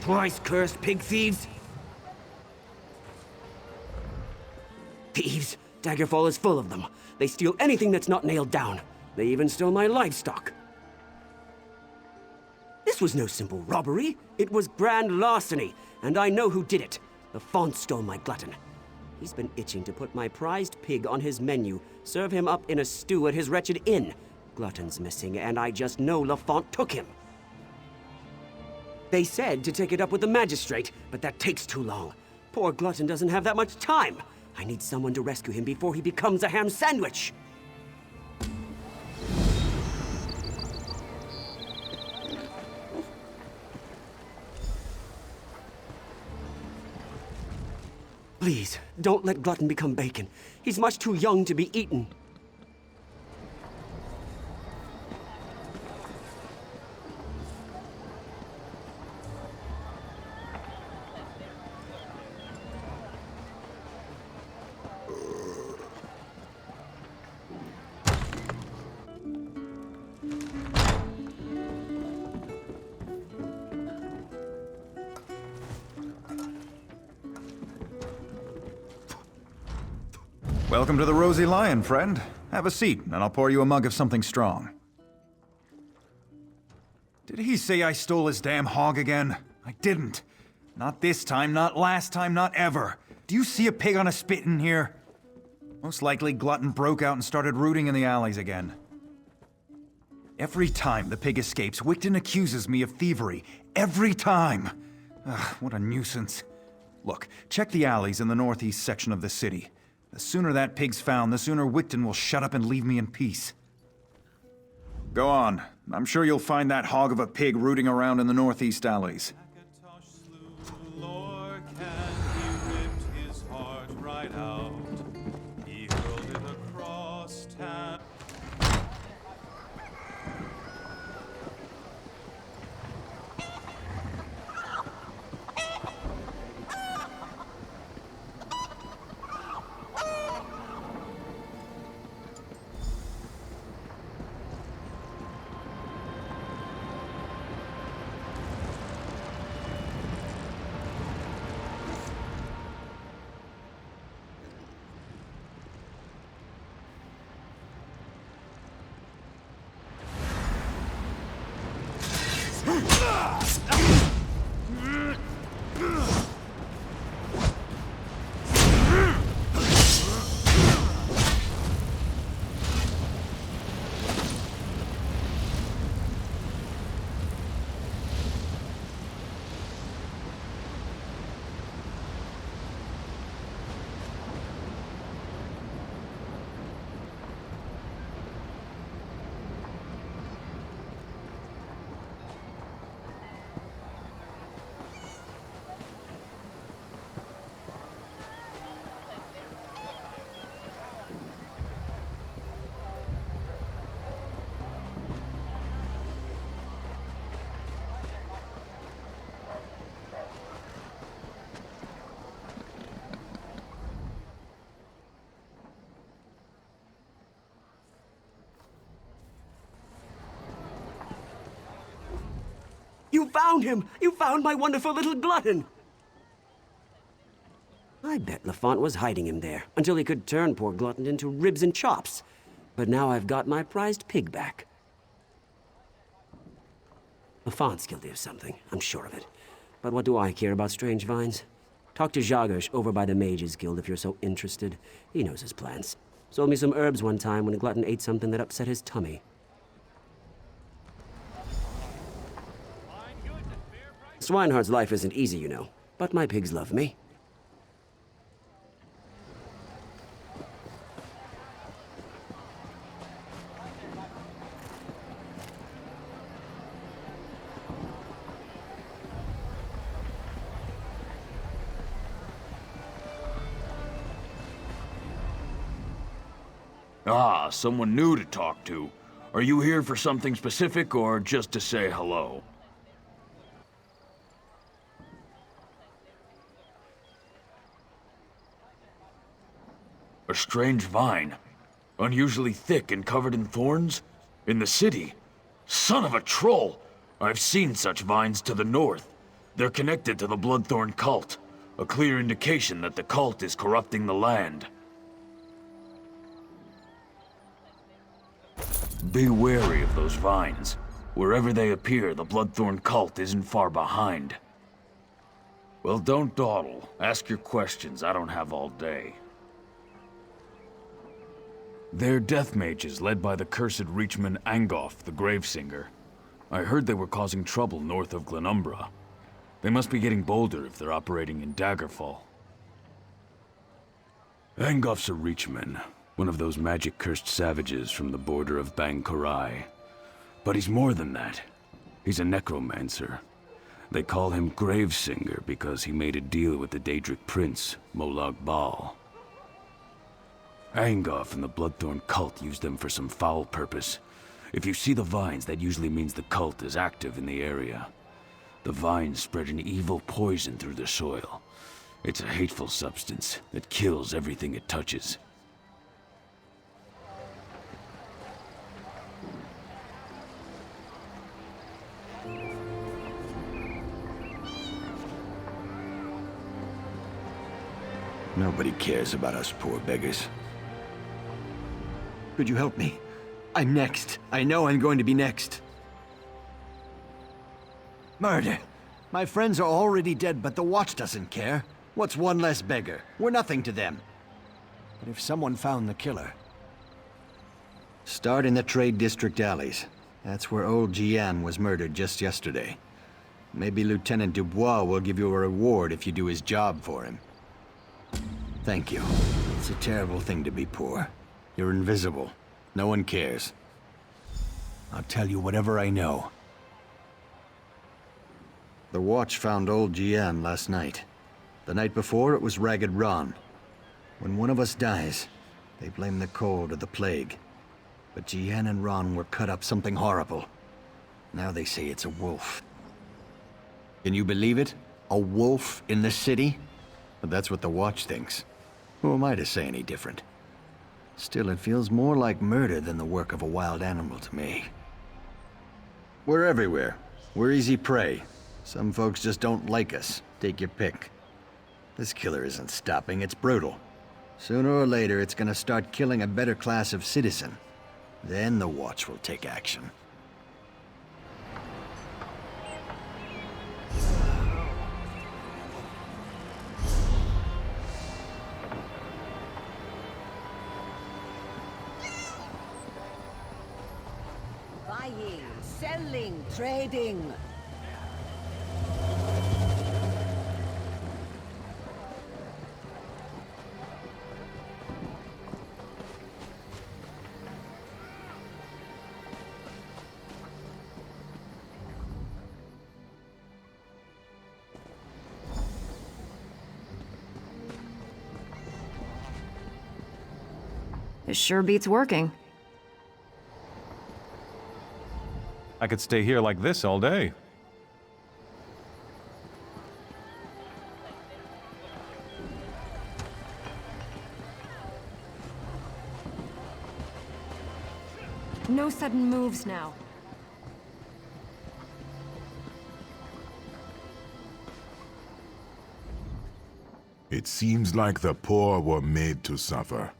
Twice-cursed pig thieves! Thieves! Daggerfall is full of them. They steal anything that's not nailed down. They even stole my livestock. This was no simple robbery. It was grand larceny, and I know who did it. The Font stole my glutton. He's been itching to put my prized pig on his menu, serve him up in a stew at his wretched inn. Glutton's missing, and I just know Lafont took him. They said to take it up with the magistrate, but that takes too long. Poor Glutton doesn't have that much time. I need someone to rescue him before he becomes a ham sandwich. Please, don't let Glutton become bacon. He's much too young to be eaten. Welcome to the Rosy Lion, friend. Have a seat, and I'll pour you a mug of something strong. Did he say I stole his damn hog again? I didn't. Not this time, not last time, not ever. Do you see a pig on a spit in here? Most likely Glutton broke out and started rooting in the alleys again. Every time the pig escapes, Wigton accuses me of thievery. Every time! Ugh, what a nuisance. Look, check the alleys in the northeast section of the city. The sooner that pig's found, the sooner Wigton will shut up and leave me in peace. Go on. I'm sure you'll find that hog of a pig rooting around in the northeast alleys. You found him! You found my wonderful little glutton! I bet Lafont was hiding him there, until he could turn poor Glutton into ribs and chops. But now I've got my prized pig back. Lafont's guilty of something, I'm sure of it. But what do I care about strange vines? Talk to Jagersh over by the Mages Guild if you're so interested. He knows his plans. Sold me some herbs one time when Glutton ate something that upset his tummy. Swineheart's life isn't easy, you know, but my pigs love me. Ah, someone new to talk to. Are you here for something specific or just to say hello? A strange vine. Unusually thick and covered in thorns? In the city? Son of a troll! I've seen such vines to the north. They're connected to the Bloodthorn cult. A clear indication that the cult is corrupting the land. Be wary of those vines. Wherever they appear, the Bloodthorn cult isn't far behind. Well, don't dawdle. Ask your questions. I don't have all day. They're death mages led by the cursed Reachman Angoff, the Gravesinger. I heard they were causing trouble north of Glenumbra. They must be getting bolder if they're operating in Daggerfall. Angoff's a Reachman, one of those magic-cursed savages from the border of Bang-Korai. But he's more than that. He's a necromancer. They call him Gravesinger because he made a deal with the Daedric prince, Molag Bal. Angoff and the Bloodthorn cult used them for some foul purpose. If you see the vines, that usually means the cult is active in the area. The vines spread an evil poison through the soil. It's a hateful substance that kills everything it touches. Nobody cares about us poor beggars. Could you help me? I'm next. I know I'm going to be next. Murder! My friends are already dead, but the Watch doesn't care. What's one less beggar? We're nothing to them. But if someone found the killer... Start in the Trade District alleys. That's where old Gian was murdered just yesterday. Maybe Lieutenant Dubois will give you a reward if you do his job for him. Thank you. It's a terrible thing to be poor. You're invisible. No one cares. I'll tell you whatever I know. The Watch found old Gian last night. The night before, it was Ragged Ron. When one of us dies, they blame the cold or the plague. But Gian and Ron were cut up something horrible. Now they say it's a wolf. Can you believe it? A wolf in the city? But that's what the Watch thinks. Who am I to say any different? Still, it feels more like murder than the work of a wild animal to me. We're everywhere. We're easy prey. Some folks just don't like us. Take your pick. This killer isn't stopping, it's brutal. Sooner or later, it's gonna start killing a better class of citizen. Then the Watch will take action. Buying, selling, trading. It sure beats working. I could stay here like this all day. No sudden moves now. It seems like the poor were made to suffer.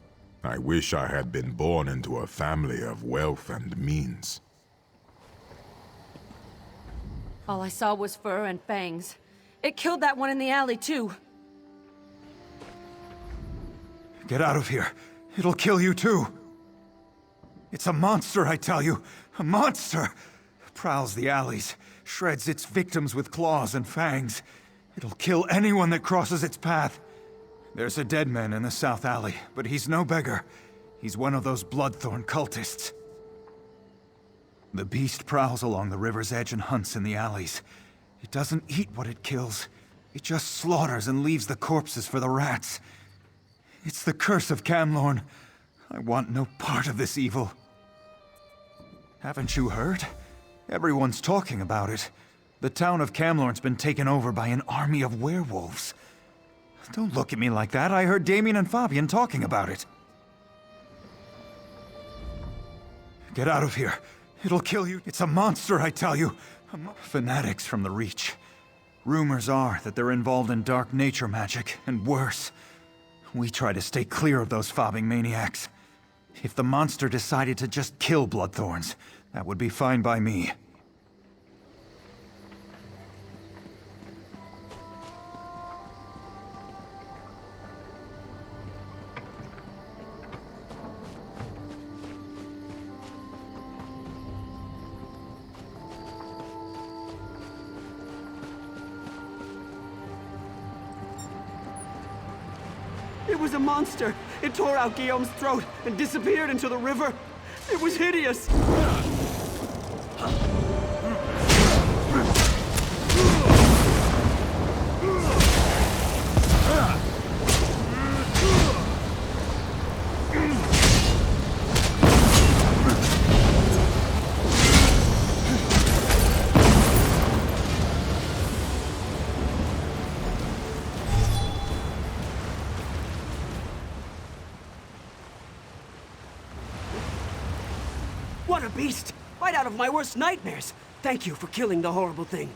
I wish I had been born into a family of wealth and means. All I saw was fur and fangs. It killed that one in the alley, too. Get out of here. It'll kill you too. It's a monster, I tell you. A monster! Prowls the alleys, shreds its victims with claws and fangs. It'll kill anyone that crosses its path. There's a dead man in the South Alley, but he's no beggar. He's one of those Bloodthorn cultists. The beast prowls along the river's edge and hunts in the alleys. It doesn't eat what it kills. It just slaughters and leaves the corpses for the rats. It's the curse of Camlorn. I want no part of this evil. Haven't you heard? Everyone's talking about it. The town of Camlorn's been taken over by an army of werewolves. Don't look at me like that. I heard Damien and Fabian talking about it. Get out of here. It'll kill you. It's a monster, I tell you. Fanatics from the Reach. Rumors are that they're involved in dark nature magic, and worse. We try to stay clear of those fobbing maniacs. If the monster decided to just kill Bloodthorns, that would be fine by me. It was a monster! It tore out Guillaume's throat and disappeared into the river! It was hideous! What a beast! Right out of my worst nightmares! Thank you for killing the horrible thing.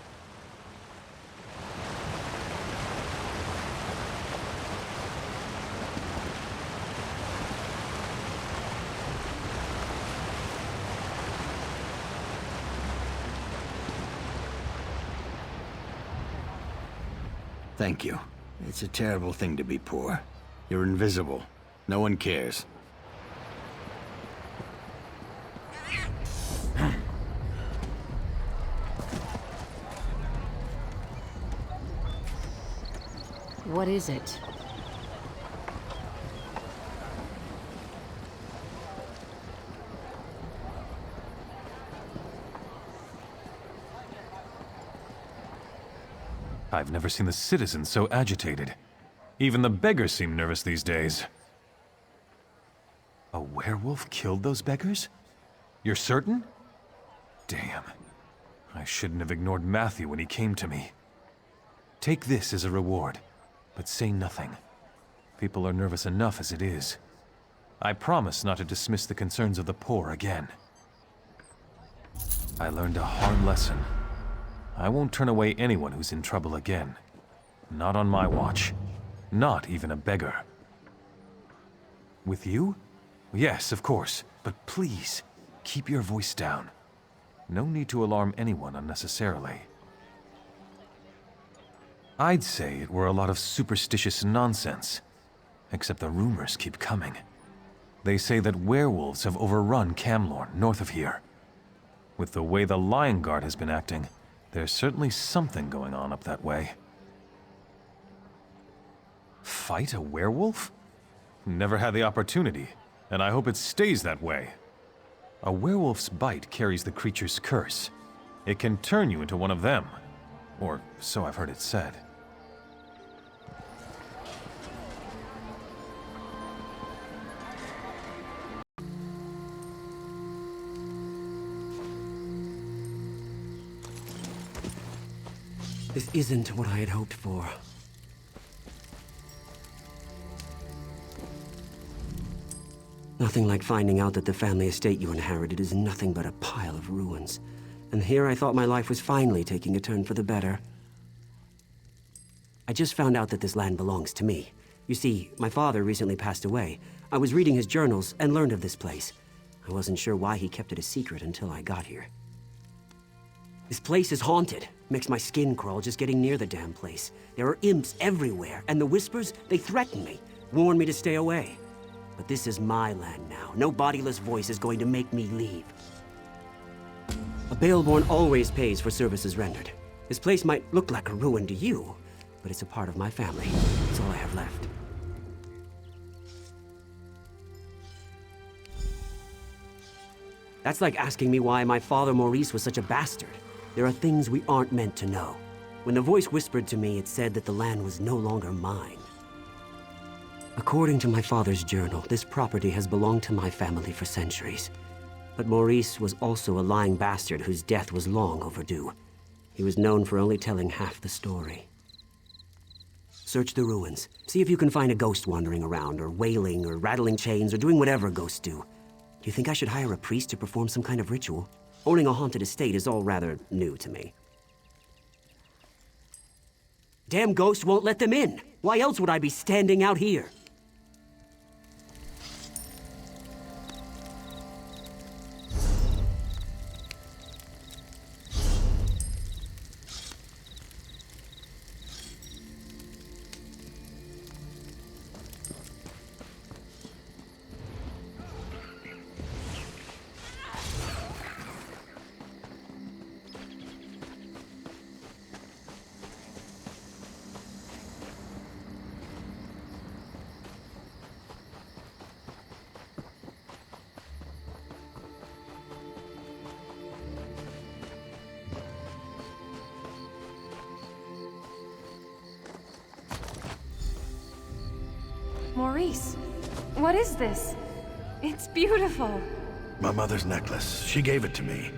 Thank you. It's a terrible thing to be poor. You're invisible. No one cares. What is it? I've never seen the citizens so agitated. Even the beggars seem nervous these days. A werewolf killed those beggars? You're certain? Damn. I shouldn't have ignored Matthew when he came to me. Take this as a reward, but say nothing. People are nervous enough as it is. I promise not to dismiss the concerns of the poor again. I learned a hard lesson. I won't turn away anyone who's in trouble again. Not on my watch. Not even a beggar. With you? Yes, of course. But please, keep your voice down. No need to alarm anyone unnecessarily. I'd say it were a lot of superstitious nonsense. Except the rumors keep coming. They say that werewolves have overrun Camlorn, north of here. With the way the Lion Guard has been acting, there's certainly something going on up that way. Fight a werewolf? Never had the opportunity, and I hope it stays that way. A werewolf's bite carries the creature's curse. It can turn you into one of them. Or so I've heard it said. This isn't what I had hoped for. Nothing like finding out that the family estate you inherited is nothing but a pile of ruins. And here I thought my life was finally taking a turn for the better. I just found out that this land belongs to me. You see, my father recently passed away. I was reading his journals and learned of this place. I wasn't sure why he kept it a secret until I got here. This place is haunted. Makes my skin crawl just getting near the damn place. There are imps everywhere, and the whispers, they threaten me, warn me to stay away. But this is my land now. No bodiless voice is going to make me leave. A Baelborne always pays for services rendered. This place might look like a ruin to you, but it's a part of my family. It's all I have left. That's like asking me why my father Maurice was such a bastard. There are things we aren't meant to know. When the voice whispered to me, it said that the land was no longer mine. According to my father's journal, this property has belonged to my family for centuries. But Maurice was also a lying bastard whose death was long overdue. He was known for only telling half the story. Search the ruins. See if you can find a ghost wandering around, or wailing, or rattling chains, or doing whatever ghosts do. Do you think I should hire a priest to perform some kind of ritual? Owning a haunted estate is all rather new to me. damn ghost won't let them in. Why else would I be standing out here? Maurice, what is this? It's beautiful. My mother's necklace. She gave it to me.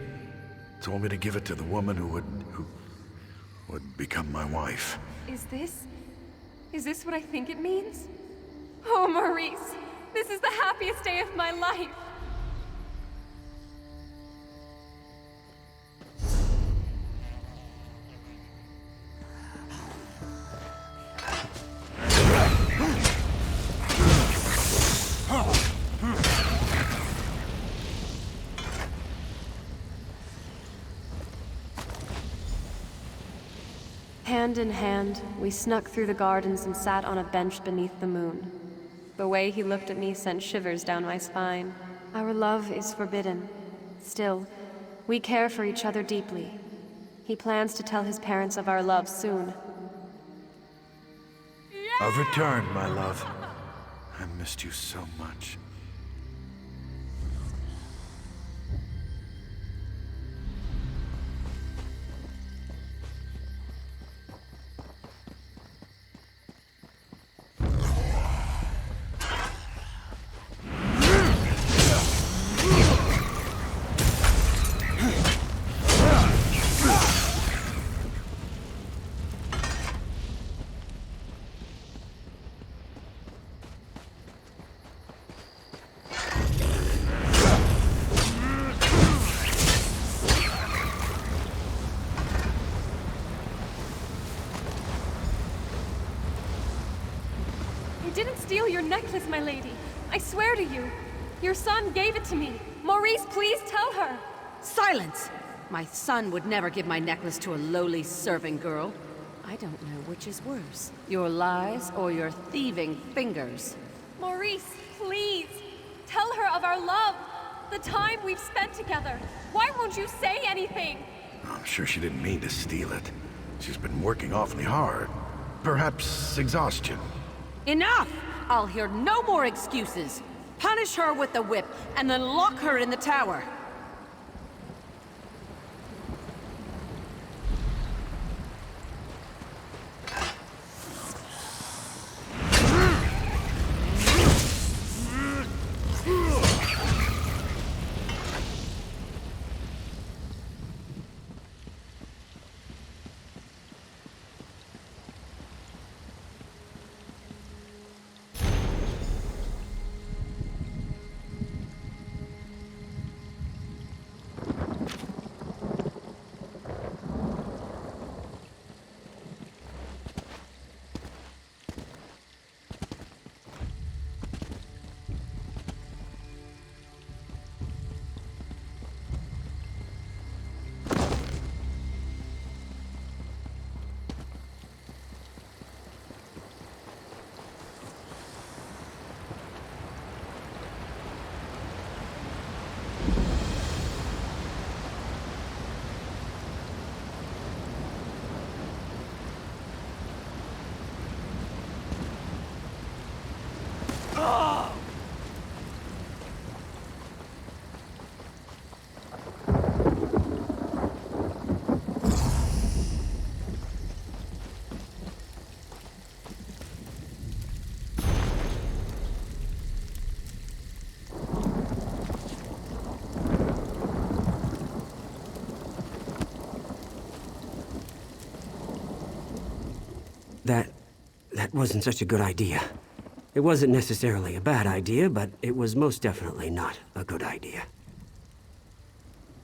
Told me to give it to the woman who would become my wife. Is this what I think it means? Oh, Maurice, this is the happiest day of my life. Hand in hand, we snuck through the gardens and sat on a bench beneath the moon. The way he looked at me sent shivers down my spine. Our love is forbidden. Still, we care for each other deeply. He plans to tell his parents of our love soon. I've returned, my love. I missed you so much. Steal your necklace, my lady. I swear to you. Your son gave it to me. Maurice, please tell her. Silence! My son would never give my necklace to a lowly serving girl. I don't know which is worse, your lies or your thieving fingers. Maurice, please. Tell her of our love. The time we've spent together. Why won't you say anything? I'm sure she didn't mean to steal it. She's been working awfully hard. Perhaps exhaustion. Enough! I'll hear no more excuses. Punish her with the whip, and then lock her in the tower. That wasn't such a good idea. It wasn't necessarily a bad idea, but it was most definitely not a good idea.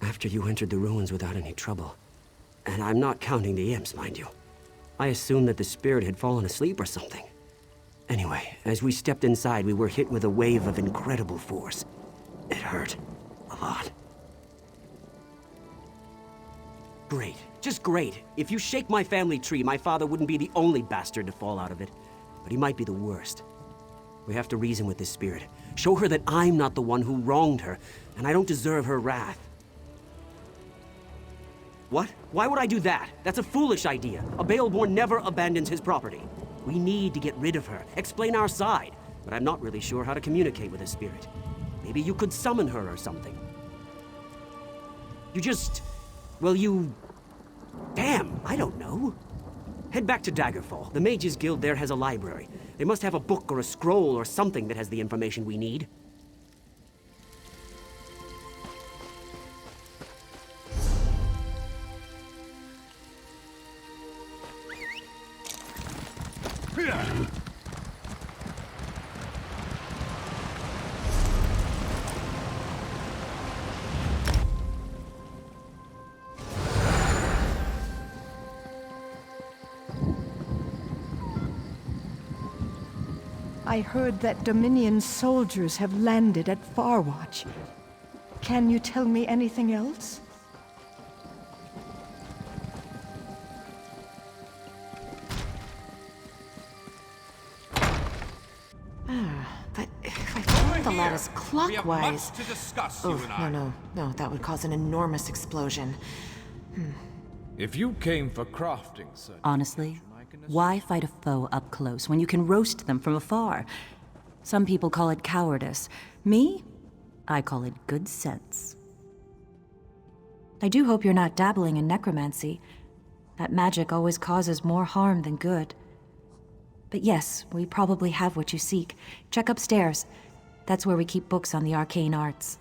After you entered the ruins without any trouble, and I'm not counting the imps, mind you, I assumed that the spirit had fallen asleep or something. Anyway, as we stepped inside, we were hit with a wave of incredible force. It hurt. A lot. Great. Just great. If you shake my family tree, my father wouldn't be the only bastard to fall out of it. But he might be the worst. We have to reason with this spirit. Show her that I'm not the one who wronged her, and I don't deserve her wrath. What? Why would I do that? That's a foolish idea. A Baelborne never abandons his property. We need to get rid of her, explain our side, but I'm not really sure how to communicate with a spirit. Maybe you could summon her or something. Damn, I don't know. Head back to Daggerfall. The Mages Guild there has a library. They must have a book or a scroll or something that has the information we need. I heard that Dominion soldiers have landed at Farwatch. Can you tell me anything else? But if I point the lattice clockwise... to discuss, no, that would cause an enormous explosion. If you came for crafting, sir... Honestly, why fight a foe up close when you can roast them from afar? Some people call it cowardice. Me? I call it good sense. I do hope you're not dabbling in necromancy. That magic always causes more harm than good. But yes, we probably have what you seek. Check upstairs. That's where we keep books on the arcane arts.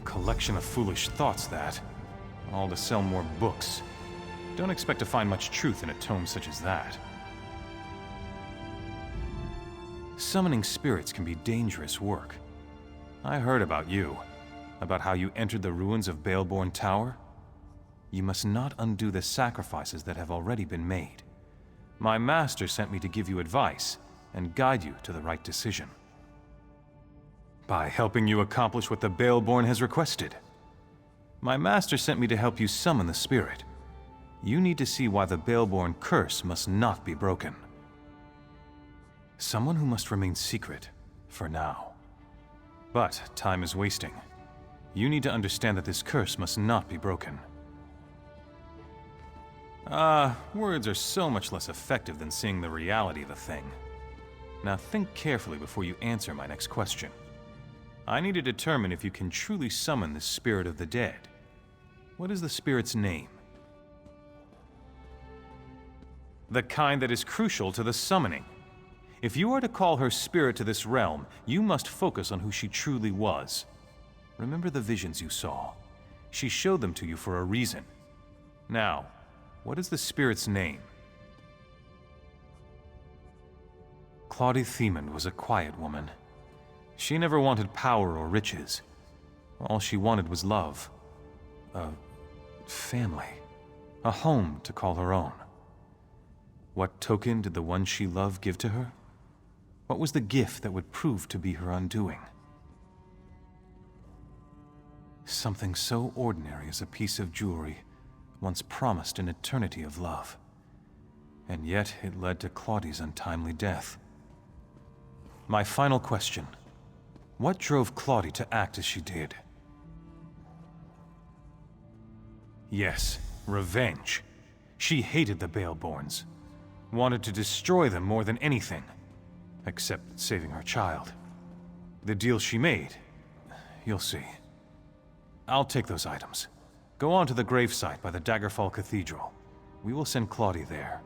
Collection of foolish thoughts, that. All to sell more books. Don't expect to find much truth in a tome such as that. Summoning spirits can be dangerous work. I heard about you. About how you entered the ruins of Baelborne Tower. You must not undo the sacrifices that have already been made. My master sent me to give you advice and guide you to the right decision. By helping you accomplish what the Baelborne has requested. My master sent me to help you summon the spirit. You need to see why the Baelborne curse must not be broken. Someone who must remain secret, for now. But time is wasting. You need to understand that this curse must not be broken. Words are so much less effective than seeing the reality of a thing. Now think carefully before you answer my next question. I need to determine if you can truly summon the spirit of the dead. What is the spirit's name? The kind that is crucial to the summoning. If you are to call her spirit to this realm, you must focus on who she truly was. Remember the visions you saw. She showed them to you for a reason. Now, what is the spirit's name? Claudie Themond was a quiet woman. She never wanted power or riches. All she wanted was love. A family. A home to call her own. What token did the one she loved give to her? What was the gift that would prove to be her undoing? Something so ordinary as a piece of jewelry, once promised an eternity of love. And yet it led to Claudie's untimely death. My final question. What drove Claudie to act as she did? Yes, revenge. She hated the Baelbornes. Wanted to destroy them more than anything. Except saving her child. The deal she made, you'll see. I'll take those items. Go on to the gravesite by the Daggerfall Cathedral. We will send Claudie there.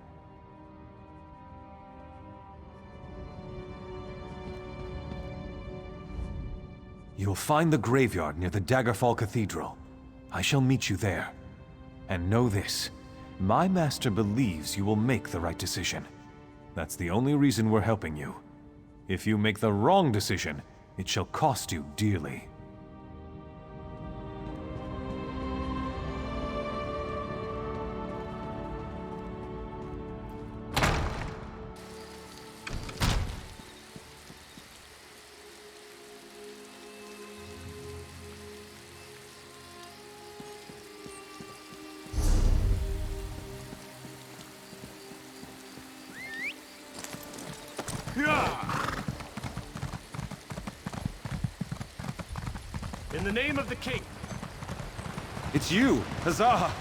You'll find the graveyard near the Daggerfall Cathedral. I shall meet you there. And know this, My master believes you will make the right decision. That's the only reason we're helping you. If you make the wrong decision, it shall cost you dearly. In the name of the king! It's you! Huzzah!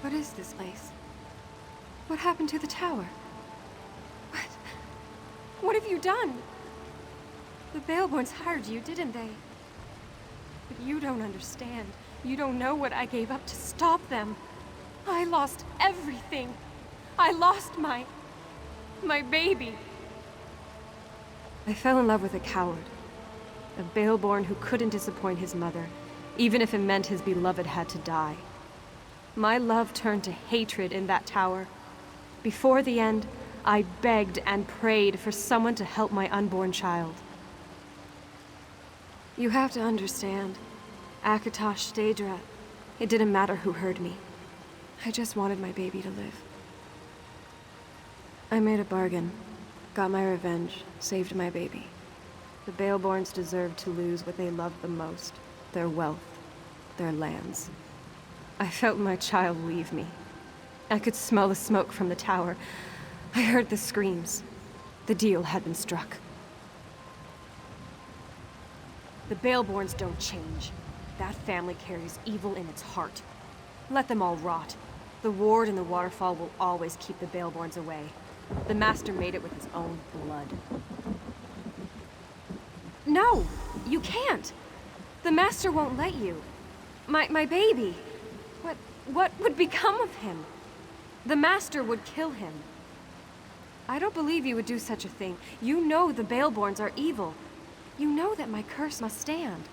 What is this place? What happened to the tower? What have you done? The Baelbornes hired you, didn't they? But you don't understand. You don't know what I gave up to stop them. I lost everything. I lost my baby. I fell in love with a coward. A Baelborne who couldn't disappoint his mother, even if it meant his beloved had to die. My love turned to hatred in that tower. Before the end, I begged and prayed for someone to help my unborn child. You have to understand. Akatosh, Daedra, it didn't matter who heard me. I just wanted my baby to live. I made a bargain, got my revenge, saved my baby. The Baelbornes deserved to lose what they loved the most, their wealth, their lands. I felt my child leave me. I could smell the smoke from the tower. I heard the screams. The deal had been struck. The Baelbornes don't change. That family carries evil in its heart. Let them all rot. The ward and the waterfall will always keep the Baelbornes away. The Master made it with his own blood. No! You can't! The Master won't let you. My baby! What would become of him? The Master would kill him. I don't believe you would do such a thing. You know the Baelbornes are evil. You know that my curse must stand.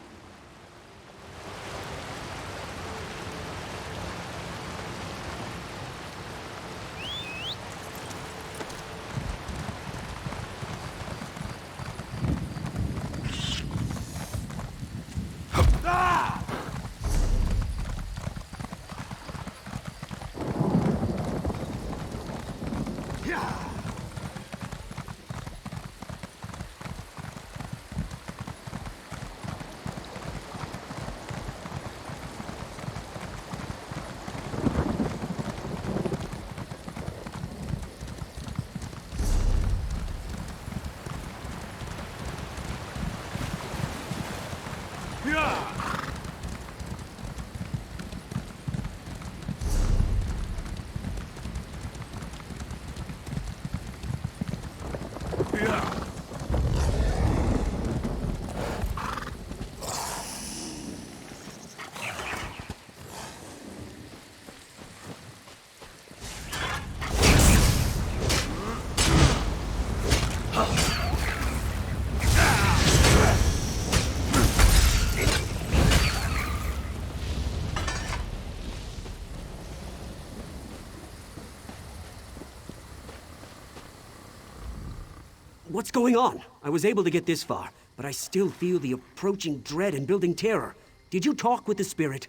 What's going on? I was able to get this far, but I still feel the approaching dread and building terror. Did you talk with the spirit?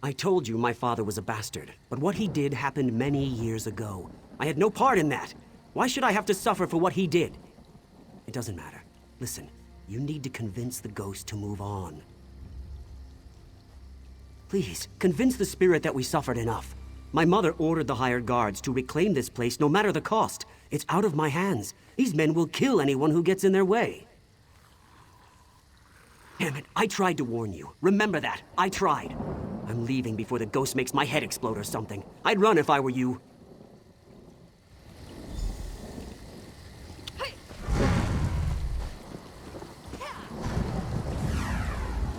I told you my father was a bastard, but what he did happened many years ago. I had no part in that. Why should I have to suffer for what he did? It doesn't matter. Listen, you need to convince the ghost to move on. Please, convince the spirit that we suffered enough. My mother ordered the hired guards to reclaim this place no matter the cost. It's out of my hands. These men will kill anyone who gets in their way. Damn it, I tried to warn you. Remember that. I tried. I'm leaving before the ghost makes my head explode or something. I'd run if I were you.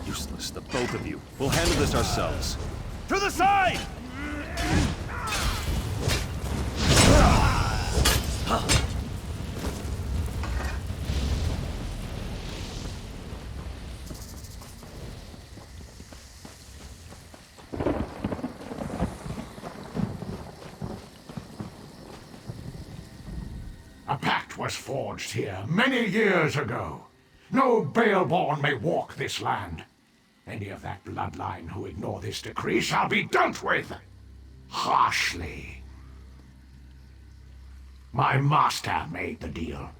Useless, the both of you. We'll handle this ourselves. To the side! A pact was forged here many years ago. No Baelborne may walk this land. Any of that bloodline who ignore this decree shall be dealt with harshly. My master made the deal.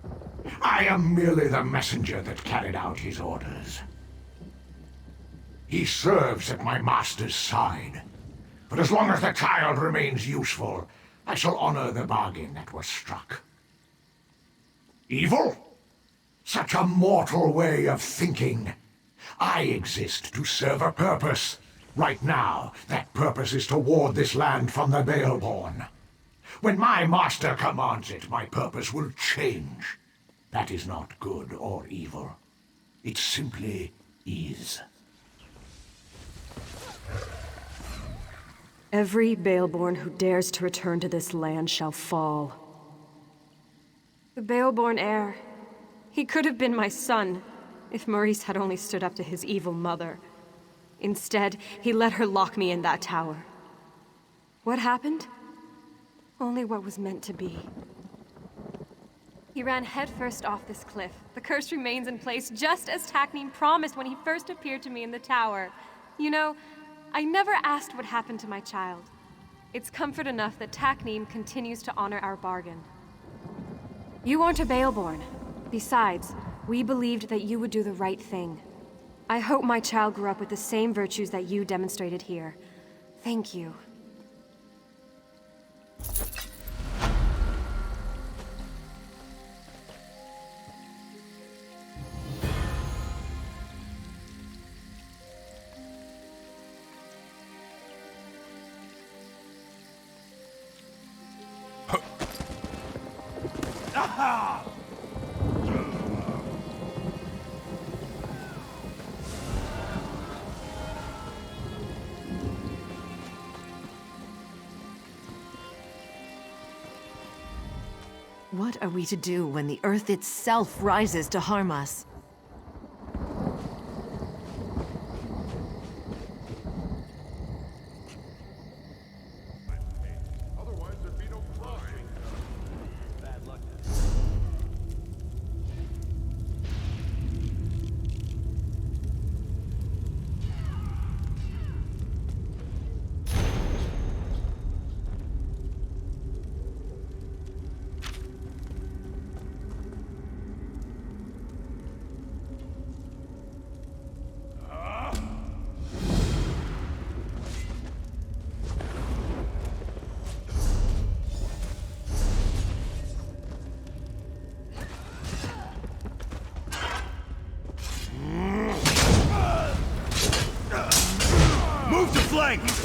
I am merely the messenger that carried out his orders. He serves at my master's side. But as long as the child remains useful, I shall honor the bargain that was struck. Evil? Such a mortal way of thinking. I exist to serve a purpose. Right now, that purpose is to ward this land from the Baelborne. When my master commands it, my purpose will change. That is not good or evil. It simply is. Every Baelborne who dares to return to this land shall fall. The Baelborne heir. He could have been my son, if Maurice had only stood up to his evil mother. Instead, he let her lock me in that tower. What happened? Only what was meant to be. He ran headfirst off this cliff. The curse remains in place just as Takneem promised when he first appeared to me in the tower. You know, I never asked what happened to my child. It's comfort enough that Takneem continues to honor our bargain. You aren't a Baelborne. Besides, we believed that you would do the right thing. I hope my child grew up with the same virtues that you demonstrated here. Thank you. What are we to do when the Earth itself rises to harm us? flank!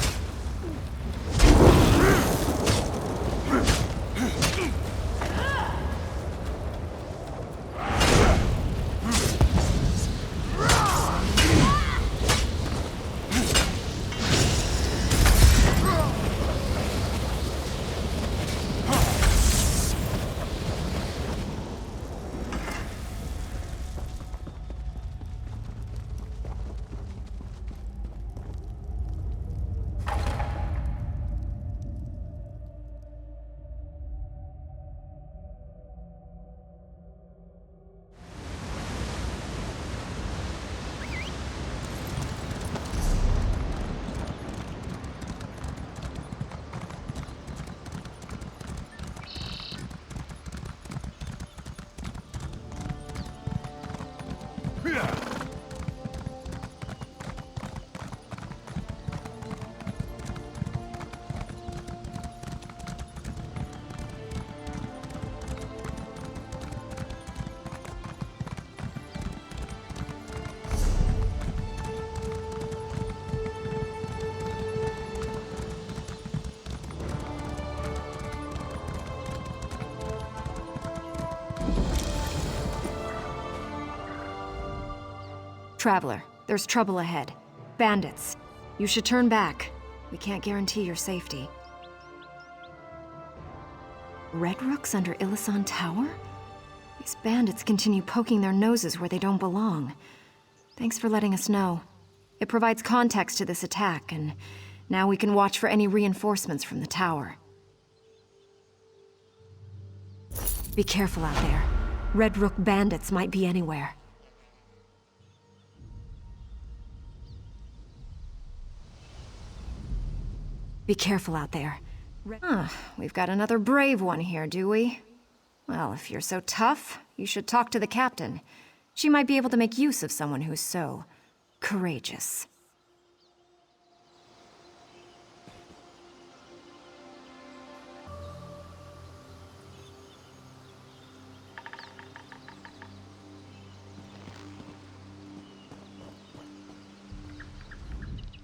Traveler, there's trouble ahead. Bandits. You should turn back. We can't guarantee your safety. Red Rooks under Ilisan Tower? These bandits continue poking their noses where they don't belong. Thanks for letting us know. It provides context to this attack, and now we can watch for any reinforcements from the tower. Be careful out there. Red Rook bandits might be anywhere. Be careful out there. We've got another brave one here, do we? Well, if you're so tough, you should talk to the captain. She might be able to make use of someone who's so courageous.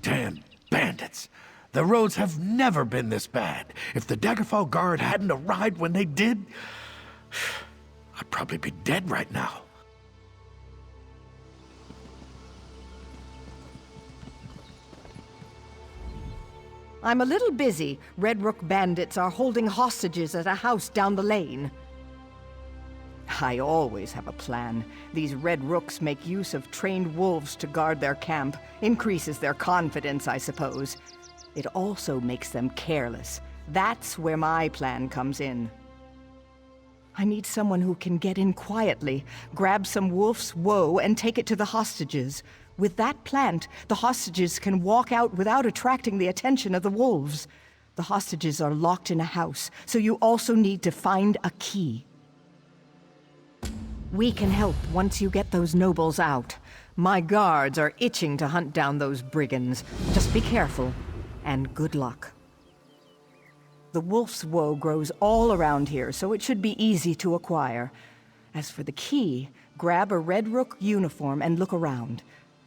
Damn bandits! The roads have never been this bad. If the Daggerfall Guard hadn't arrived when they did, I'd probably be dead right now. I'm a little busy. Red Rook bandits are holding hostages at a house down the lane. I always have a plan. These Red Rooks make use of trained wolves to guard their camp. Increases their confidence, I suppose. It also makes them careless. That's where my plan comes in. I need someone who can get in quietly, grab some wolf's woe, and take it to the hostages. With that plant, the hostages can walk out without attracting the attention of the wolves. The hostages are locked in a house, so you also need to find a key. We can help once you get those nobles out. My guards are itching to hunt down those brigands. Just be careful, and good luck. The wolf's woe grows all around here, so it should be easy to acquire. As for the key, grab a Red Rook uniform and look around.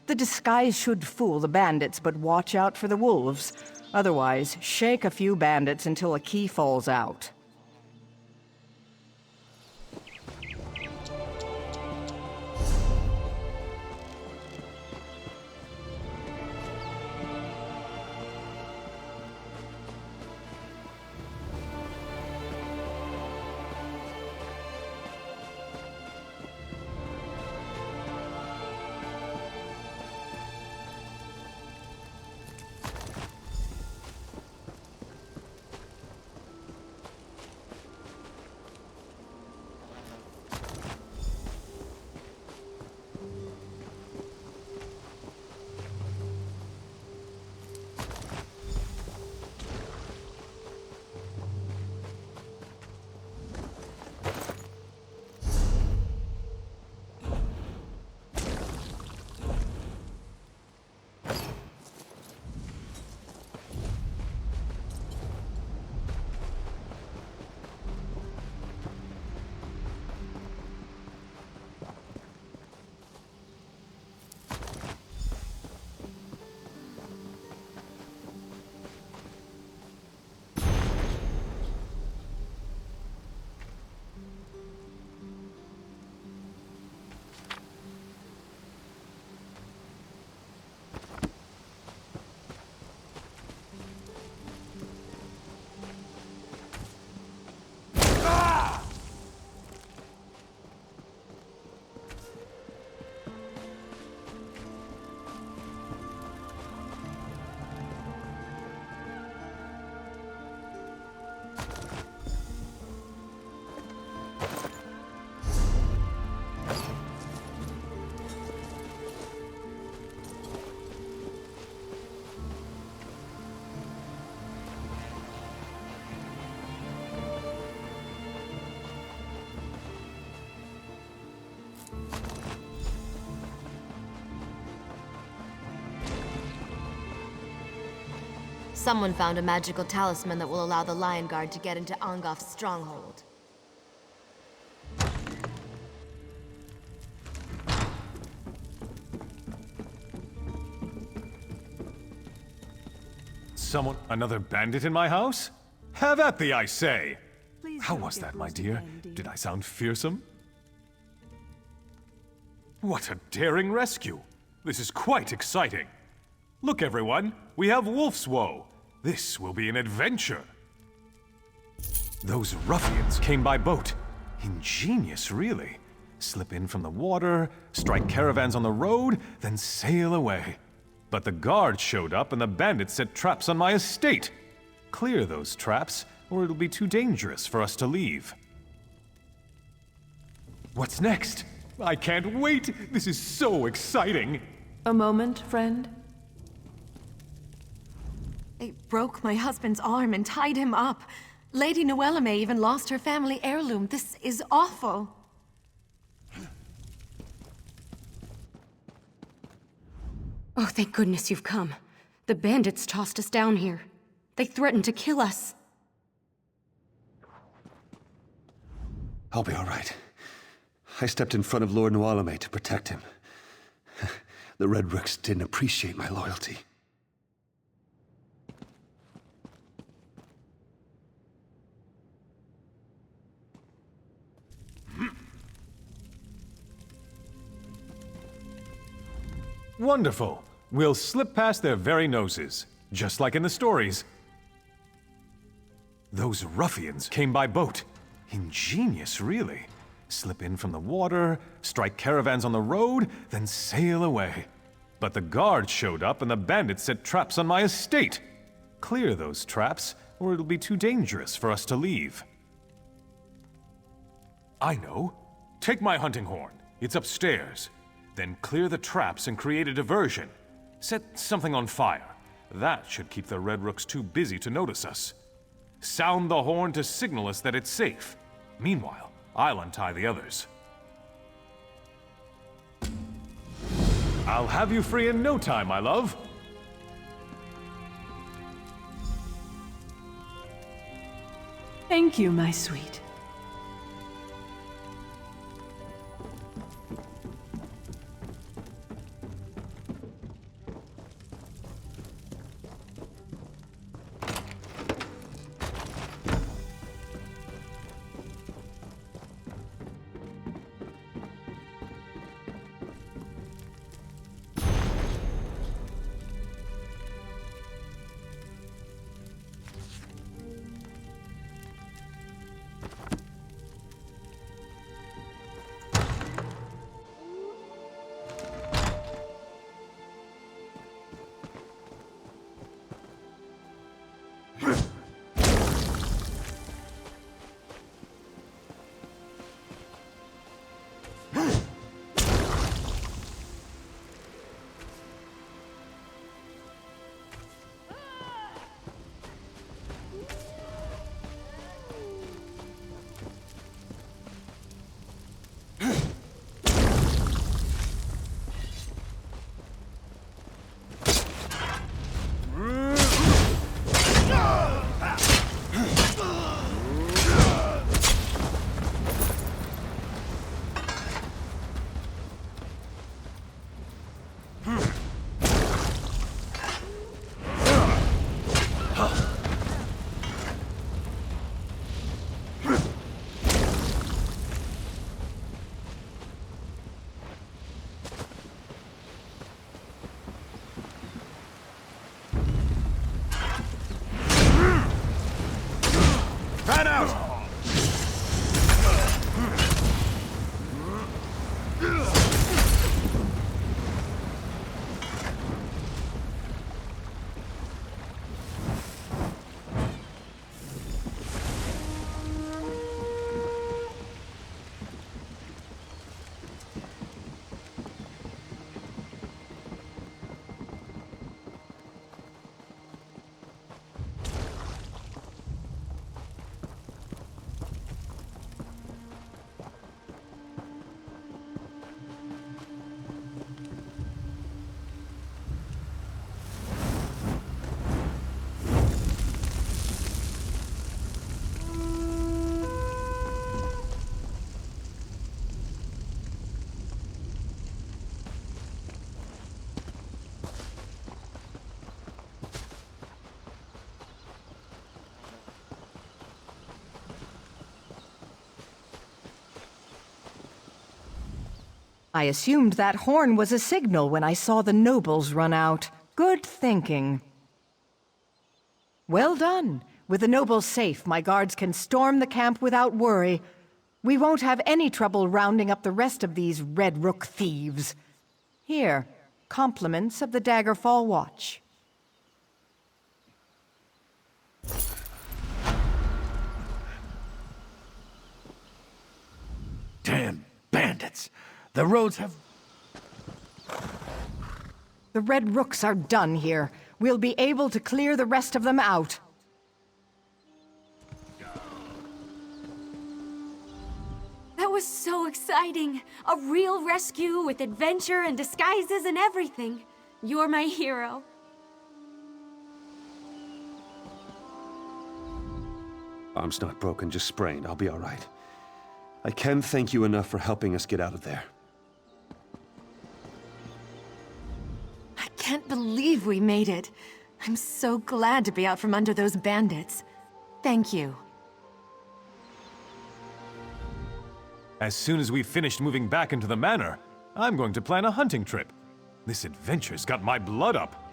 The disguise should fool the bandits, but watch out for the wolves. Otherwise, shake a few bandits until a key falls out. Someone found a magical talisman that will allow the Lion Guard to get into Angof's stronghold. Someone, another bandit in my house? Have at thee, I say! How was that, my dear? Did I sound fearsome? What a daring rescue! This is quite exciting. Look, everyone, we have Wolf's Woe. This will be an adventure. Those ruffians came by boat. Ingenious, really. Slip in from the water, strike caravans on the road, then sail away. But the guards showed up and the bandits set traps on my estate. Clear those traps, or it'll be too dangerous for us to leave. What's next? I can't wait! This is so exciting! A moment, friend. They broke my husband's arm and tied him up. Lady Noellame even lost her family heirloom. This is awful. Oh, thank goodness you've come. The bandits tossed us down here. They threatened to kill us. I'll be all right. I stepped in front of Lord Noellame to protect him. The Red Rooks didn't appreciate my loyalty. Wonderful. We'll slip past their very noses, just like in the stories. Those ruffians came by boat. Ingenious, really. Slip in from the water, strike caravans on the road, then sail away. But the guards showed up and the bandits set traps on my estate. Clear those traps, or it'll be too dangerous for us to leave. I know. Take my hunting horn. It's upstairs. Then clear the traps and create a diversion. Set something on fire. That should keep the Red Rooks too busy to notice us. Sound the horn to signal us that it's safe. Meanwhile, I'll untie the others. I'll have you free in no time, my love. Thank you, my sweet. I assumed that horn was a signal when I saw the nobles run out. Good thinking. Well done. With the nobles safe, my guards can storm the camp without worry. We won't have any trouble rounding up the rest of these Red Rook thieves. Here, compliments of the Daggerfall Watch. Damn bandits! The roads have... The Red Rooks are done here. We'll be able to clear the rest of them out. That was so exciting! A real rescue with adventure and disguises and everything. You're my hero. Arm's not broken, just sprained. I'll be all right. I can thank you enough for helping us get out of there. I can't believe we made it. I'm so glad to be out from under those bandits. Thank you. As soon as we've finished moving back into the manor, I'm going to plan a hunting trip. This adventure's got my blood up.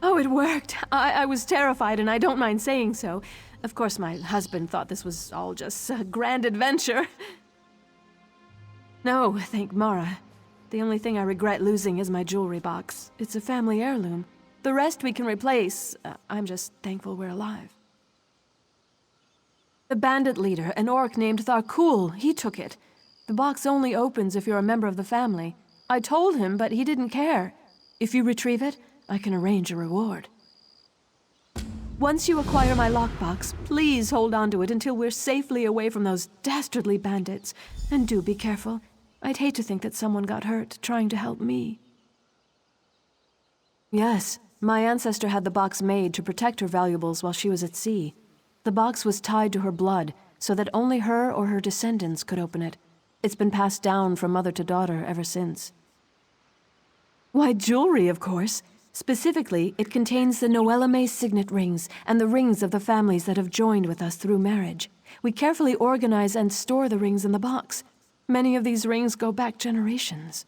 Oh, it worked. I was terrified, and I don't mind saying so. Of course, my husband thought this was all just a grand adventure. No, thank Mara. The only thing I regret losing is my jewelry box. It's a family heirloom. The rest we can replace. I'm just thankful we're alive. The bandit leader, an orc named Tharkul, he took it. The box only opens if you're a member of the family. I told him, but he didn't care. If you retrieve it, I can arrange a reward. Once you acquire my lockbox, please hold on to it until we're safely away from those dastardly bandits. And do be careful. I'd hate to think that someone got hurt trying to help me. Yes, my ancestor had the box made to protect her valuables while she was at sea. The box was tied to her blood, so that only her or her descendants could open it. It's been passed down from mother to daughter ever since. Why, jewelry, of course. Specifically, it contains the Noellame signet rings and the rings of the families that have joined with us through marriage. We carefully organize and store the rings in the box. Many of these rings go back generations.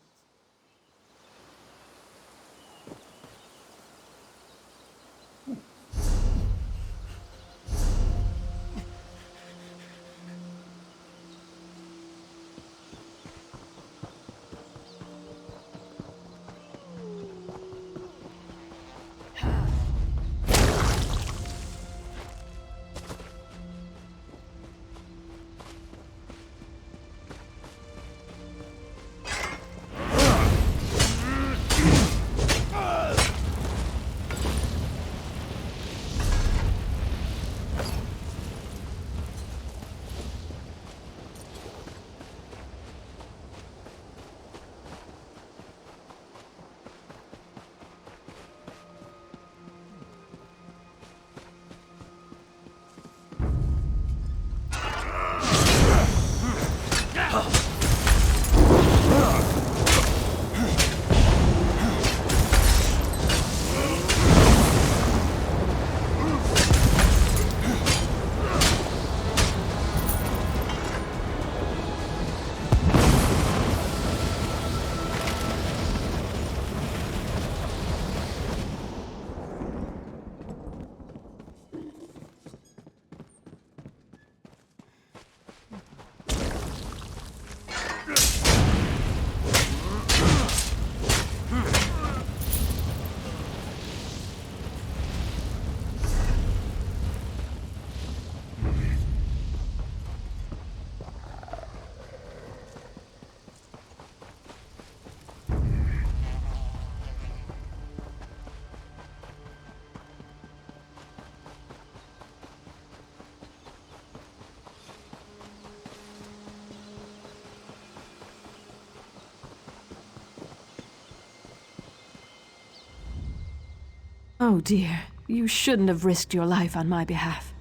Oh dear, you shouldn't have risked your life on my behalf.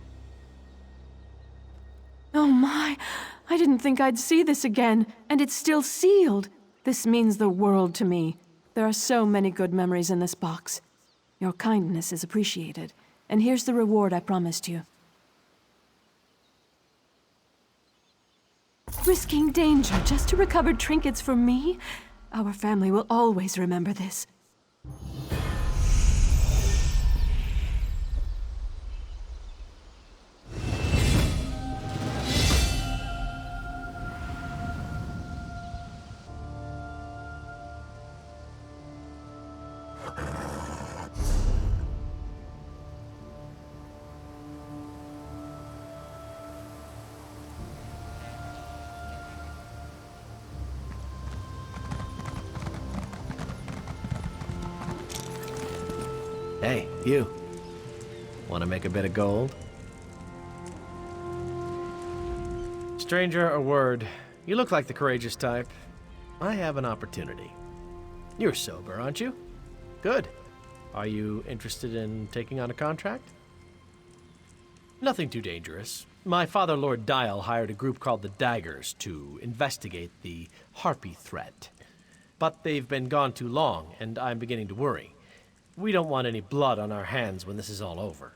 Oh my, I didn't think I'd see this again, and it's still sealed. This means the world to me. There are so many good memories in this box. Your kindness is appreciated, and here's the reward I promised you. Risking danger just to recover trinkets from me? Our family will always remember this. Hey, you. Want to make a bit of gold? Stranger or Wyrd, you look like the courageous type. I have an opportunity. You're sober, aren't you? Good. Are you interested in taking on a contract? Nothing too dangerous. My father, Lord Dial, hired a group called the Daggers to investigate the Harpy threat. But they've been gone too long, and I'm beginning to worry. We don't want any blood on our hands when this is all over.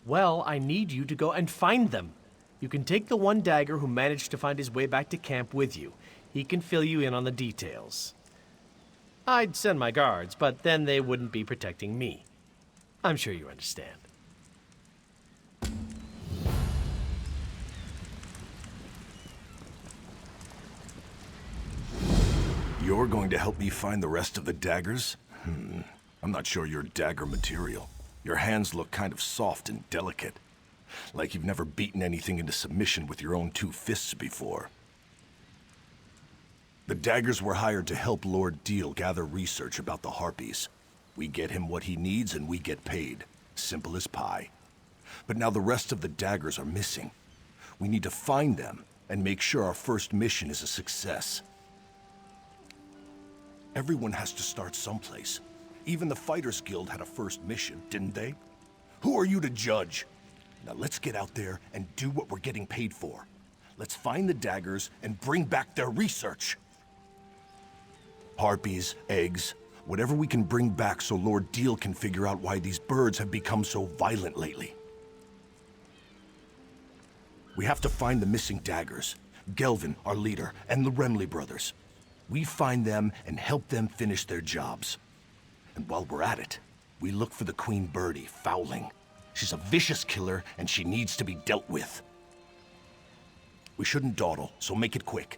Well, I need you to go and find them. You can take the one dagger who managed to find his way back to camp with you. He can fill you in on the details. I'd send my guards, but then they wouldn't be protecting me. I'm sure you understand. You're going to help me find the rest of the daggers? I'm not sure you're dagger material. Your hands look kind of soft and delicate. Like you've never beaten anything into submission with your own two fists before. The daggers were hired to help Lord Deal gather research about the Harpies. We get him what he needs and we get paid. Simple as pie. But now the rest of the daggers are missing. We need to find them and make sure our first mission is a success. Everyone has to start someplace. Even the Fighters Guild had a first mission, didn't they? Who are you to judge? Now let's get out there and do what we're getting paid for. Let's find the daggers and bring back their research. Harpies, eggs, whatever we can bring back so Lord Deal can figure out why these birds have become so violent lately. We have to find the missing daggers, Gelvin, our leader, and the Remley brothers. We find them and help them finish their jobs. And while we're at it, we look for the Queen Birdie, Fowling. She's a vicious killer, and she needs to be dealt with. We shouldn't dawdle, so make it quick.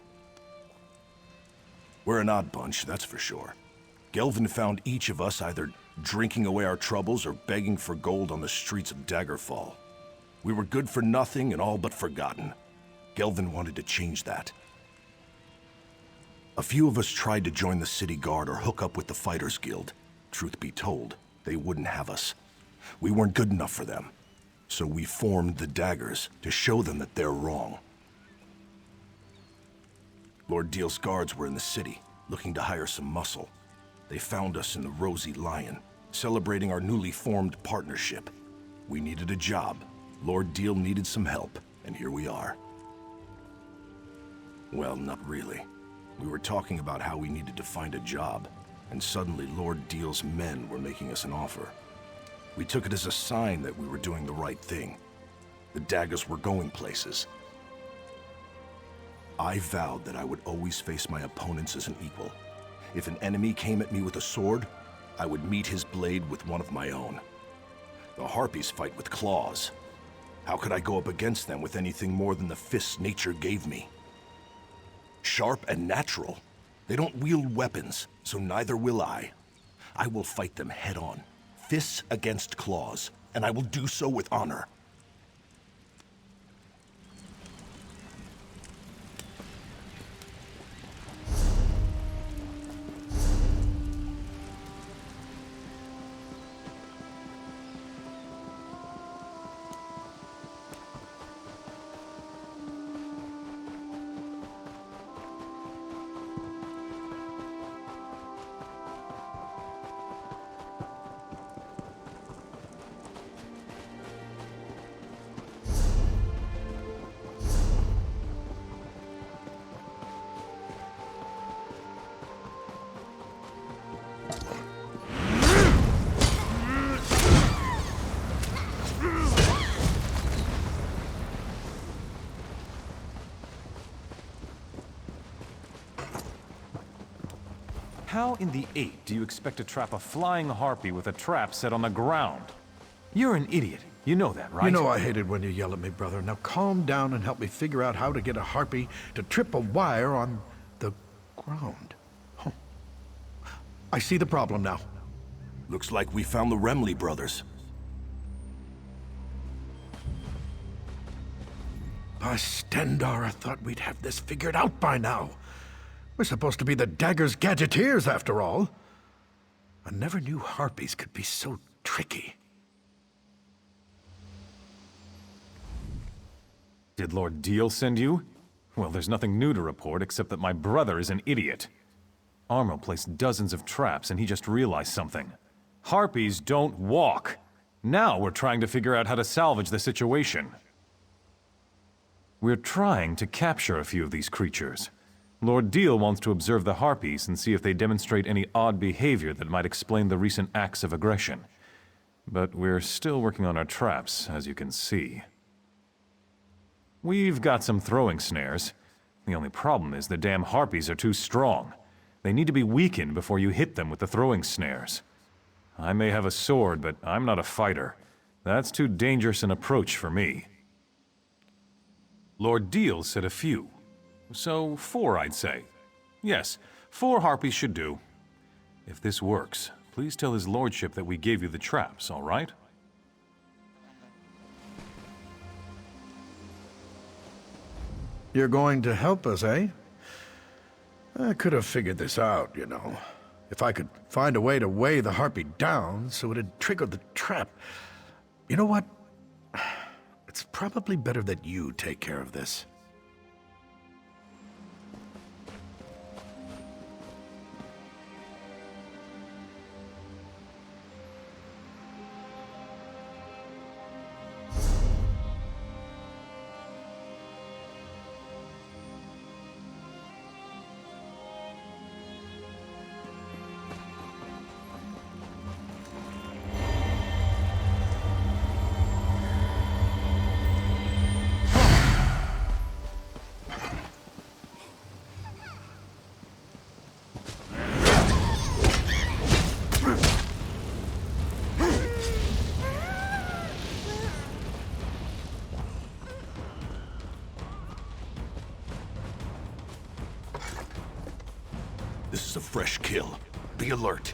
We're an odd bunch, that's for sure. Gelvin found each of us either drinking away our troubles or begging for gold on the streets of Daggerfall. We were good for nothing and all but forgotten. Gelvin wanted to change that. A few of us tried to join the city guard or hook up with the Fighters Guild. Truth be told, they wouldn't have us. We weren't good enough for them. So we formed the Daggers to show them that they're wrong. Lord Deal's guards were in the city, looking to hire some muscle. They found us in the Rosy Lion, celebrating our newly formed partnership. We needed a job. Lord Deal needed some help, and here we are. Well, not really. We were talking about how we needed to find a job, and suddenly Lord Deal's men were making us an offer. We took it as a sign that we were doing the right thing. The daggers were going places. I vowed that I would always face my opponents as an equal. If an enemy came at me with a sword, I would meet his blade with one of my own. The Harpies fight with claws. How could I go up against them with anything more than the fists nature gave me? Sharp and natural. They don't wield weapons, so neither will I. I will fight them head-on, fists against claws, and I will do so with honor. how in the 8 do you expect to trap a flying harpy with a trap set on the ground? You're an idiot. You know that, right? You know I hate it when you yell at me, brother. Now calm down and help me figure out how to get a harpy to trip a wire on the ground. Huh. I see the problem now. Looks like we found the Remley brothers. By Stendarr, I thought we'd have this figured out by now. We're supposed to be the Dagger's gadgeteers, after all. I never knew harpies could be so tricky. Did Lord Deal send you? Well, there's nothing new to report except that my brother is an idiot. Armo placed dozens of traps and he just realized something. Harpies don't walk. Now we're trying to figure out how to salvage the situation. We're trying to capture a few of these creatures. Lord Deal wants to observe the harpies and see if they demonstrate any odd behavior that might explain the recent acts of aggression. But we're still working on our traps, as you can see. We've got some throwing snares. The only problem is the damn harpies are too strong. They need to be weakened before you hit them with the throwing snares. I may have a sword, but I'm not a fighter. That's too dangerous an approach for me. Lord Deal said a few. So 4, I'd say. Yes, 4 harpies should do. If this works, please tell his lordship that we gave you the traps, all right? You're going to help us, eh? I could have figured this out, you know. If I could find a way to weigh the harpy down so it'd trigger the trap. You know what? It's probably better that you take care of this. This is a fresh kill. Be alert.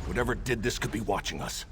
Whatever did this could be watching us.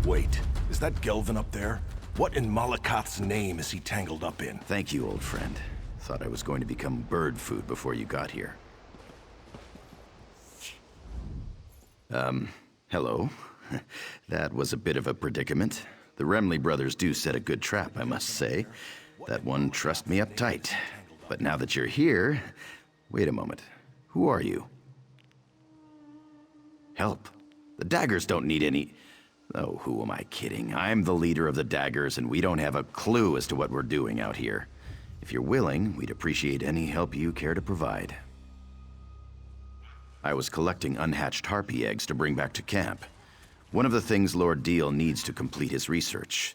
Wait, is that Gelvin up there? What in Malakath's name is he tangled up in? Thank you, old friend. Thought I was going to become bird food before you got here. Hello. That was a bit of a predicament. The Remley brothers do set a good trap, I must say. That one trussed me up tight. But now that you're here... Wait a moment. Who are you? Help. The Daggers don't need any... Oh, who am I kidding? I'm the leader of the Daggers, and we don't have a clue as to what we're doing out here. If you're willing, we'd appreciate any help you care to provide. I was collecting unhatched harpy eggs to bring back to camp. One of the things Lord Deal needs to complete his research.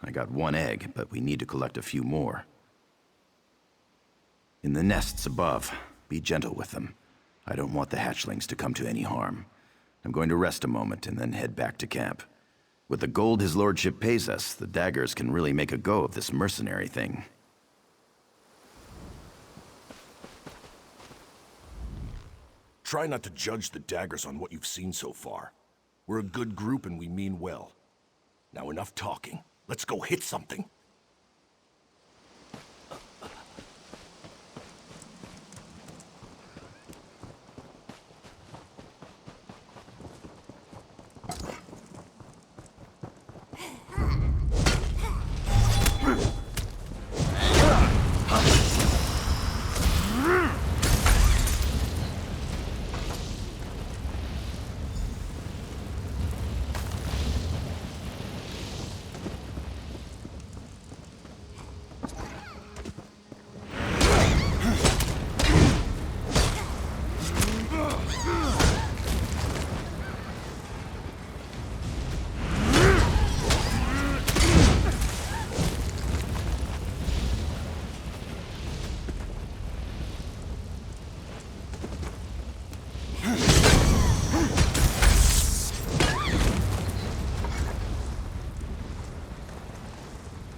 I got one egg, but we need to collect a few more. In the nests above, be gentle with them. I don't want the hatchlings to come to any harm. I'm going to rest a moment and then head back to camp. With the gold his lordship pays us, the daggers can really make a go of this mercenary thing. Try not to judge the daggers on what you've seen so far. We're a good group and we mean well. Now enough talking. Let's go hit something.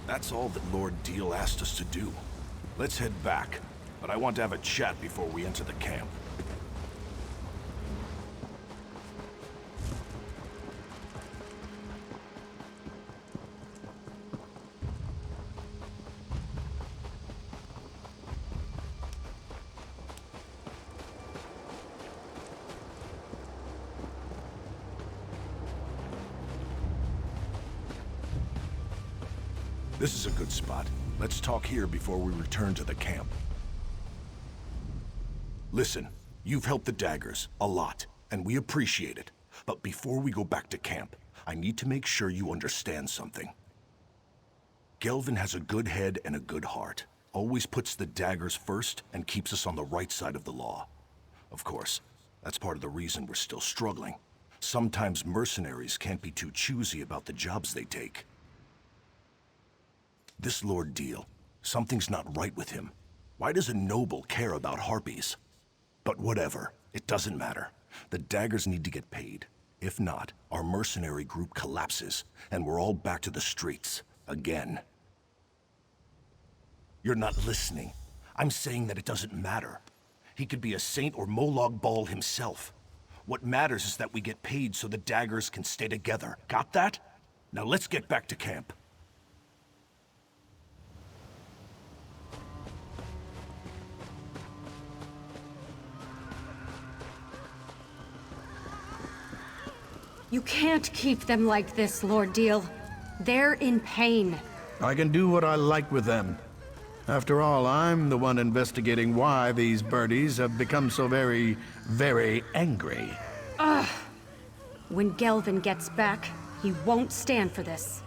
That's all that Lord Deal asked us to do. Let's head back, but I want to have a chat before we enter the camp. This is a good spot. Let's talk here before we return to the camp. Listen, you've helped the daggers a lot, and we appreciate it. But before we go back to camp, I need to make sure you understand something. Gelvin has a good head and a good heart. Always puts the daggers first and keeps us on the right side of the law. Of course, that's part of the reason we're still struggling. Sometimes mercenaries can't be too choosy about the jobs they take. This Lord Deal, something's not right with him. Why does a noble care about harpies? But whatever, it doesn't matter. The daggers need to get paid. If not, our mercenary group collapses, and we're all back to the streets, again. You're not listening. I'm saying that it doesn't matter. He could be a saint or Molag Bal himself. What matters is that we get paid so the daggers can stay together. Got that? Now let's get back to camp. You can't keep them like this, Lord Deal. They're in pain. I can do what I like with them. After all, I'm the one investigating why these birdies have become so very, very angry. Ugh. When Gelvin gets back, he won't stand for this.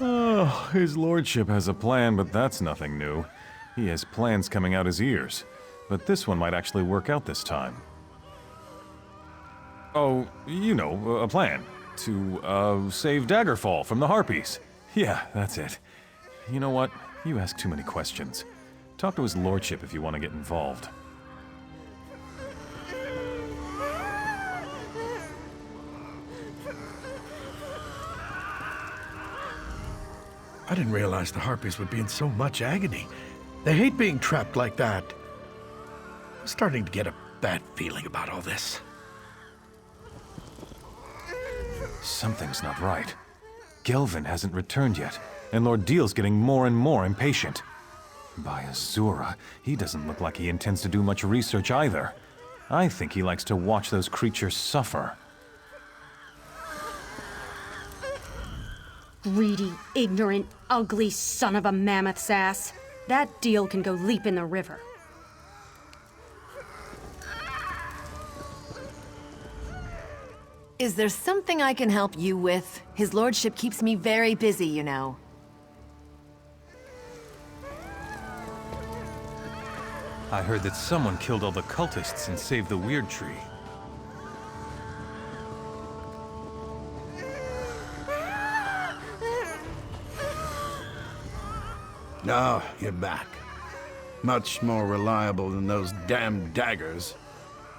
Oh, his lordship has a plan, but that's nothing new. He has plans coming out his ears. But this one might actually work out this time. Oh, you know, a plan. To, save Daggerfall from the Harpies. Yeah, that's it. You know what? You ask too many questions. Talk to his lordship if you want to get involved. I didn't realize the Harpies would be in so much agony. They hate being trapped like that. I'm starting to get a bad feeling about all this. Something's not right. Gelvin hasn't returned yet, and Lord Deal's getting more and more impatient. By Azura, he doesn't look like he intends to do much research either. I think he likes to watch those creatures suffer. Greedy, ignorant, ugly son of a mammoth's ass. That Deal can go leap in the river. Is there something I can help you with? His lordship keeps me very busy, you know. I heard that someone killed all the cultists and saved the Wyrd tree. No, you're back. Much more reliable than those damn daggers.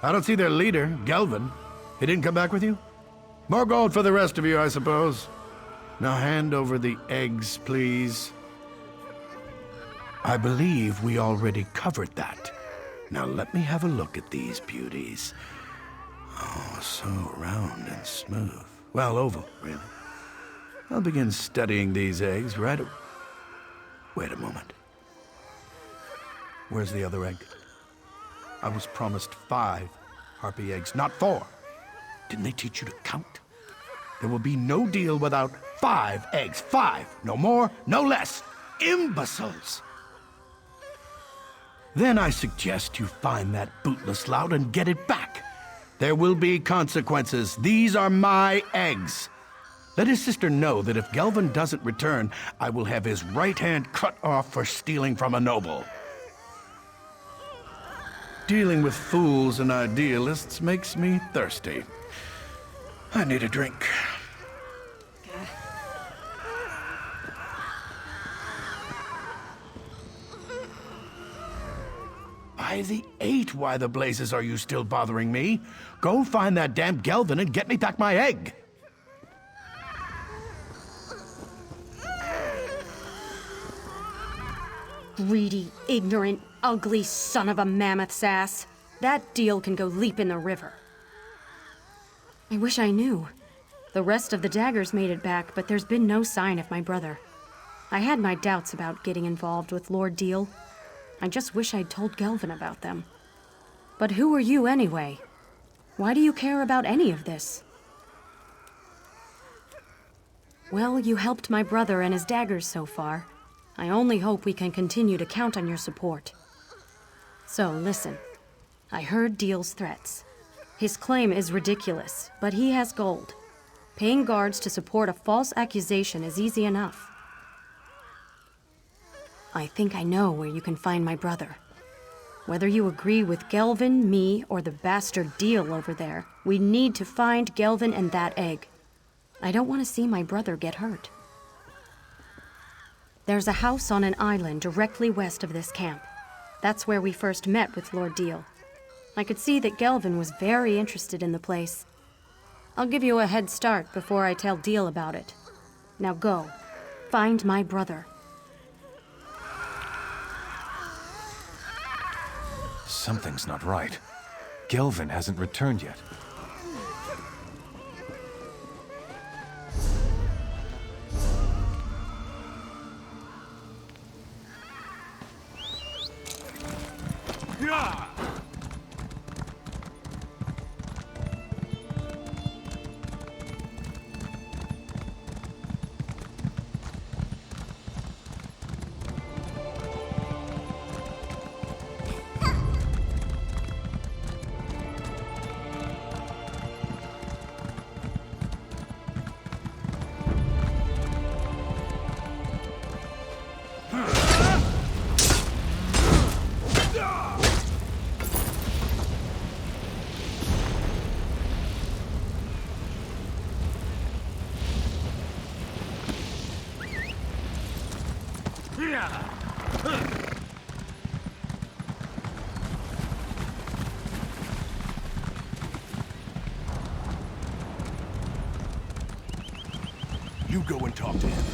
I don't see their leader, Gelvin. He didn't come back with you? More gold for the rest of you, I suppose. Now hand over the eggs, please. I believe we already covered that. Now let me have a look at these beauties. Oh, so round and smooth. Well, oval, really. I'll begin studying these eggs right away. Wait a moment. Where's the other egg? I was promised 5 harpy eggs, not 4. Didn't they teach you to count? There will be no deal without 5 eggs. 5! No more, no less. Imbeciles! Then I suggest you find that bootless lout and get it back. There will be consequences. These are my eggs. Let his sister know that if Gelvin doesn't return, I will have his right hand cut off for stealing from a noble. Dealing with fools and idealists makes me thirsty. I need a drink. By the 8, why the blazes are you still bothering me? Go find that damn Gelvin and get me back my egg. Greedy, ignorant, ugly son of a mammoth's ass. That deal can go leap in the river. I wish I knew. The rest of the daggers made it back, but there's been no sign of my brother. I had my doubts about getting involved with Lord Deal. I just wish I'd told Gelvin about them. But who are you anyway? Why do you care about any of this? Well, you helped my brother and his daggers so far. I only hope we can continue to count on your support. So, listen. I heard Deal's threats. His claim is ridiculous, but he has gold. Paying guards to support a false accusation is easy enough. I think I know where you can find my brother. Whether you agree with Gelvin, me, or the bastard Deal over there, we need to find Gelvin and that egg. I don't want to see my brother get hurt. There's a house on an island directly west of this camp. That's where we first met with Lord Deal. I could see that Gelvin was very interested in the place. I'll give you a head start before I tell Deal about it. Now go. Find my brother. Something's not right. Gelvin hasn't returned yet. You go and talk to him.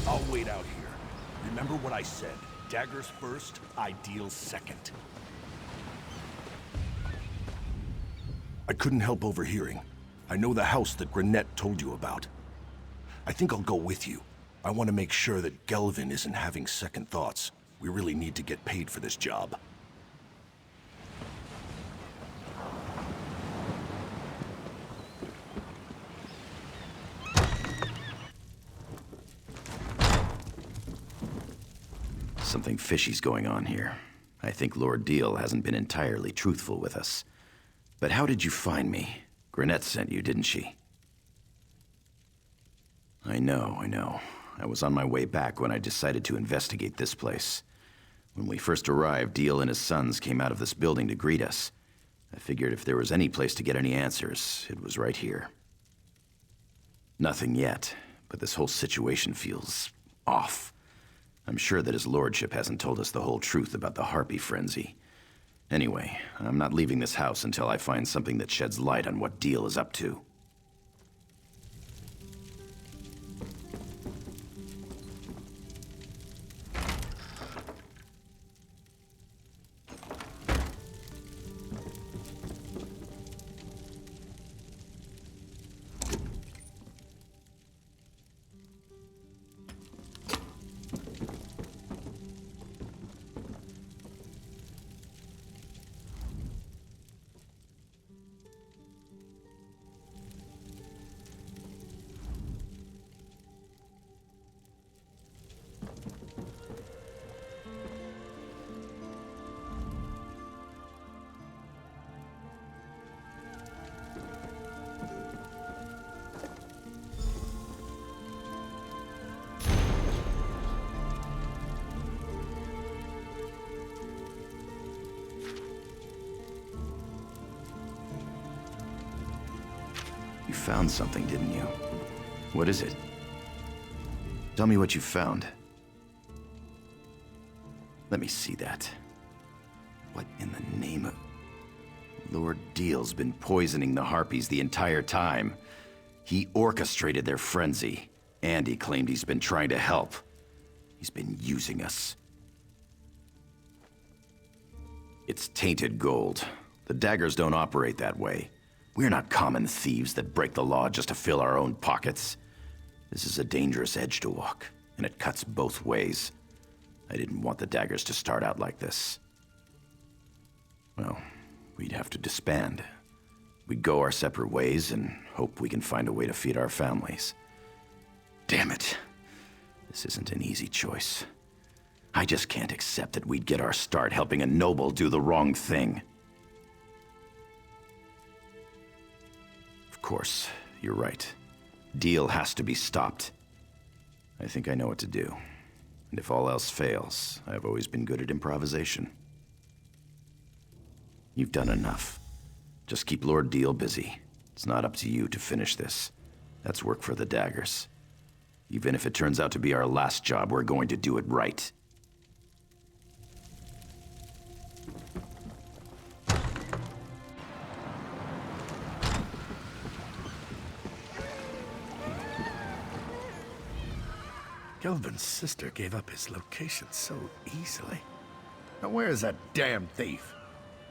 I'll wait out here. Remember what I said. Daggers first, ideals second. I couldn't help overhearing. I know the house that Grenette told you about. I think I'll go with you. I want to make sure that Gelvin isn't having second thoughts. We really need to get paid for this job. Something fishy's going on here. I think Lord Deal hasn't been entirely truthful with us. But how did you find me? Grenette sent you, didn't she? I know. I was on my way back when I decided to investigate this place. When we first arrived, Deal and his sons came out of this building to greet us. I figured if there was any place to get any answers, it was right here. Nothing yet, but this whole situation feels off. I'm sure that his lordship hasn't told us the whole truth about the Harpy frenzy. Anyway, I'm not leaving this house until I find something that sheds light on what Deal is up to. You found something, didn't you? What is it? Tell me what you found. Let me see that. What in the name of... Lord Deal's been poisoning the Harpies the entire time. He orchestrated their frenzy, and he claimed he's been trying to help. He's been using us. It's tainted gold. The daggers don't operate that way. We're not common thieves that break the law just to fill our own pockets. This is a dangerous edge to walk, and it cuts both ways. I didn't want the daggers to start out like this. Well, we'd have to disband. We'd go our separate ways and hope we can find a way to feed our families. Damn it. This isn't an easy choice. I just can't accept that we'd get our start helping a noble do the wrong thing. Of course, you're right. Deal has to be stopped. I think I know what to do. And if all else fails, I've always been good at improvisation. You've done enough. Just keep Lord Deal busy. It's not up to you to finish this. That's work for the daggers. Even if it turns out to be our last job, we're going to do it right. Gelvin's sister gave up his location so easily. Now where is that damn thief?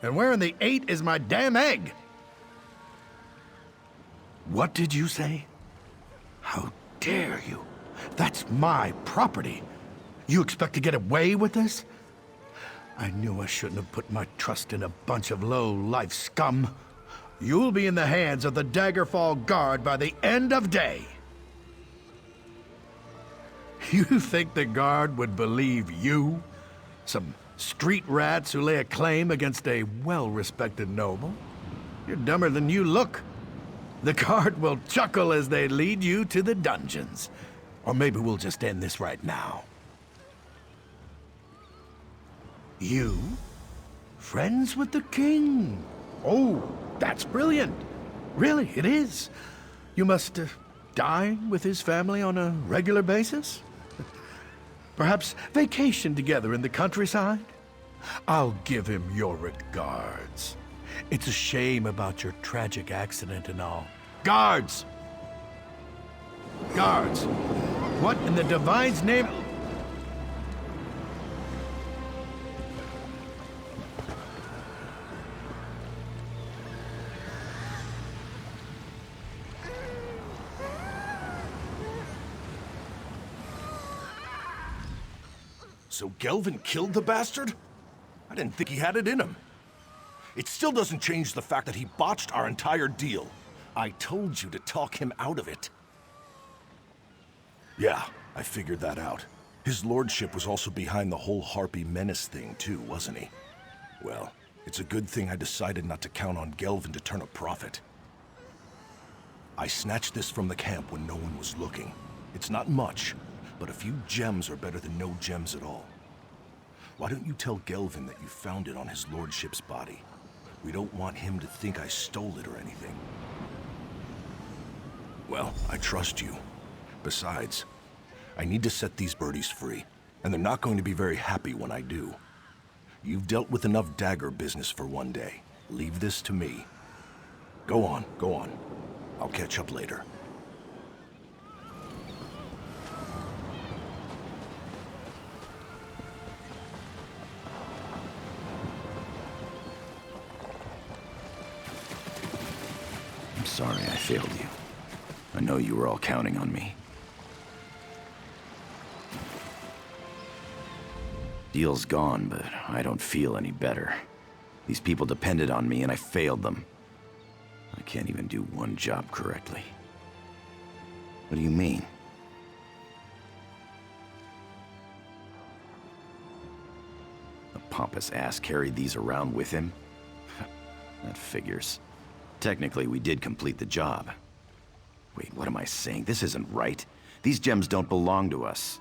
And where in the 8 is my damn egg? What did you say? How dare you? That's my property. You expect to get away with this? I knew I shouldn't have put my trust in a bunch of low-life scum. You'll be in the hands of the Daggerfall Guard by the end of day. You think the Guard would believe you? Some street rats who lay a claim against a well-respected noble? You're dumber than you look. The Guard will chuckle as they lead you to the dungeons. Or maybe we'll just end this right now. You? Friends with the king? Oh, that's brilliant. Really, it is. You must dine with his family on a regular basis? Perhaps vacation together in the countryside? I'll give him your regards. It's a shame about your tragic accident and all. Guards! Guards! What in the Divine's name? So Gelvin killed the bastard? I didn't think he had it in him. It still doesn't change the fact that he botched our entire deal. I told you to talk him out of it. Yeah, I figured that out. His lordship was also behind the whole Harpy menace thing too, wasn't he? Well, it's a good thing I decided not to count on Gelvin to turn a profit. I snatched this from the camp when no one was looking. It's not much, but a few gems are better than no gems at all. Why don't you tell Gelvin that you found it on his lordship's body? We don't want him to think I stole it or anything. Well, I trust you. Besides, I need to set these birdies free, and they're not going to be very happy when I do. You've dealt with enough Dagger business for one day. Leave this to me. Go on, go on. I'll catch up later. I'm sorry I failed you. I know you were all counting on me. Deal's gone, but I don't feel any better. These people depended on me and I failed them. I can't even do one job correctly. What do you mean? The pompous ass carried these around with him? That figures. Technically, we did complete the job. Wait, what am I saying? This isn't right. These gems don't belong to us.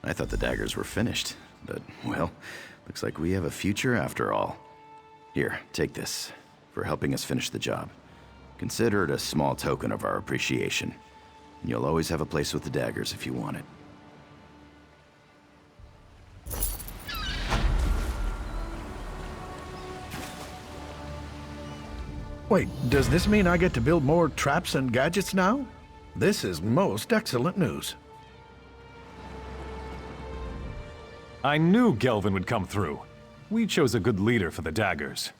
I thought the daggers were finished, but, well, looks like we have a future after all. Here, take this, for helping us finish the job. Consider it a small token of our appreciation. And you'll always have a place with the daggers if you want it. Wait, does this mean I get to build more traps and gadgets now? This is most excellent news. I knew Gelvin would come through. We chose a good leader for the daggers.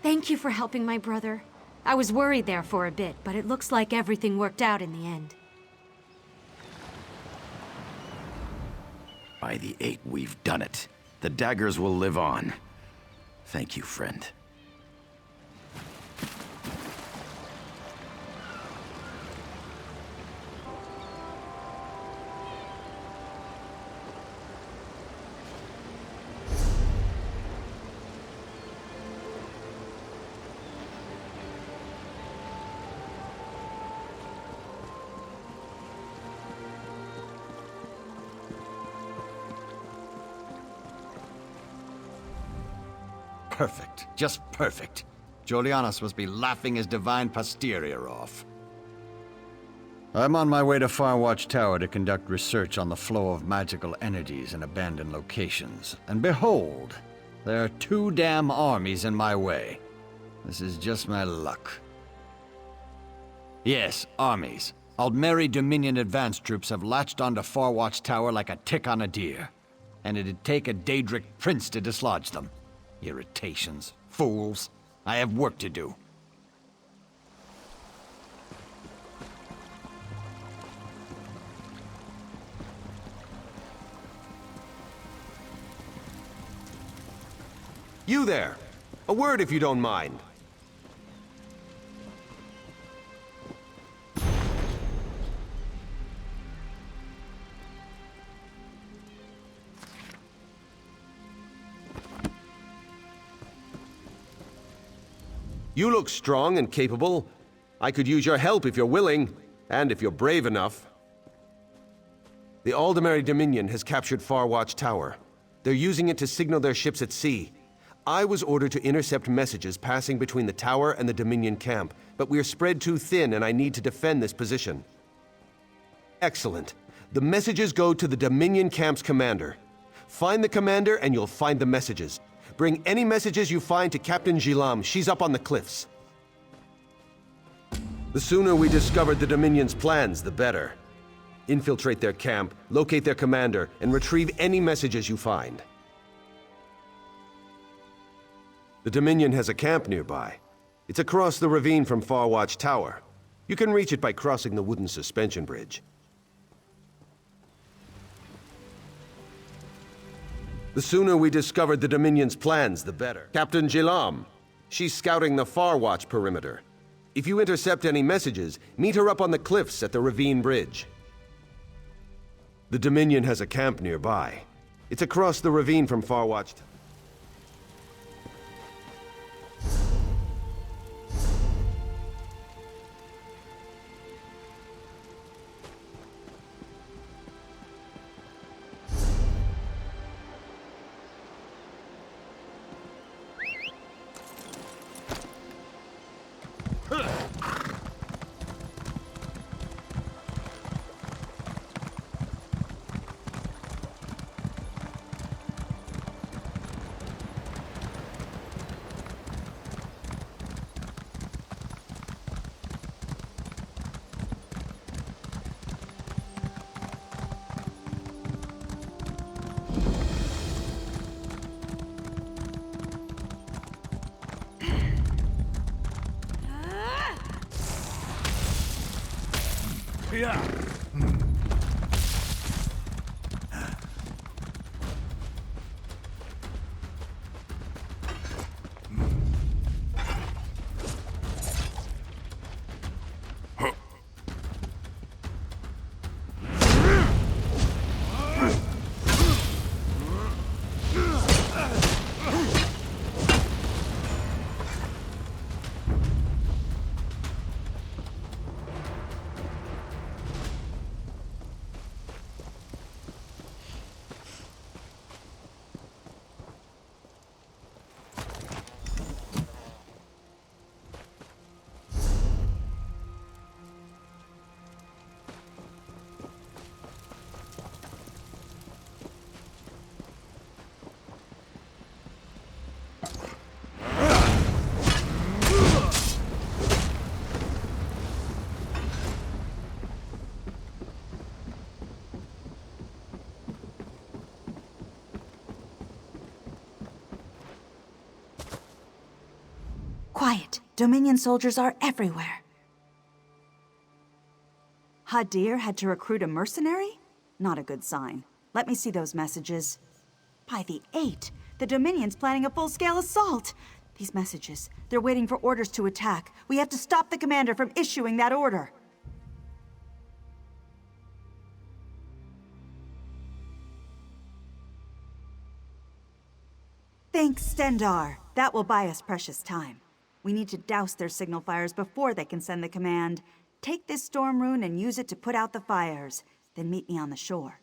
Thank you for helping my brother. I was worried there for a bit, but it looks like everything worked out in the end. By the 8, we've done it. The daggers will live on. Thank you, friend. Perfect. Just perfect. Julianus must be laughing his divine posterior off. I'm on my way to Farwatch Tower to conduct research on the flow of magical energies in abandoned locations. And behold, there are 2 damn armies in my way. This is just my luck. Yes, armies. Aldmeri Dominion advance troops have latched onto Farwatch Tower like a tick on a deer. And it'd take a Daedric prince to dislodge them. Irritations. Fools. I have work to do. You there! A word if you don't mind. You look strong and capable. I could use your help if you're willing, and if you're brave enough. The Aldmeri Dominion has captured Farwatch Tower. They're using it to signal their ships at sea. I was ordered to intercept messages passing between the tower and the Dominion camp, but we're spread too thin and I need to defend this position. Excellent. The messages go to the Dominion camp's commander. Find the commander and you'll find the messages. Bring any messages you find to Captain Gilam. She's up on the cliffs. The sooner we discover the Dominion's plans, the better. Infiltrate their camp, locate their commander, and retrieve any messages you find. The Dominion has a camp nearby. It's across the ravine from Farwatch Tower. You can reach it by crossing the wooden suspension bridge. The sooner we discover the Dominion's plans, the better. Captain Gilam. She's scouting the Farwatch perimeter. If you intercept any messages, meet her up on the cliffs at the ravine bridge. The Dominion has a camp nearby. It's across the ravine from Farwatch. Quiet. Dominion soldiers are everywhere. Hadir had to recruit a mercenary? Not a good sign. Let me see those messages. By the 8th, the Dominion's planning a full-scale assault. These messages, they're waiting for orders to attack. We have to stop the commander from issuing that order. Thanks, Stendar. That will buy us precious time. We need to douse their signal fires before they can send the command. Take this storm rune and use it to put out the fires. Then meet me on the shore.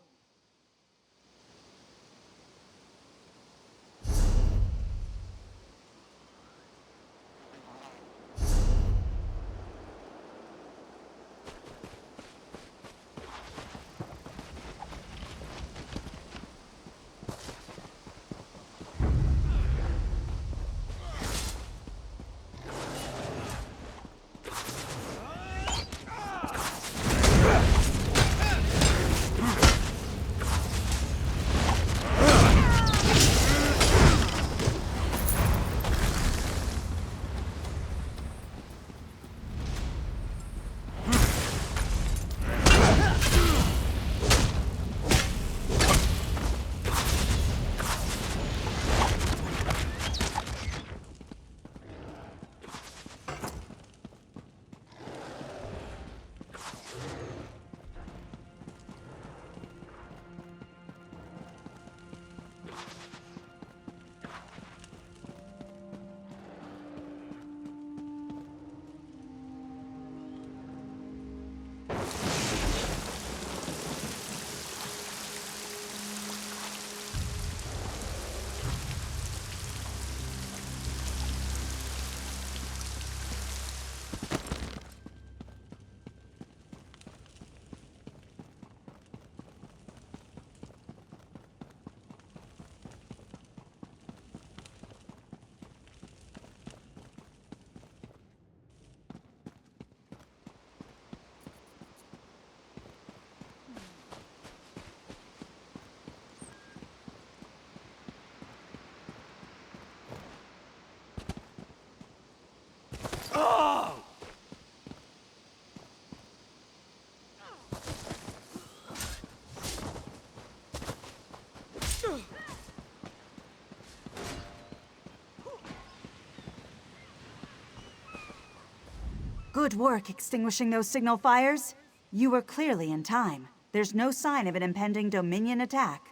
Good work extinguishing those signal fires. You were clearly in time. There's no sign of an impending Dominion attack.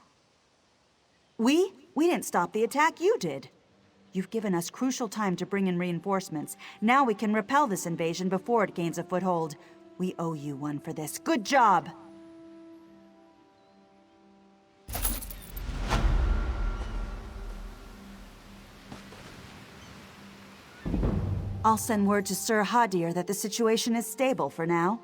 We didn't stop the attack, you did. You've given us crucial time to bring in reinforcements. Now we can repel this invasion before it gains a foothold. We owe you one for this. Good job! I'll send word to Sir Hadir that the situation is stable for now.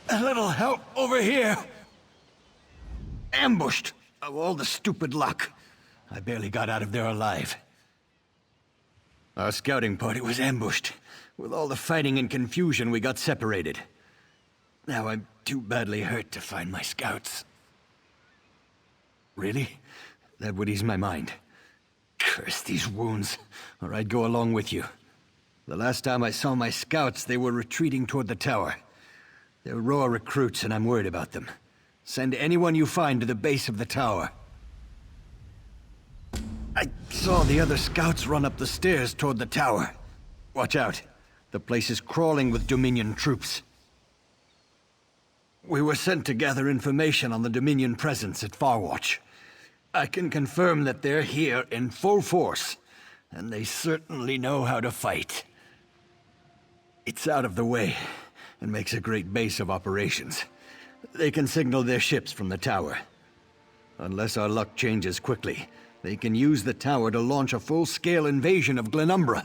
A little help over here. Ambushed. Of all the stupid luck. I barely got out of there alive. Our scouting party was ambushed. With all the fighting and confusion, we got separated. Now I'm too badly hurt to find my scouts. Really? That would ease my mind. Curse these wounds, or I'd go along with you. The last time I saw my scouts, they were retreating toward the tower. They're raw recruits, and I'm worried about them. Send anyone you find to the base of the tower. I saw the other scouts run up the stairs toward the tower. Watch out. The place is crawling with Dominion troops. We were sent to gather information on the Dominion presence at Farwatch. I can confirm that they're here in full force, and they certainly know how to fight. It's out of the way, and makes a great base of operations. They can signal their ships from the tower. Unless our luck changes quickly, they can use the tower to launch a full-scale invasion of Glenumbra.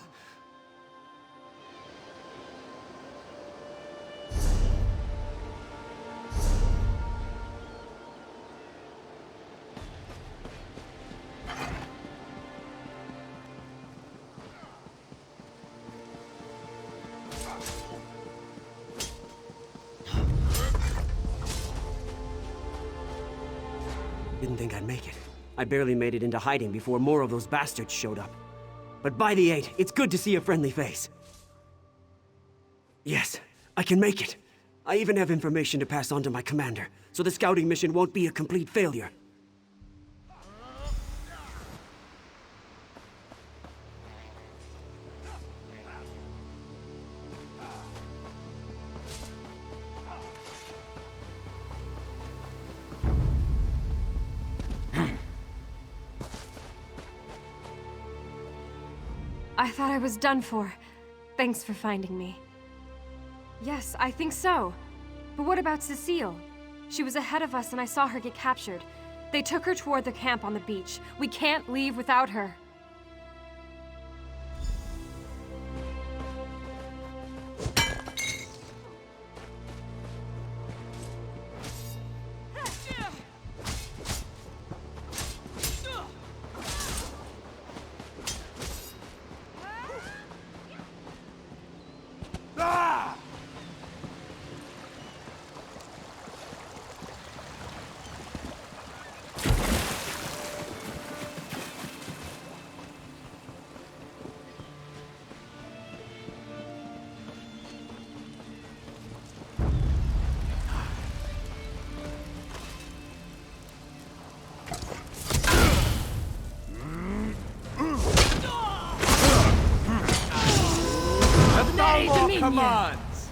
Didn't think I'd make it. I barely made it into hiding before more of those bastards showed up. But by the 8, it's good to see a friendly face. Yes, I can make it. I even have information to pass on to my commander, so the scouting mission won't be a complete failure. I thought I was done for. Thanks for finding me. Yes, I think so. But what about Cecile? She was ahead of us and I saw her get captured. They took her toward the camp on the beach. We can't leave without her. Commands!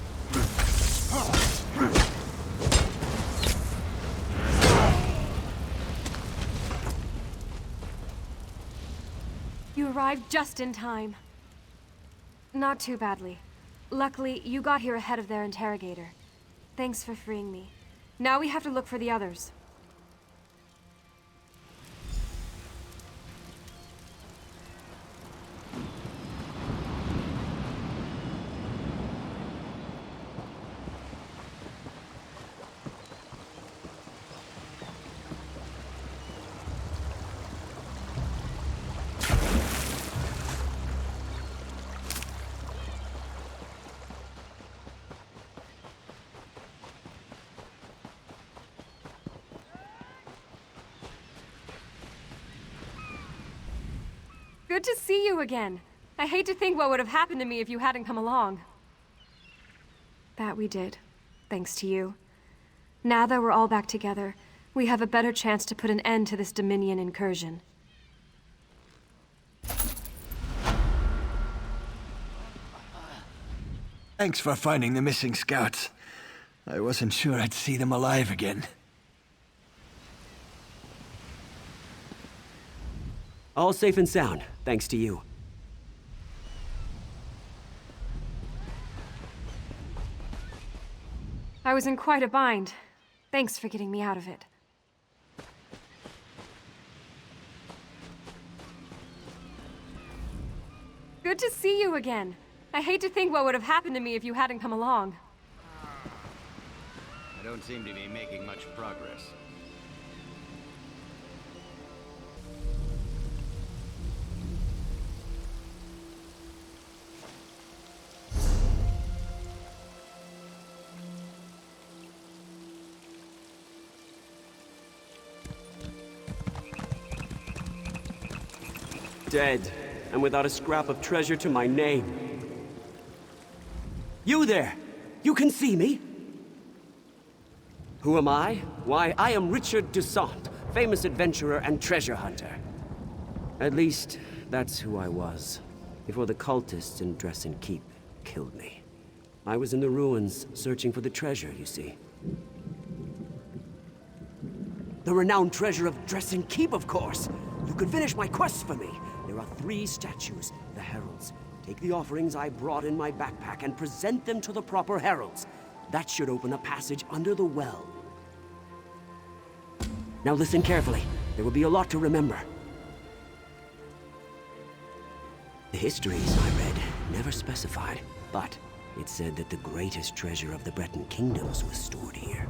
You arrived just in time. Not too badly. Luckily, you got here ahead of their interrogator. Thanks for freeing me. Now we have to look for the others. Good to see you again. I hate to think what would have happened to me if you hadn't come along. That we did, thanks to you. Now that we're all back together, we have a better chance to put an end to this Dominion incursion. Thanks for finding the missing scouts. I wasn't sure I'd see them alive again. All safe and sound, thanks to you. I was in quite a bind. Thanks for getting me out of it. Good to see you again. I hate to think what would have happened to me if you hadn't come along. I don't seem to be making much progress. Dead, and without a scrap of treasure to my name. You there! You can see me? Who am I? Why, I am Richard Desant, famous adventurer and treasure hunter. At least, that's who I was, before the cultists in Dresan Keep killed me. I was in the ruins, searching for the treasure, you see. The renowned treasure of Dresan Keep, of course! You could finish my quest for me. There are 3 statues, the heralds. Take the offerings I brought in my backpack and present them to the proper heralds. That should open a passage under the well. Now listen carefully. There will be a lot to remember. The histories I read never specified, but it said that the greatest treasure of the Breton kingdoms was stored here.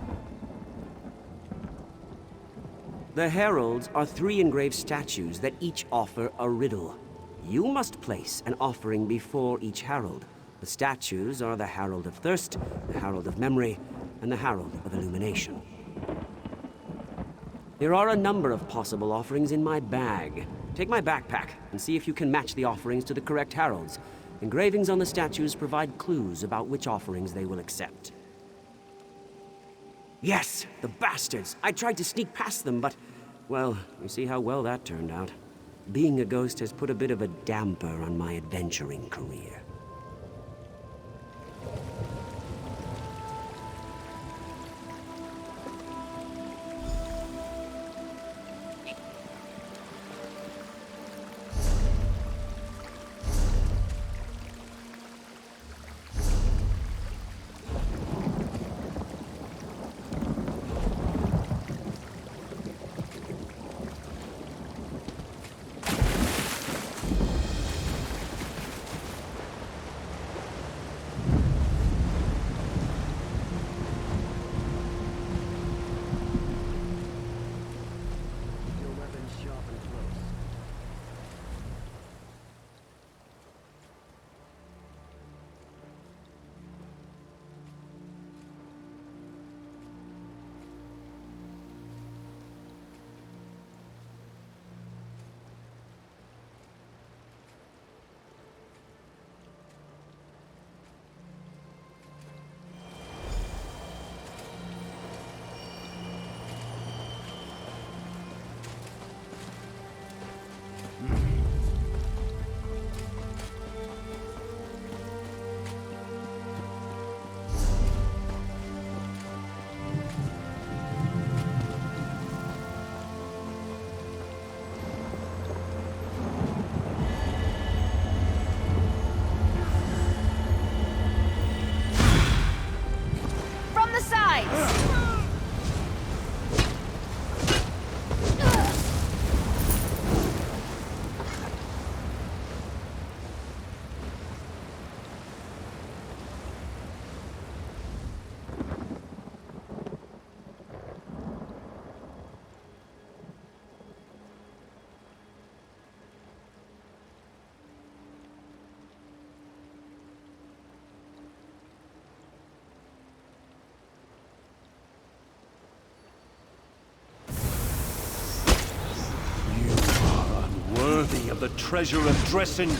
The heralds are 3 engraved statues that each offer a riddle. You must place an offering before each herald. The statues are the Herald of Thirst, the Herald of Memory, and the Herald of Illumination. There are a number of possible offerings in my bag. Take my backpack and see if you can match the offerings to the correct heralds. Engravings on the statues provide clues about which offerings they will accept. Yes, the bastards! I tried to sneak past them, but, well, you see how well that turned out. Being a ghost has put a bit of a damper on my adventuring career. Worthy of the treasure of Dresan.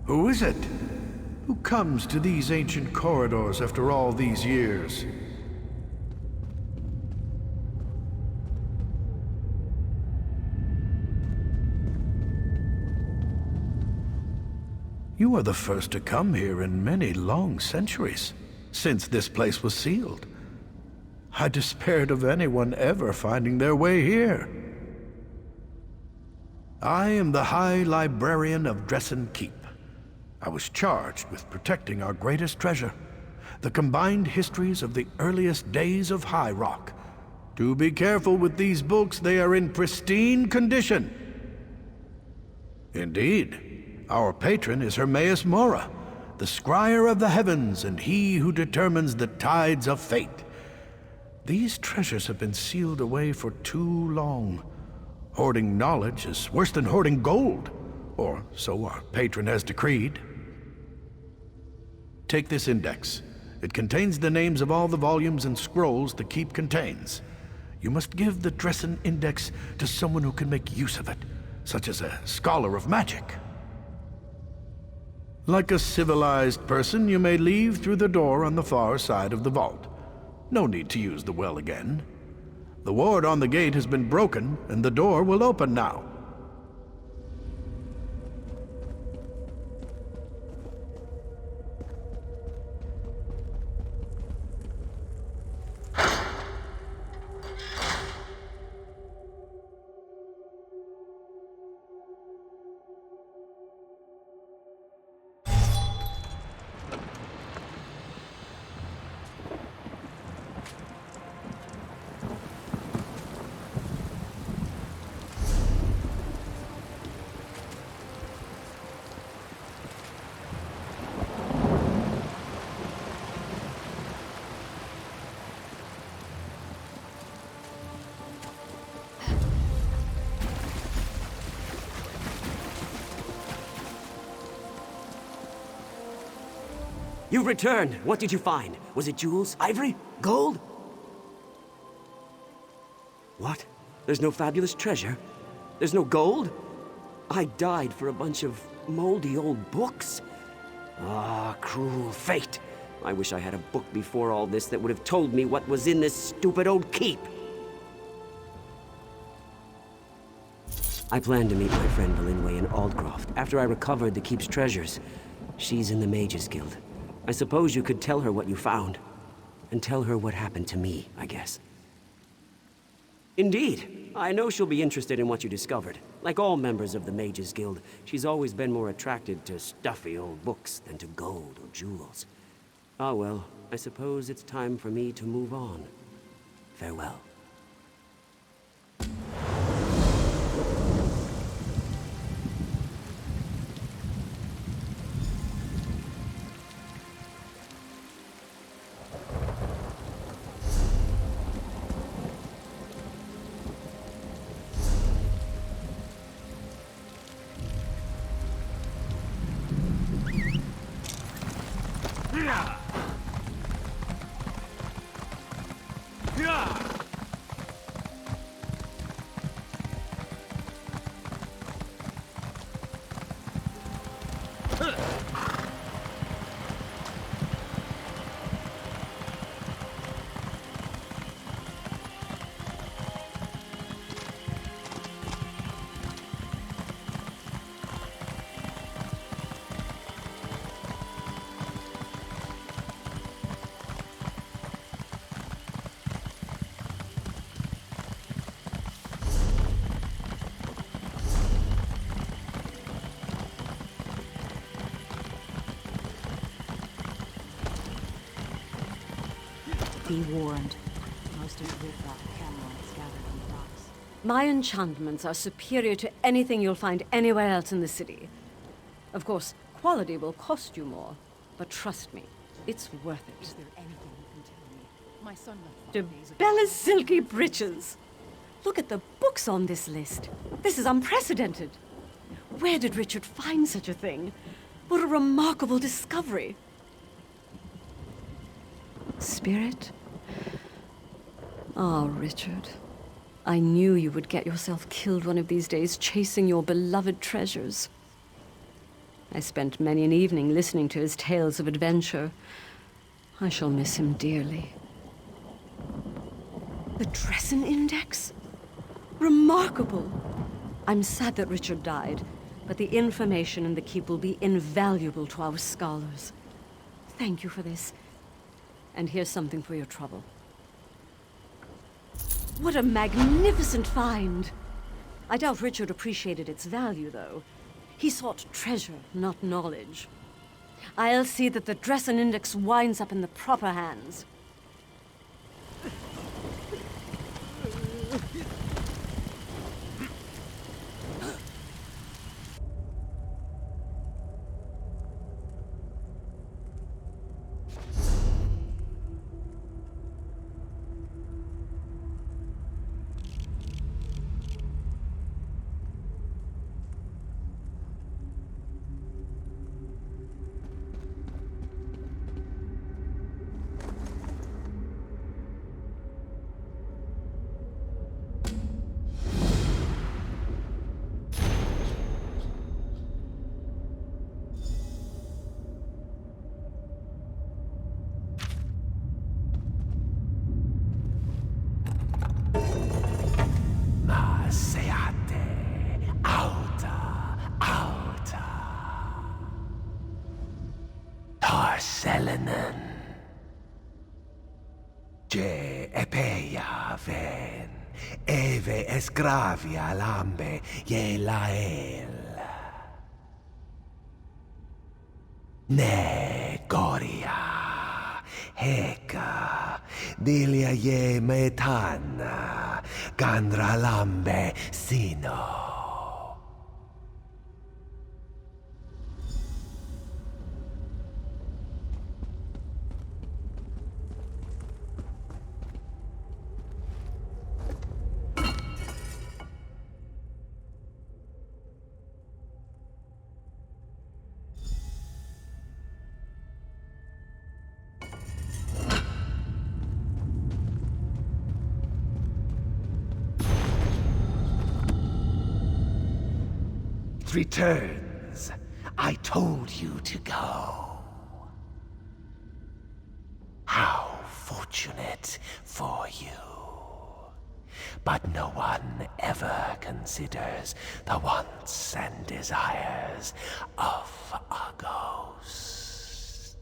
Who is it? Who comes to these ancient corridors after all these years? You are the first to come here in many long centuries, since this place was sealed. I despaired of anyone ever finding their way here. I am the High Librarian of Dresan Keep. I was charged with protecting our greatest treasure, the combined histories of the earliest days of High Rock. Do be careful with these books, they are in pristine condition. Indeed, our patron is Hermaeus Mora, the scryer of the heavens and he who determines the tides of fate. These treasures have been sealed away for too long. Hoarding knowledge is worse than hoarding gold, or so our patron has decreed. Take this index. It contains the names of all the volumes and scrolls the keep contains. You must give the Dresan Index to someone who can make use of it, such as a scholar of magic. Like a civilized person, you may leave through the door on the far side of the vault. No need to use the well again. The ward on the gate has been broken, and the door will open now. You returned. What did you find? Was it jewels? Ivory? Gold? What? There's no fabulous treasure? There's no gold? I died for a bunch of moldy old books? Ah, cruel fate. I wish I had a book before all this that would have told me what was in this stupid old keep. I plan to meet my friend Belinway in Aldcroft after I recovered the keep's treasures. She's in the Mages Guild. I suppose you could tell her what you found. And tell her what happened to me, I guess. Indeed. I know she'll be interested in what you discovered. Like all members of the Mages Guild, she's always been more attracted to stuffy old books than to gold or jewels. Ah well, I suppose it's time for me to move on. Farewell. Be warned. Most of the riffraff Camelot's gathered on the docks. My enchantments are superior to anything you'll find anywhere else in the city. Of course, quality will cost you more, but trust me, it's worth it. Is there anything you can tell me? My son left To 5 days ago. Bella's silky breeches. Look at the books on this list. This is unprecedented. Where did Richard find such a thing? What a remarkable discovery. Spirit? Ah, Richard. I knew you would get yourself killed one of these days chasing your beloved treasures. I spent many an evening listening to his tales of adventure. I shall miss him dearly. The Dresan Index? Remarkable! I'm sad that Richard died, but the information in the keep will be invaluable to our scholars. Thank you for this. And here's something for your trouble. What a magnificent find! I doubt Richard appreciated its value, though. He sought treasure, not knowledge. I'll see that the Dresan Index winds up in the proper hands. Je epeia ven, eve esgravia lambe ye lael. Ne goria, heka, dilia ye metana, gandra lambe sino. Returns. I told you to go. How fortunate for you. But no one ever considers the wants and desires of a ghost.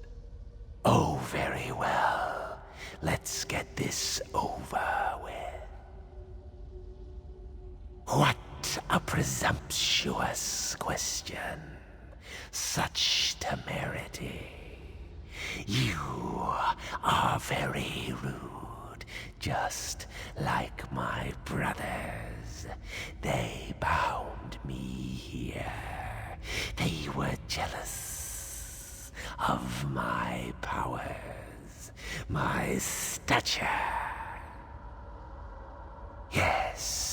Oh, very well. Let's get this over with. What a presumptuous question. Such temerity. You are very rude, just like my brothers. They bound me here. They were jealous of my powers, my stature. Yes.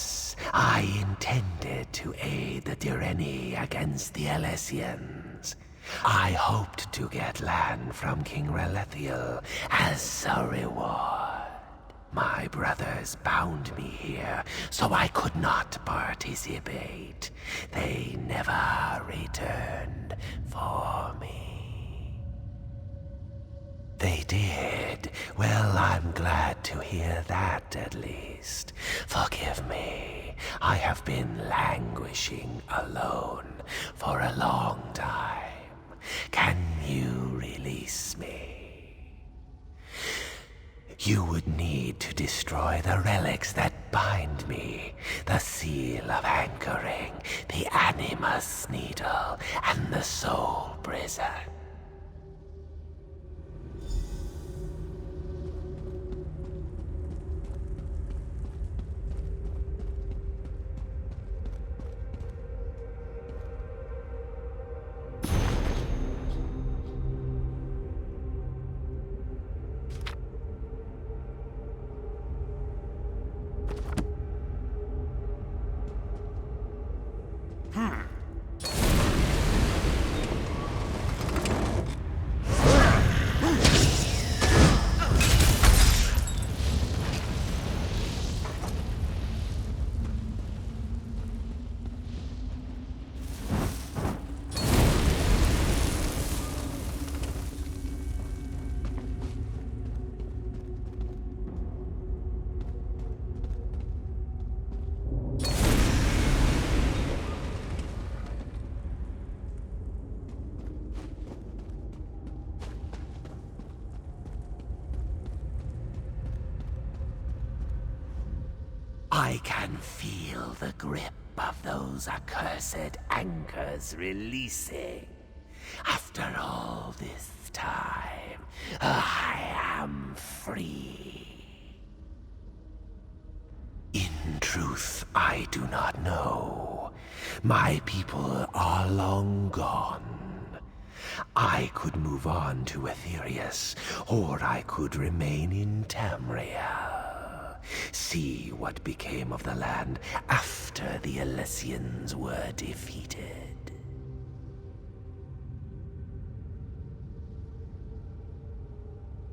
I intended to aid the Direni against the Elysians. I hoped to get land from King Relethiel as a reward. My brothers bound me here, so I could not participate. They never returned for me. They did. Well, I'm glad to hear that, at least. Forgive me. I have been languishing alone for a long time. Can you release me? You would need to destroy the relics that bind me, the seal of anchoring, the Animus Needle, and the Soul Prison. I can feel the grip of those accursed anchors releasing. After all this time, I am free. In truth, I do not know. My people are long gone. I could move on to Aetherius, or I could remain in Tamriel. See what became of the land after the Elysians were defeated.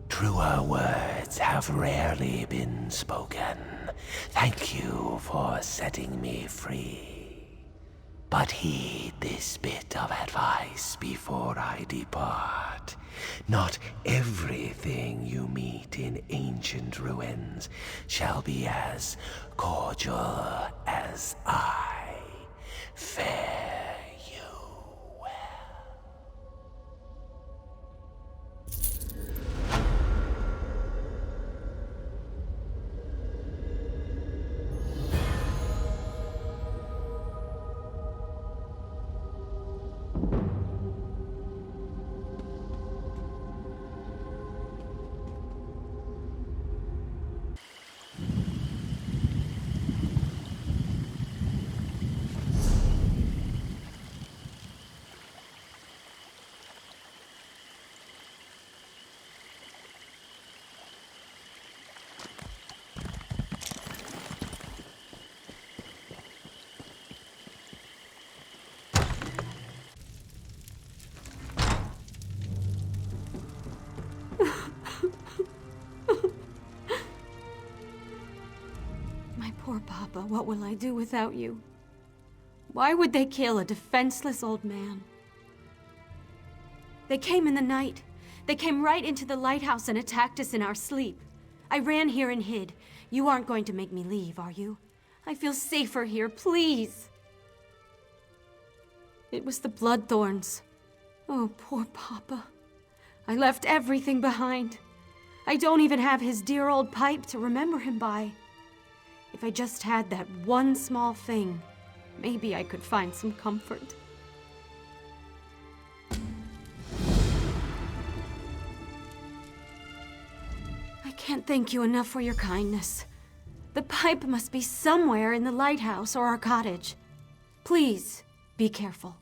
Truer words have rarely been spoken. Thank you for setting me free. But heed this bit of advice before I depart. Not everything you meet in ancient ruins shall be as cordial as I. Fare you well. Poor Papa, what will I do without you? Why would they kill a defenseless old man? They came in the night. They came right into the lighthouse and attacked us in our sleep. I ran here and hid. You aren't going to make me leave, are you? I feel safer here, please. It was the Bloodthorns. Oh, poor Papa. I left everything behind. I don't even have his dear old pipe to remember him by. If I just had that one small thing, maybe I could find some comfort. I can't thank you enough for your kindness. The pipe must be somewhere in the lighthouse or our cottage. Please, be careful.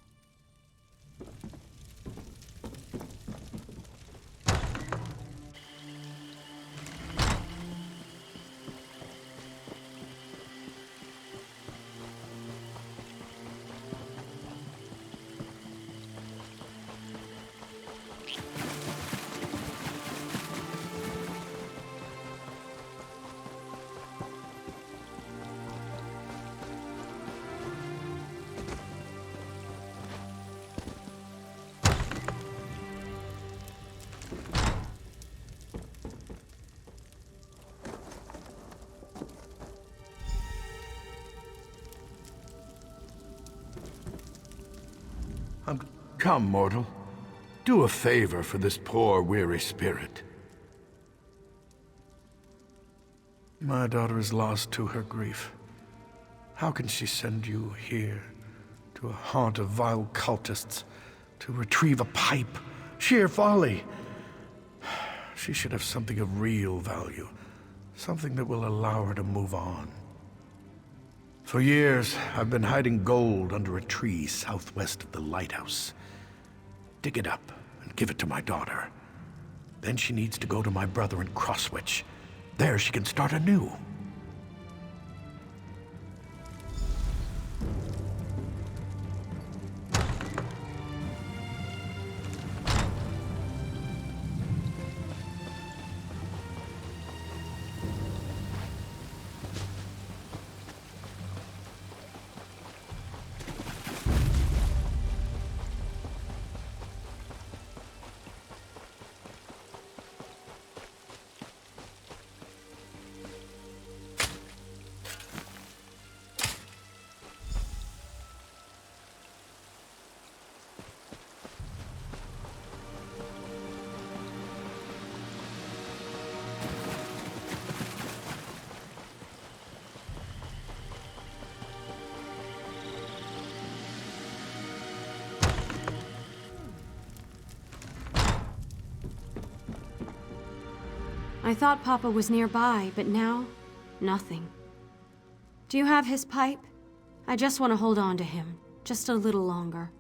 Come, mortal. Do a favor for this poor, weary spirit. My daughter is lost to her grief. How can she send you here, to a haunt of vile cultists, to retrieve a pipe? Sheer folly! She should have something of real value, something that will allow her to move on. For years, I've been hiding gold under a tree southwest of the lighthouse. Dig it up and give it to my daughter. Then she needs to go to my brother in Crosswych. There she can start anew. I thought Papa was nearby, but now, nothing. Do you have his pipe? I just want to hold on to him, just a little longer.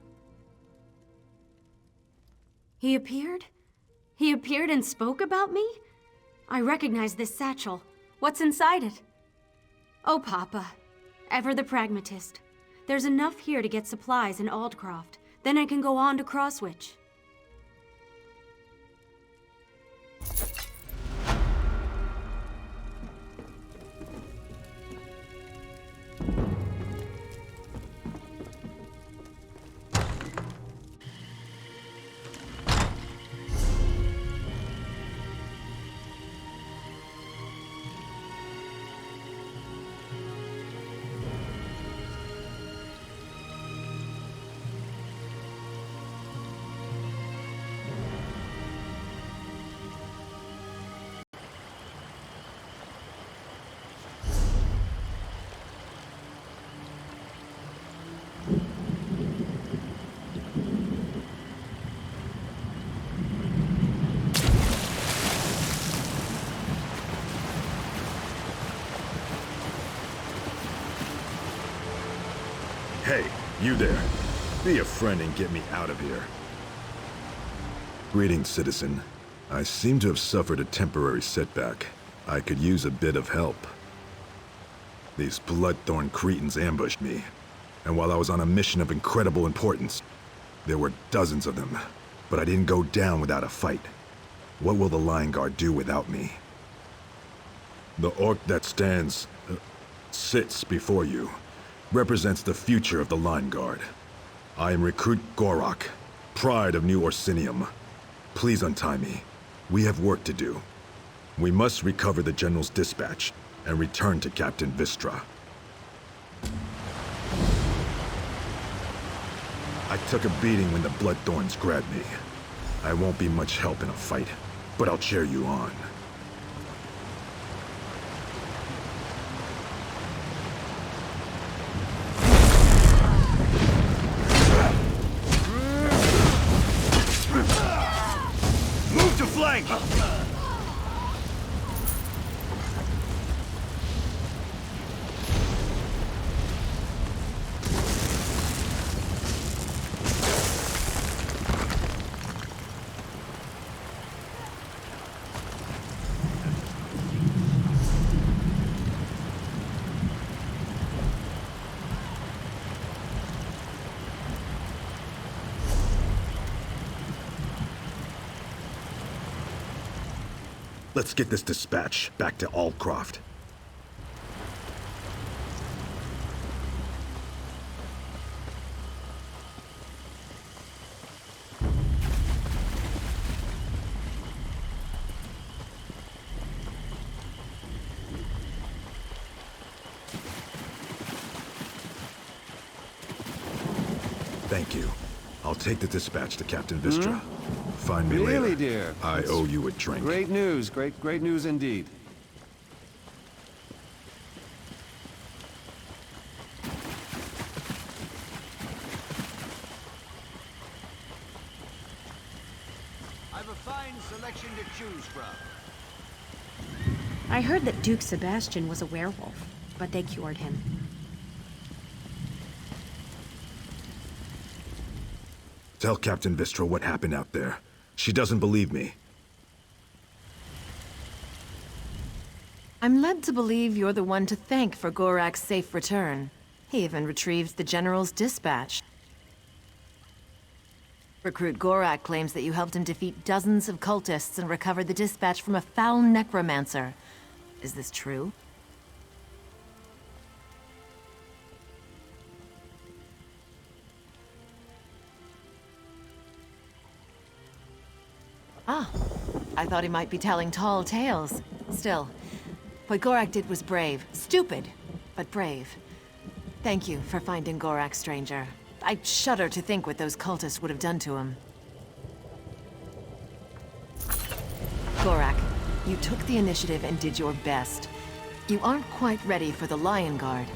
He appeared? He appeared and spoke about me? I recognize this satchel. What's inside it? Oh, Papa. Ever the pragmatist. There's enough here to get supplies in Aldcroft. Then I can go on to Crosswych. Hey, you there. Be a friend and get me out of here. Greetings, citizen. I seem to have suffered a temporary setback. I could use a bit of help. These Bloodthorn Cretans ambushed me, and while I was on a mission of incredible importance, there were dozens of them, but I didn't go down without a fight. What will the Lion Guard do without me? The orc that sits before you, represents the future of the Lion Guard. I am Recruit Gorak, pride of New Orsinium. Please untie me. We have work to do. We must recover the General's dispatch and return to Captain Vistra. I took a beating when the Bloodthorns grabbed me. I won't be much help in a fight, but I'll cheer you on. Let's get this dispatch back to Aldcroft. Thank you. I'll take the dispatch to Captain Vistra. Find me later. Really, dear? I owe you a drink. Great news. Great news indeed. I've a fine selection to choose from. I heard that Duke Sebastian was a werewolf, but they cured him. Tell Captain Vistra what happened out there. She doesn't believe me. I'm led to believe you're the one to thank for Gorak's safe return. He even retrieved the General's dispatch. Recruit Gorak claims that you helped him defeat dozens of cultists and recover the dispatch from a foul necromancer. Is this true? Ah, I thought he might be telling tall tales. Still, what Gorak did was brave. Stupid, but brave. Thank you for finding Gorak, stranger. I shudder to think what those cultists would have done to him. Gorak, you took the initiative and did your best. You aren't quite ready for the Lion Guard,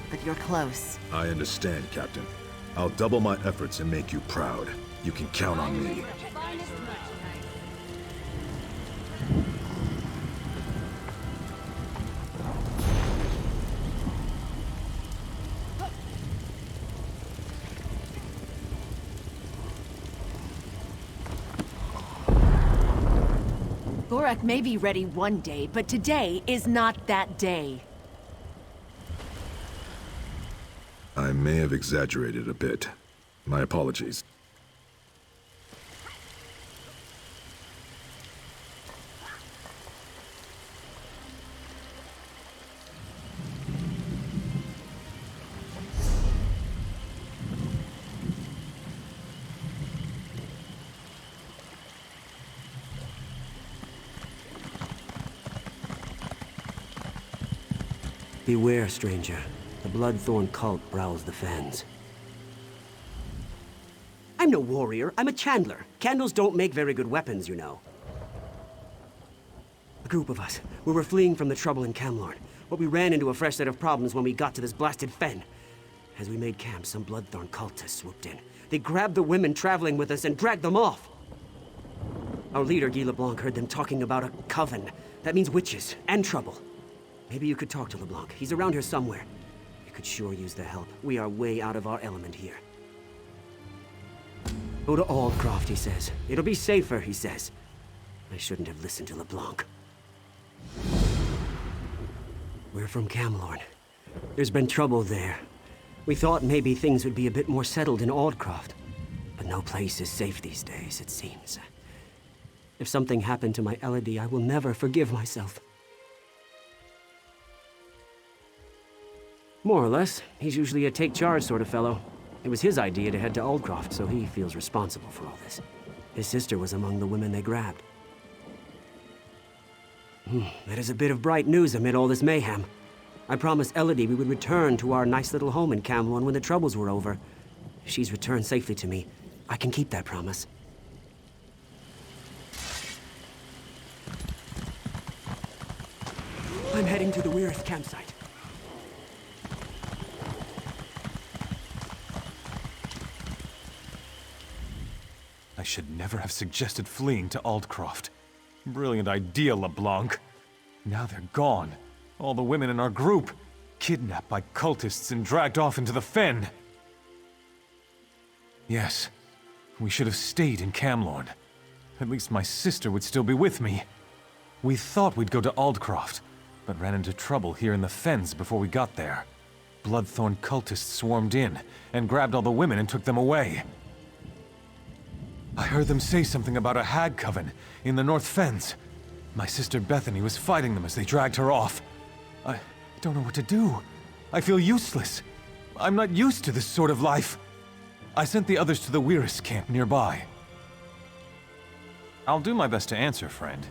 but you're close. I understand, Captain. I'll double my efforts and make you proud. You can count on me. Gorak may be ready one day, but today is not that day. I may have exaggerated a bit. My apologies. Beware, stranger. The Bloodthorn cult prowls the fens. I'm no warrior, I'm a chandler. Candles don't make very good weapons, you know. A group of us. We were fleeing from the trouble in Camlorn, but we ran into a fresh set of problems when we got to this blasted fen. As we made camp, some Bloodthorn cultists swooped in. They grabbed the women traveling with us and dragged them off. Our leader, Guy LeBlanc, heard them talking about a coven. That means witches and trouble. Maybe you could talk to LeBlanc. He's around here somewhere. You could sure use the help. We are way out of our element here. Go to Aldcroft, he says. It'll be safer, he says. I shouldn't have listened to LeBlanc. We're from Camlorn. There's been trouble there. We thought maybe things would be a bit more settled in Aldcroft. But no place is safe these days, it seems. If something happened to my Elodie, I will never forgive myself. More or less. He's usually a take-charge sort of fellow. It was his idea to head to Aldcroft, so he feels responsible for all this. His sister was among the women they grabbed. That is a bit of bright news amid all this mayhem. I promised Elodie we would return to our nice little home in Camlorn when the troubles were over. If she's returned safely to me, I can keep that promise. I'm heading to the Wyrd campsite. I should never have suggested fleeing to Aldcroft. Brilliant idea, LeBlanc. Now they're gone. All the women in our group, kidnapped by cultists and dragged off into the fen. Yes, we should have stayed in Camlorn. At least my sister would still be with me. We thought we'd go to Aldcroft, but ran into trouble here in the fens before we got there. Bloodthorn cultists swarmed in and grabbed all the women and took them away. I heard them say something about a hag coven in the North Fens. My sister Bethany was fighting them as they dragged her off. I don't know what to do. I feel useless. I'm not used to this sort of life. I sent the others to the Wyrd camp nearby. I'll do my best to answer, friend.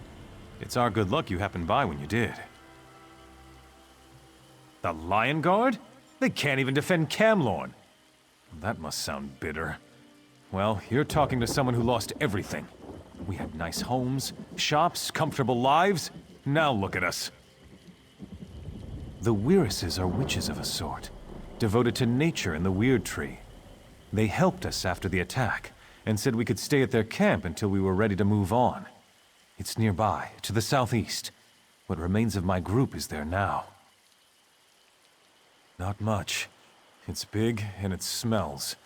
It's our good luck you happened by when you did. The Lion Guard? They can't even defend Camlorn. That must sound bitter. Well, you're talking to someone who lost everything. We had nice homes, shops, comfortable lives. Now look at us. The Wyrds are witches of a sort, devoted to nature and the Wyrd tree. They helped us after the attack, and said we could stay at their camp until we were ready to move on. It's nearby, to the southeast. What remains of my group is there now. Not much. It's big, and it smells.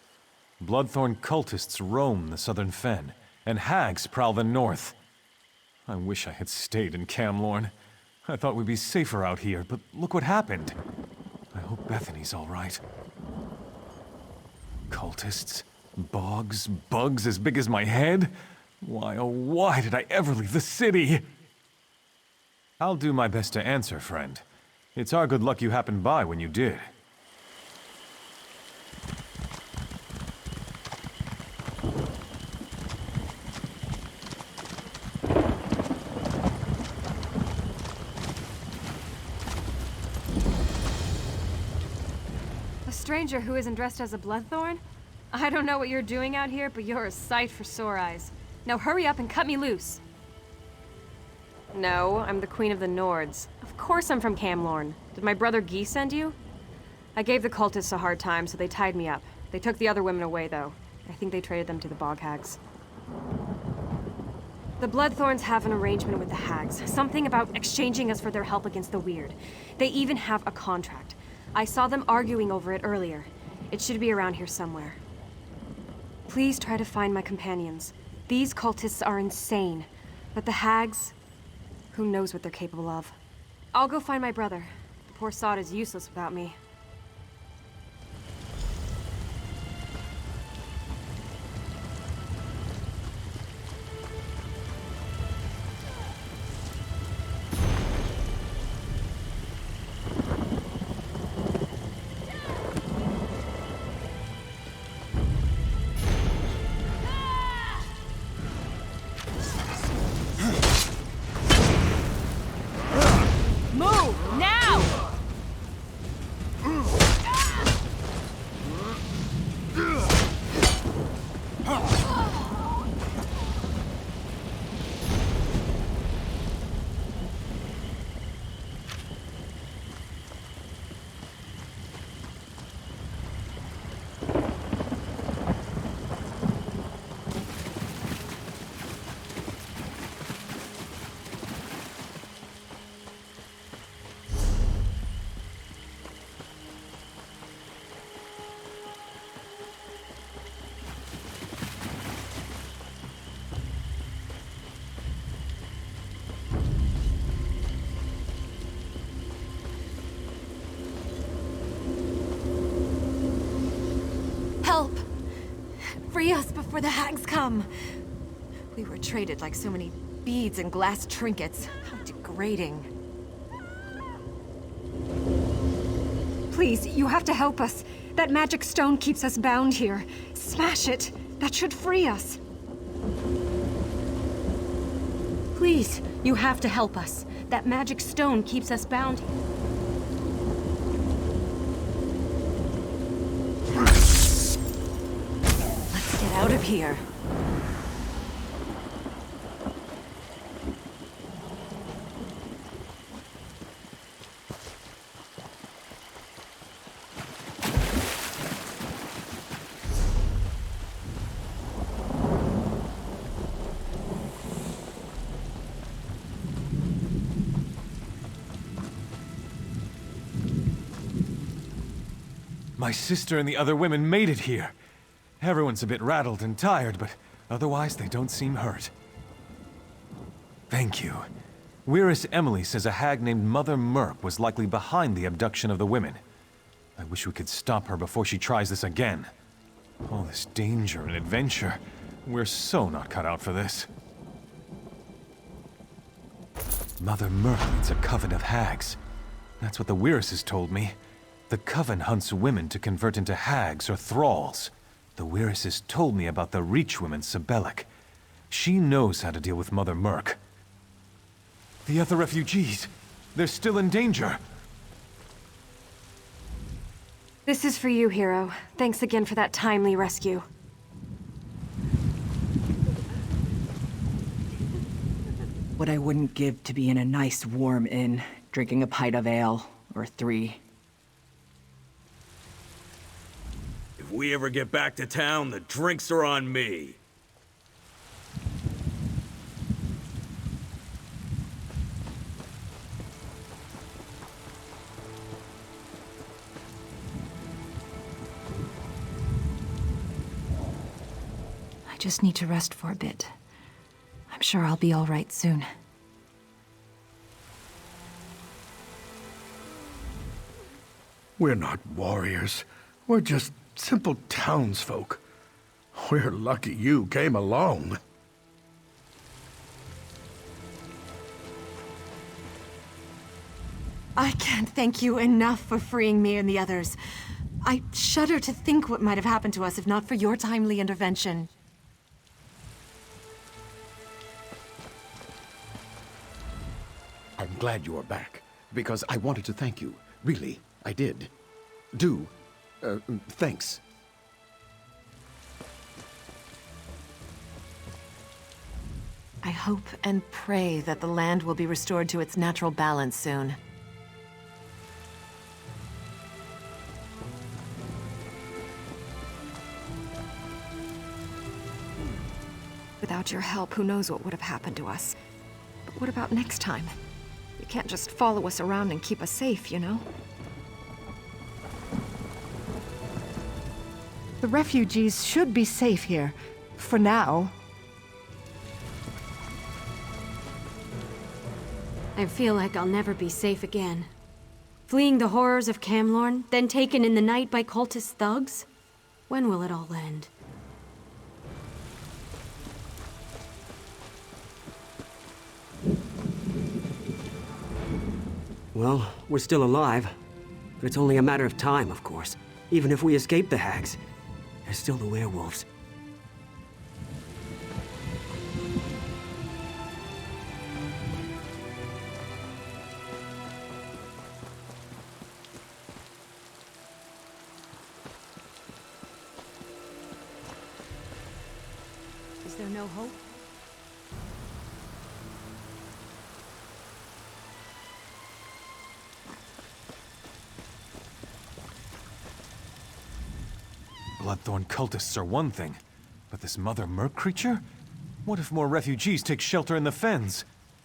Bloodthorn cultists roam the southern fen, and hags prowl the north. I wish I had stayed in Camlorn. I thought we'd be safer out here, but look what happened. I hope Bethany's all right. Cultists? Bogs? Bugs as big as my head? Why, oh why did I ever leave the city? I'll do my best to answer, friend. It's our good luck you happened by when you did. A stranger who isn't dressed as a Bloodthorn? I don't know what you're doing out here, but you're a sight for sore eyes. Now hurry up and cut me loose. No, I'm the Queen of the Nords. Of course I'm from Camlorn. Did my brother Guy send you? I gave the cultists a hard time, so they tied me up. They took the other women away, though. I think they traded them to the Bog Hags. The Bloodthorns have an arrangement with the Hags. Something about exchanging us for their help against the Wyrd. They even have a contract. I saw them arguing over it earlier. It should be around here somewhere. Please try to find my companions. These cultists are insane, but the Hags, Who knows what they're capable of? I'll go find my brother. The poor sod is useless without me. Help! Free us before the hags come! We were traded like so many beads and glass trinkets. How degrading. Please, you have to help us. That magic stone keeps us bound here. Smash it. That should free us. Please, you have to help us. That magic stone keeps us bound. Let's get out of here. My sister and the other women made it here. Everyone's a bit rattled and tired, but otherwise they don't seem hurt. Thank you. Wyrd Emily says a hag named Mother Merc was likely behind the abduction of the women. I wish we could stop her before she tries this again. All this danger and adventure. We're so not cut out for this. Mother Merc leads a coven of hags. That's what the Wyrds told me. The Coven hunts women to convert into hags or thralls. The Wyrds told me about the Reach woman, Sibelic. She knows how to deal with Mother Merc. The other refugees, they're still in danger. This is for you, hero. Thanks again for that timely rescue. What I wouldn't give to be in a nice warm inn, drinking a pint of ale, or 3. If we ever get back to town, the drinks are on me. I just need to rest for a bit. I'm sure I'll be all right soon. We're not warriors. We're just simple townsfolk. We're lucky you came along. I can't thank you enough for freeing me and the others. I shudder to think what might have happened to us if not for your timely intervention. I'm glad you are back, because I wanted to thank you. Really, I did. Thanks. I hope and pray that the land will be restored to its natural balance soon. Without your help, who knows what would have happened to us. But what about next time? You can't just follow us around and keep us safe, you know? The refugees should be safe here. For now. I feel like I'll never be safe again. Fleeing the horrors of Camlorn, then taken in the night by cultist thugs? When will it all end? Well, we're still alive. But it's only a matter of time, of course. Even if we escape the hags, there's still the werewolves. Is there no hope? Bloodthorn cultists are one thing, but this Mother Merc creature? What if more refugees take shelter in the fens?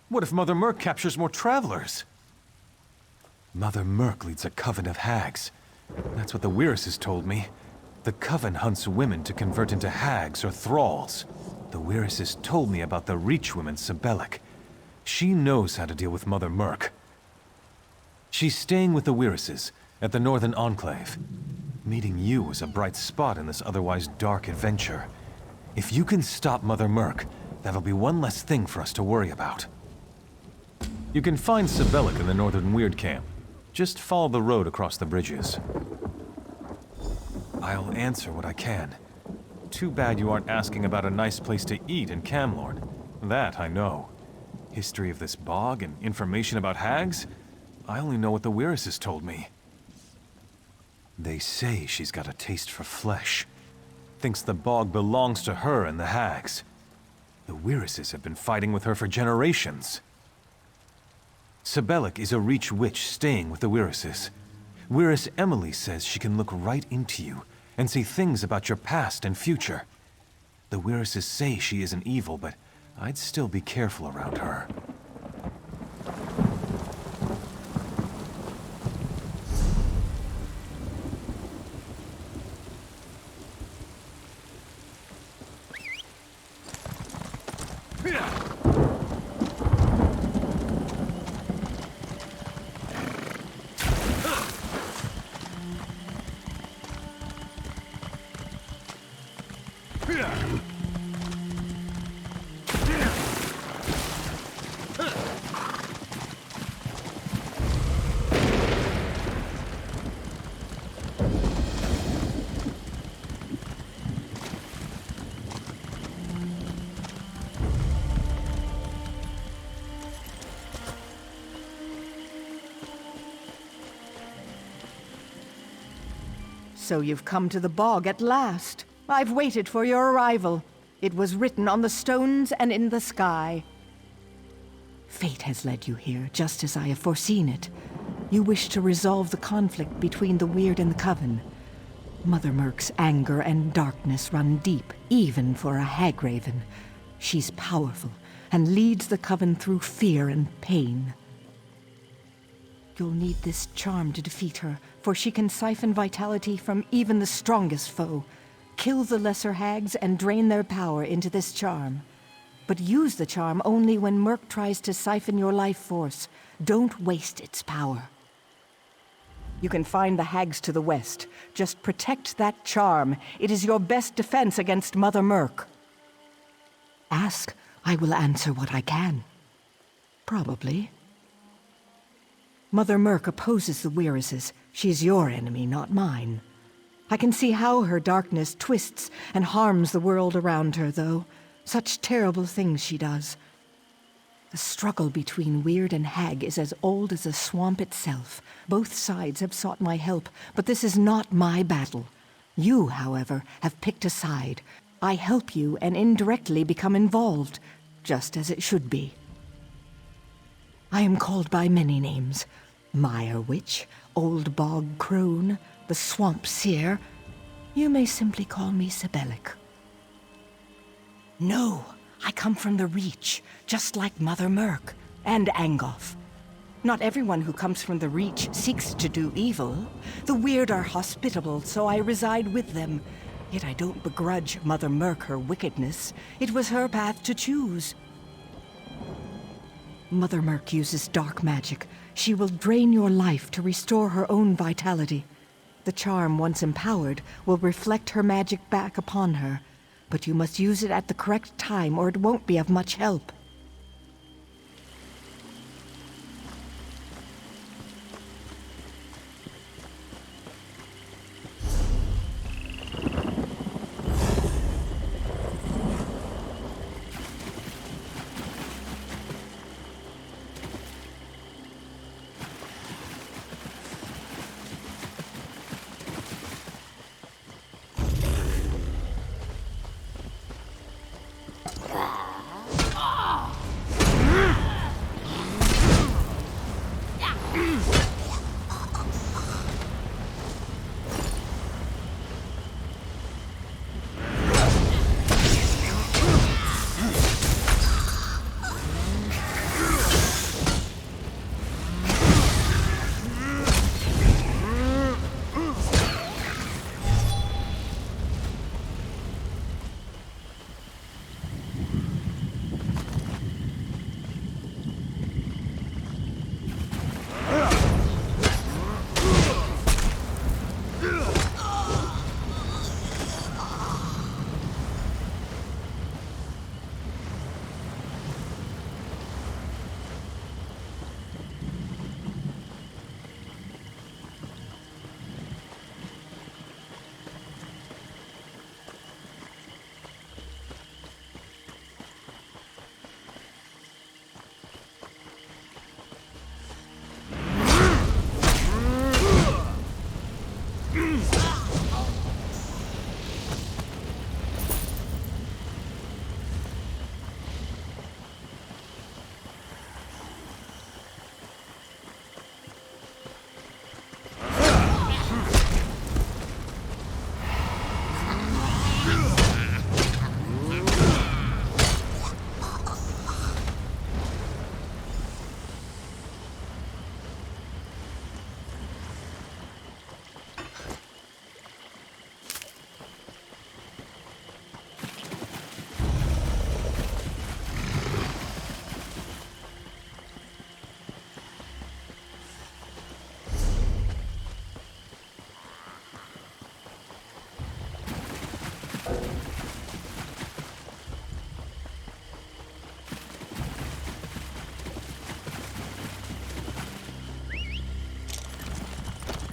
What if Mother Merc captures more travelers? Mother Merc leads a coven of hags. That's what the Wyruses told me. The coven hunts women to convert into hags or thralls. The Wyruses told me about the Reach woman, Sebelic. She knows how to deal with Mother Merc. She's staying with the Wyruses at the Northern Enclave. Meeting you was a bright spot in this otherwise dark adventure. If you can stop Mother Merc, that'll be one less thing for us to worry about. You can find Sebelic in the Northern Wyrd camp. Just follow the road across the bridges. I'll answer what I can. Too bad you aren't asking about a nice place to eat in Camlorn. That I know. History of this bog and information about hags? I only know what the Wyruses told me. They say she's got a taste for flesh. Thinks the bog belongs to her and the hags. The Wyruses have been fighting with her for generations. Sebelic is a Reach witch staying with the Wyruses. Wyrus Emily says she can look right into you and see things about your past and future. The Wyruses say she isn't evil, but I'd still be careful around her. So you've come to the bog at last. I've waited for your arrival. It was written on the stones and in the sky. Fate has led you here, just as I have foreseen it. You wish to resolve the conflict between the Wyrd and the Coven. Mother Merc's anger and darkness run deep, even for a Hagraven. She's powerful, and leads the Coven through fear and pain. You'll need this charm to defeat her, for she can siphon vitality from even the strongest foe. Kill the lesser hags and drain their power into this charm. But use the charm only when Merc tries to siphon your life force. Don't waste its power. You can find the hags to the west. Just protect that charm. It is your best defense against Mother Merc. Ask, I will answer what I can. Probably. Mother Merc opposes the Wyruses. She's your enemy, not mine. I can see how her darkness twists and harms the world around her, though. Such terrible things she does. The struggle between Wyrd and Hag is as old as the swamp itself. Both sides have sought my help, but this is not my battle. You, however, have picked a side. I help you and indirectly become involved, just as it should be. I am called by many names. Mire Witch, Old Bog Crone, the Swamp Seer. You may simply call me Sebelic. No, I come from the Reach, just like Mother Merc and Angoff. Not everyone who comes from the Reach seeks to do evil. The Wyrd are hospitable, so I reside with them. Yet I don't begrudge Mother Merc her wickedness. It was her path to choose. Mother Merc uses dark magic. She will drain your life to restore her own vitality. The charm, once empowered, will reflect her magic back upon her. But you must use it at the correct time or it won't be of much help.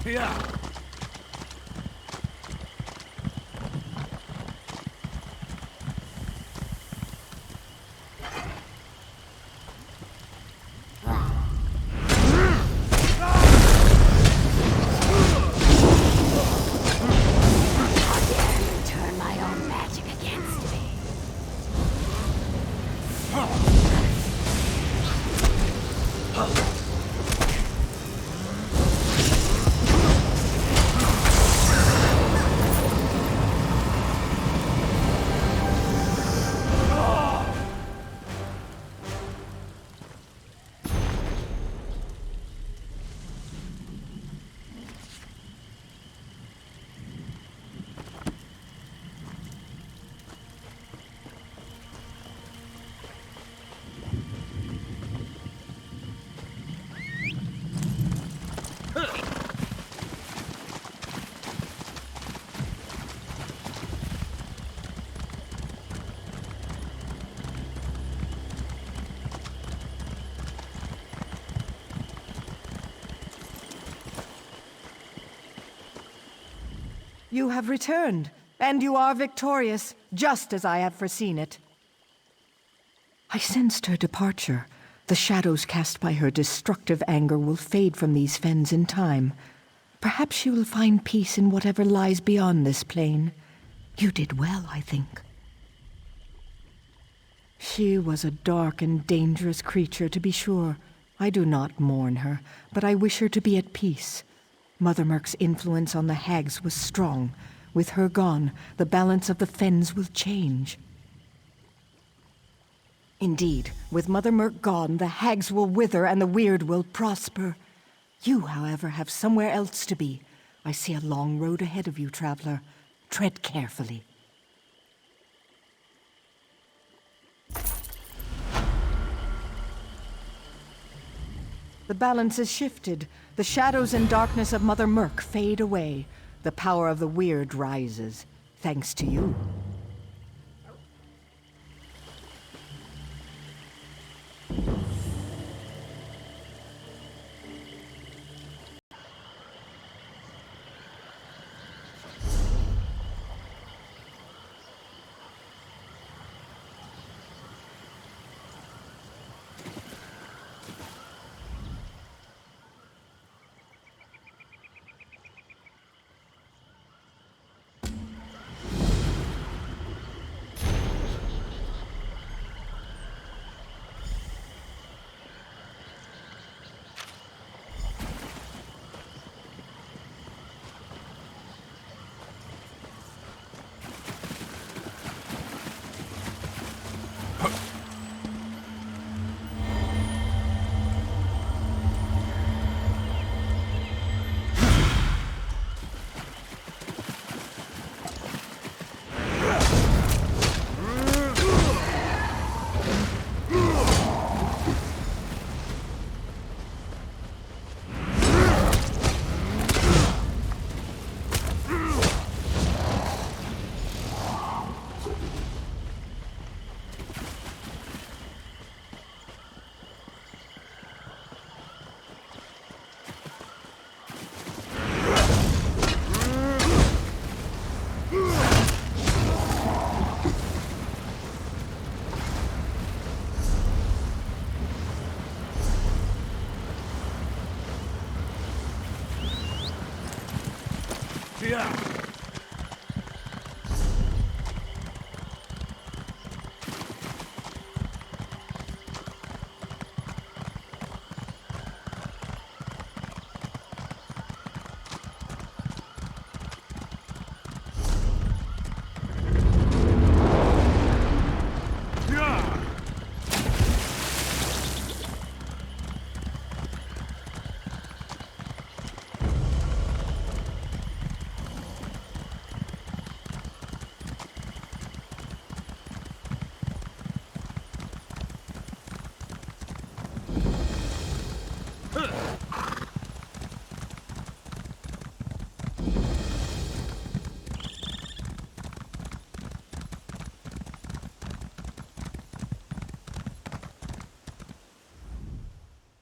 Yeah. Turn my own magic against me. You have returned, and you are victorious, just as I have foreseen it. I sensed her departure. The shadows cast by her destructive anger will fade from these fens in time. Perhaps she will find peace in whatever lies beyond this plane. You did well, I think. She was a dark and dangerous creature, to be sure. I do not mourn her, but I wish her to be at peace. Mother Merc's influence on the hags was strong. With her gone, the balance of the fens will change. Indeed, with Mother Merc gone, the hags will wither and the Wyrd will prosper. You, however, have somewhere else to be. I see a long road ahead of you, traveler. Tread carefully. The balance is shifted. The shadows and darkness of Mother Murk fade away. The power of the Wyrd rises, thanks to you.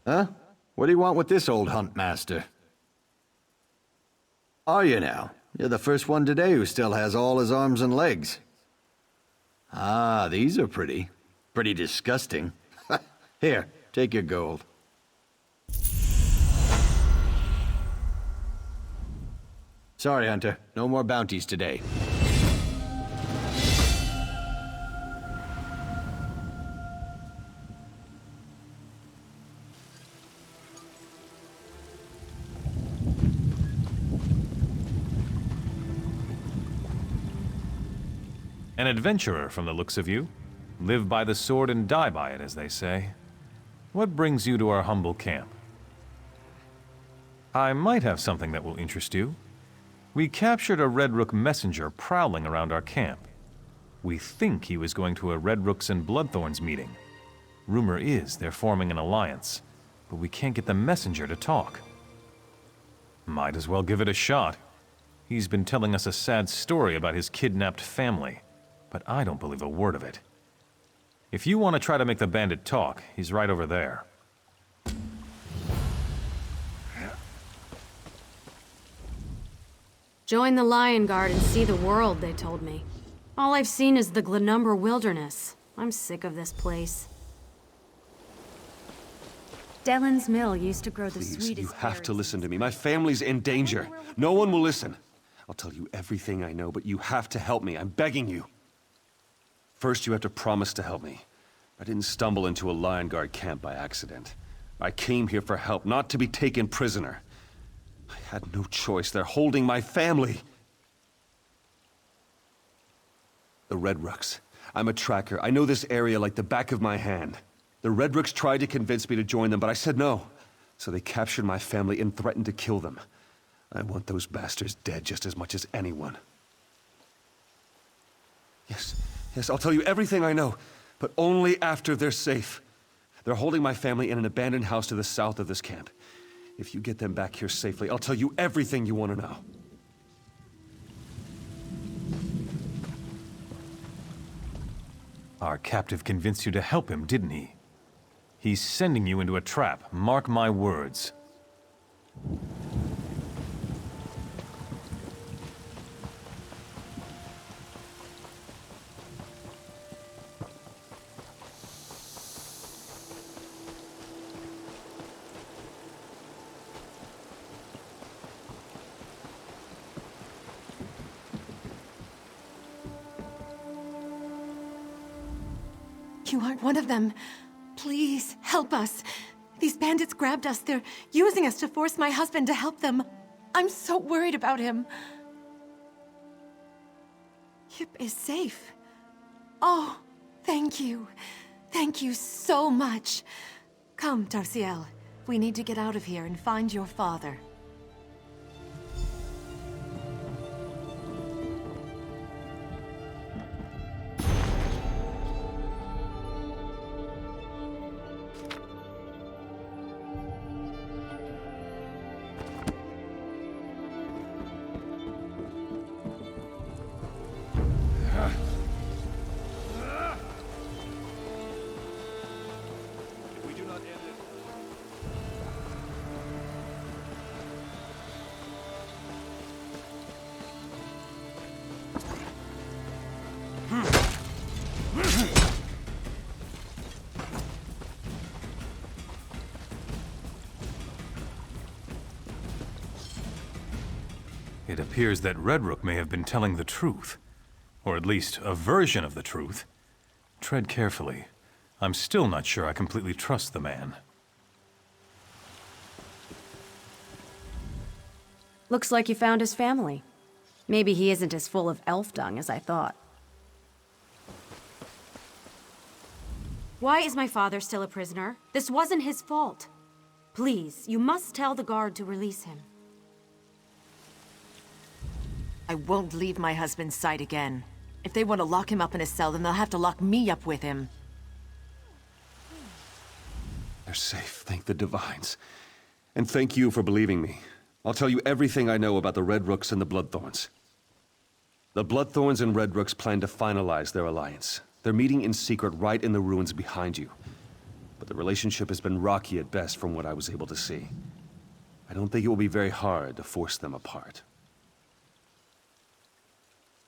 Huh? What do you want with this old huntmaster? Are you now? You're the first one today who still has all his arms and legs. Ah, these are pretty. Pretty disgusting. Here, take your gold. Sorry, Hunter. No more bounties today. An adventurer from the looks of you. Live by the sword and die by it, as they say. What brings you to our humble camp? I might have something that will interest you. We captured a Red Rook messenger prowling around our camp. We think he was going to a Red Rooks and Bloodthorns meeting. Rumor is they're forming an alliance, but we can't get the messenger to talk. Might as well give it a shot. He's been telling us a sad story about his kidnapped family, but I don't believe a word of it. If you want to try to make the bandit talk, he's right over there. Join the Lion Guard and see the world, they told me. All I've seen is the Glenumbra wilderness. I'm sick of this place. Dellen's mill used to grow the Please, sweetest you have berries. to listen to me. My family's in danger. No one will listen. I'll tell you everything I know, but you have to help me. I'm begging you. First, you have to promise to help me. I didn't stumble into a Lion Guard camp by accident. I came here for help, not to be taken prisoner. I had no choice. They're holding my family. The Red Rooks. I'm a tracker. I know this area like the back of my hand. The Red Rooks tried to convince me to join them, but I said no. So they captured my family and threatened to kill them. I want those bastards dead just as much as anyone. Yes, I'll tell you everything I know, but only after they're safe. They're holding my family in an abandoned house to the south of this camp. If you get them back here safely, I'll tell you everything you want to know. Our captive convinced you to help him, didn't he? He's sending you into a trap, mark my words. You aren't one of them. Please, help us. These bandits grabbed us. They're using us to force my husband to help them. I'm so worried about him. Yip is safe. Oh, thank you. Thank you so much. Come, Darciel. We need to get out of here and find your father. It appears that Red Rook may have been telling the truth. Or at least, a version of the truth. Tread carefully. I'm still not sure I completely trust the man. Looks like you found his family. Maybe he isn't as full of elf dung as I thought. Why is my father still a prisoner? This wasn't his fault. Please, you must tell the guard to release him. I won't leave my husband's sight again. If they want to lock him up in a cell, then they'll have to lock me up with him. They're safe, thank the Divines. And thank you for believing me. I'll tell you everything I know about the Red Rooks and the Bloodthorns. The Bloodthorns and Red Rooks plan to finalize their alliance. They're meeting in secret right in the ruins behind you. But the relationship has been rocky at best from what I was able to see. I don't think it will be very hard to force them apart.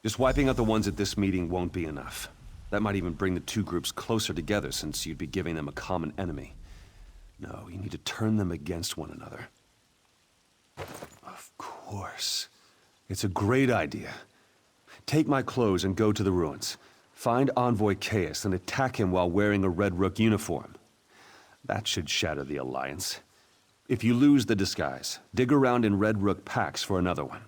Just wiping out the ones at this meeting won't be enough. That might even bring the two groups closer together since you'd be giving them a common enemy. No, you need to turn them against one another. Of course. It's a great idea. Take my clothes and go to the ruins. Find Envoy Chaos and attack him while wearing a Red Rook uniform. That should shatter the alliance. If you lose the disguise, dig around in Red Rook packs for another one.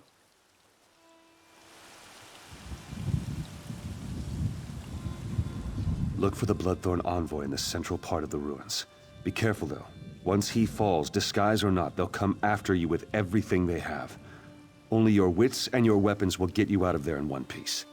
Look for the Bloodthorn Envoy in the central part of the ruins. Be careful, though. Once he falls, disguise or not, they'll come after you with everything they have. Only your wits and your weapons will get you out of there in one piece.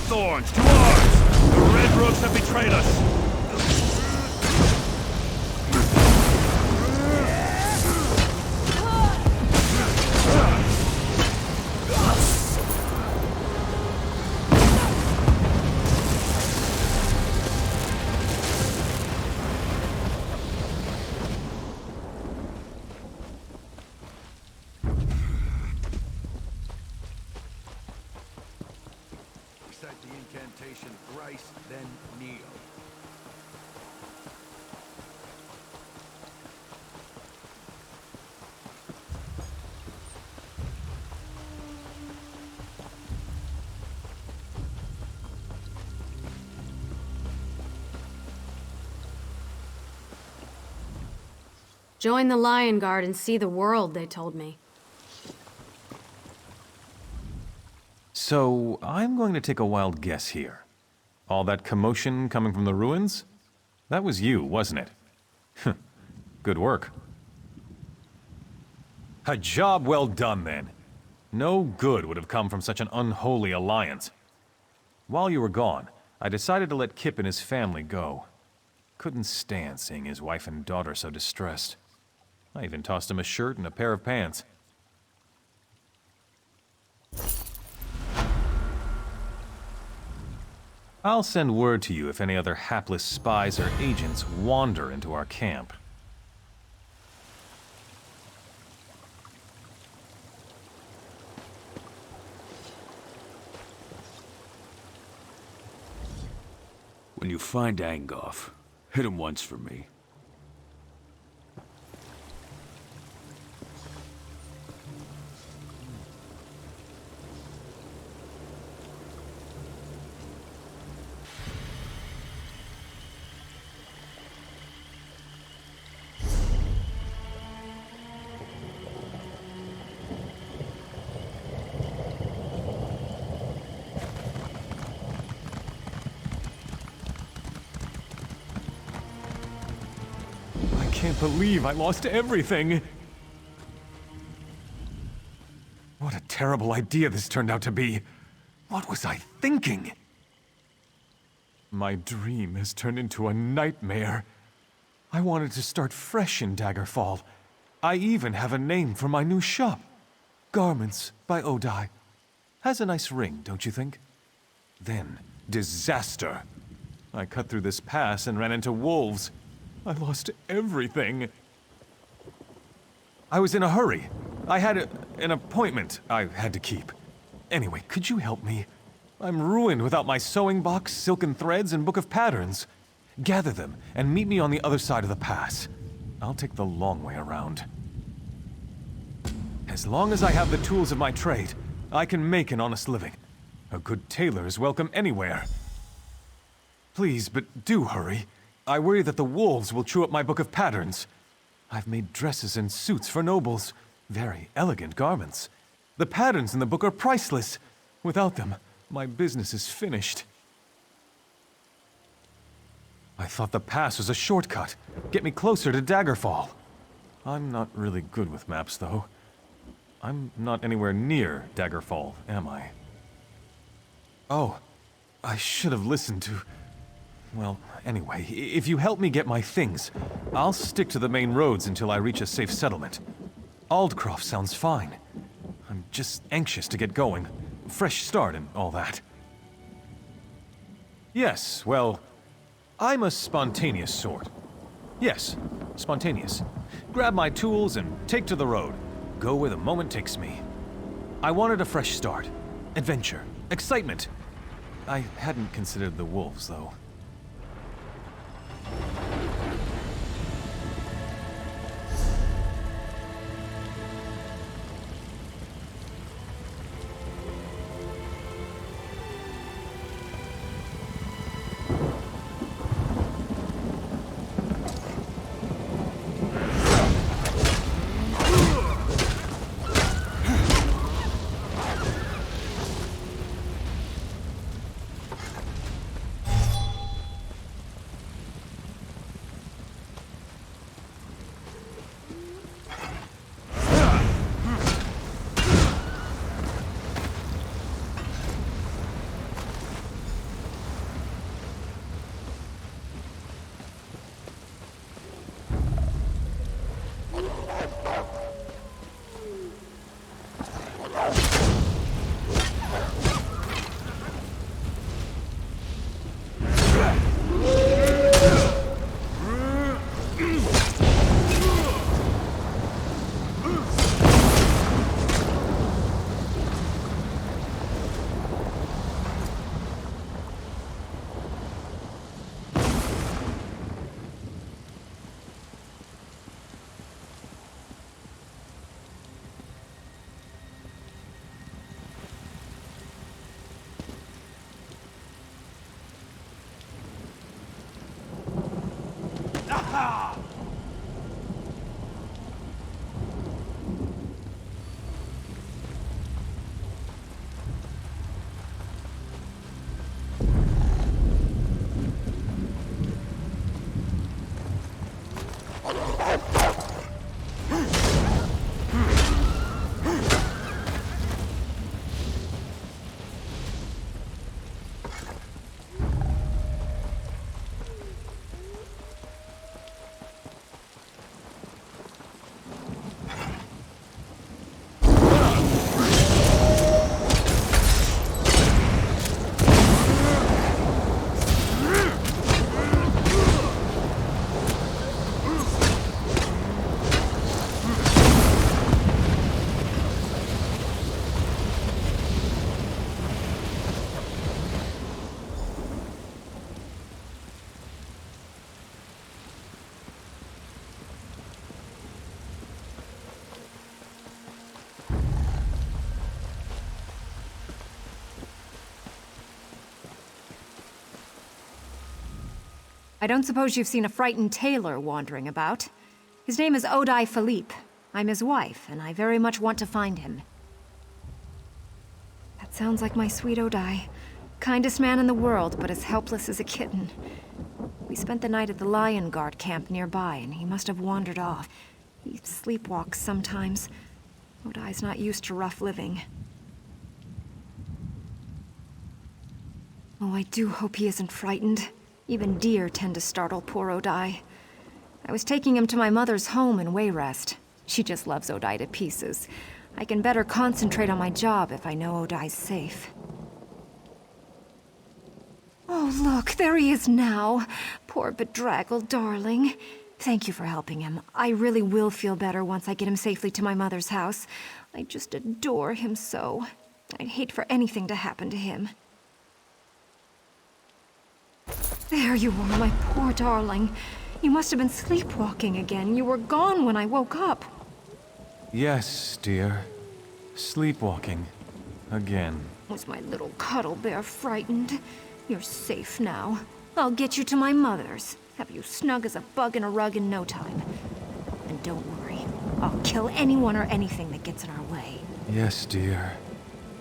Thorns, to arms! The Red Rooks have betrayed us! recite the incantation thrice, then kneel. Join the Lion Guard and see the world, they told me. So, I'm going to take a wild guess here. All that commotion coming from the ruins? That was you, wasn't it? Good work. A job well done, then. No good would have come from such an unholy alliance. While you were gone, I decided to let Kip and his family go. Couldn't stand seeing his wife and daughter so distressed. I even tossed him a shirt and a pair of pants. I'll send word to you if any other hapless spies or agents wander into our camp. When you find Angoff, hit him once for me. I can't believe I lost everything! What a terrible idea this turned out to be. What was I thinking? My dream has turned into a nightmare. I wanted to start fresh in Daggerfall. I even have a name for my new shop. Garments by Odei. Has a nice ring, don't you think? Then, disaster. I cut through this pass and ran into wolves. I lost everything. I was in a hurry. I had an appointment I had to keep. Anyway, could you help me? I'm ruined without my sewing box, silken threads, and book of patterns. Gather them and meet me on the other side of the pass. I'll take the long way around. As long as I have the tools of my trade, I can make an honest living. A good tailor is welcome anywhere. Please, but do hurry. I worry that the wolves will chew up my book of patterns. I've made dresses and suits for nobles. Very elegant garments. The patterns in the book are priceless. Without them, my business is finished. I thought the pass was a shortcut. Get me closer to Daggerfall. I'm not really good with maps, though. I'm not anywhere near Daggerfall, am I? Oh, I should have listened to... Well, anyway, if you help me get my things, I'll stick to the main roads until I reach a safe settlement. Aldcroft sounds fine. I'm just anxious to get going. Fresh start and all that. Yes, well, I'm a spontaneous sort. Yes, spontaneous. Grab my tools and take to the road. Go where the moment takes me. I wanted a fresh start. Adventure. Excitement. I hadn't considered the wolves, though. I don't suppose you've seen a frightened tailor wandering about. His name is Odei Philippe. I'm his wife, and I very much want to find him. That sounds like my sweet Odei. Kindest man in the world, but as helpless as a kitten. We spent the night at the Lion Guard camp nearby, and he must have wandered off. He sleepwalks sometimes. Odei's not used to rough living. Oh, I do hope he isn't frightened. Even deer tend to startle poor Odei. I was taking him to my mother's home in Wayrest. She just loves Odei to pieces. I can better concentrate on my job if I know Odei's safe. Oh, look, there he is now. Poor bedraggled darling. Thank you for helping him. I really will feel better once I get him safely to my mother's house. I just adore him so. I'd hate for anything to happen to him. There you are, my poor darling. You must have been sleepwalking again. You were gone when I woke up. Yes, dear. Sleepwalking. Again. Was my little cuddle bear frightened? You're safe now. I'll get you to my mother's. Have you snug as a bug in a rug in no time. And don't worry. I'll kill anyone or anything that gets in our way. Yes, dear.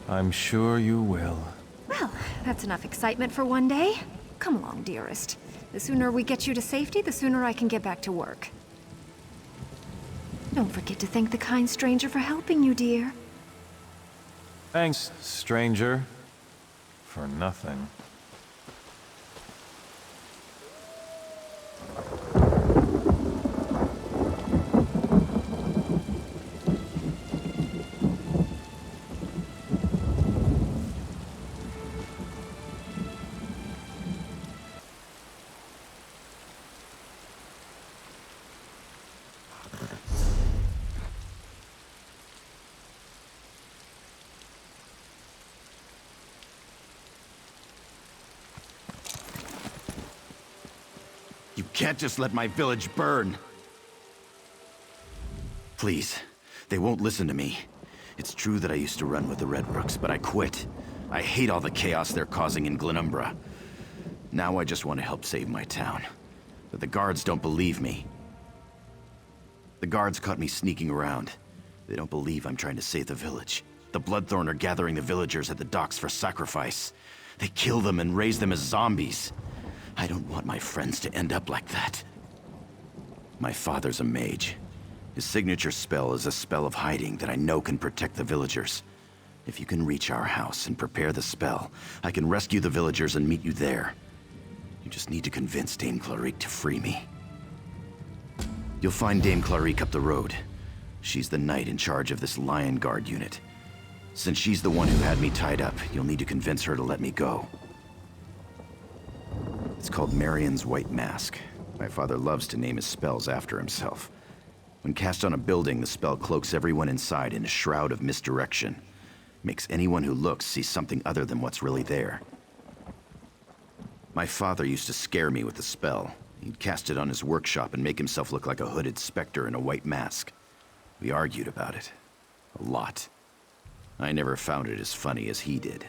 I'm sure you will. Well, that's enough excitement for one day. Come along, dearest. The sooner we get you to safety, the sooner I can get back to work. Don't forget to thank the kind stranger for helping you, dear. Thanks, stranger. For nothing. You can't just let my village burn. Please, they won't listen to me. It's true that I used to run with the Red Rooks, but I quit. I hate all the chaos they're causing in Glenumbra. Now I just want to help save my town. But the guards don't believe me. The guards caught me sneaking around. They don't believe I'm trying to save the village. The Bloodthorn are gathering the villagers at the docks for sacrifice. They kill them and raise them as zombies. I don't want my friends to end up like that. My father's a mage. His signature spell is a spell of hiding that I know can protect the villagers. If you can reach our house and prepare the spell, I can rescue the villagers and meet you there. You just need to convince Dame Clarique to free me. You'll find Dame Clarique up the road. She's the knight in charge of this Lion Guard unit. Since she's the one who had me tied up, you'll need to convince her to let me go. It's called Merien's White Mask. My father loves to name his spells after himself. When cast on a building, the spell cloaks everyone inside in a shroud of misdirection. Makes anyone who looks see something other than what's really there. My father used to scare me with the spell. He'd cast it on his workshop and make himself look like a hooded specter in a white mask. We argued about it. A lot. I never found it as funny as he did.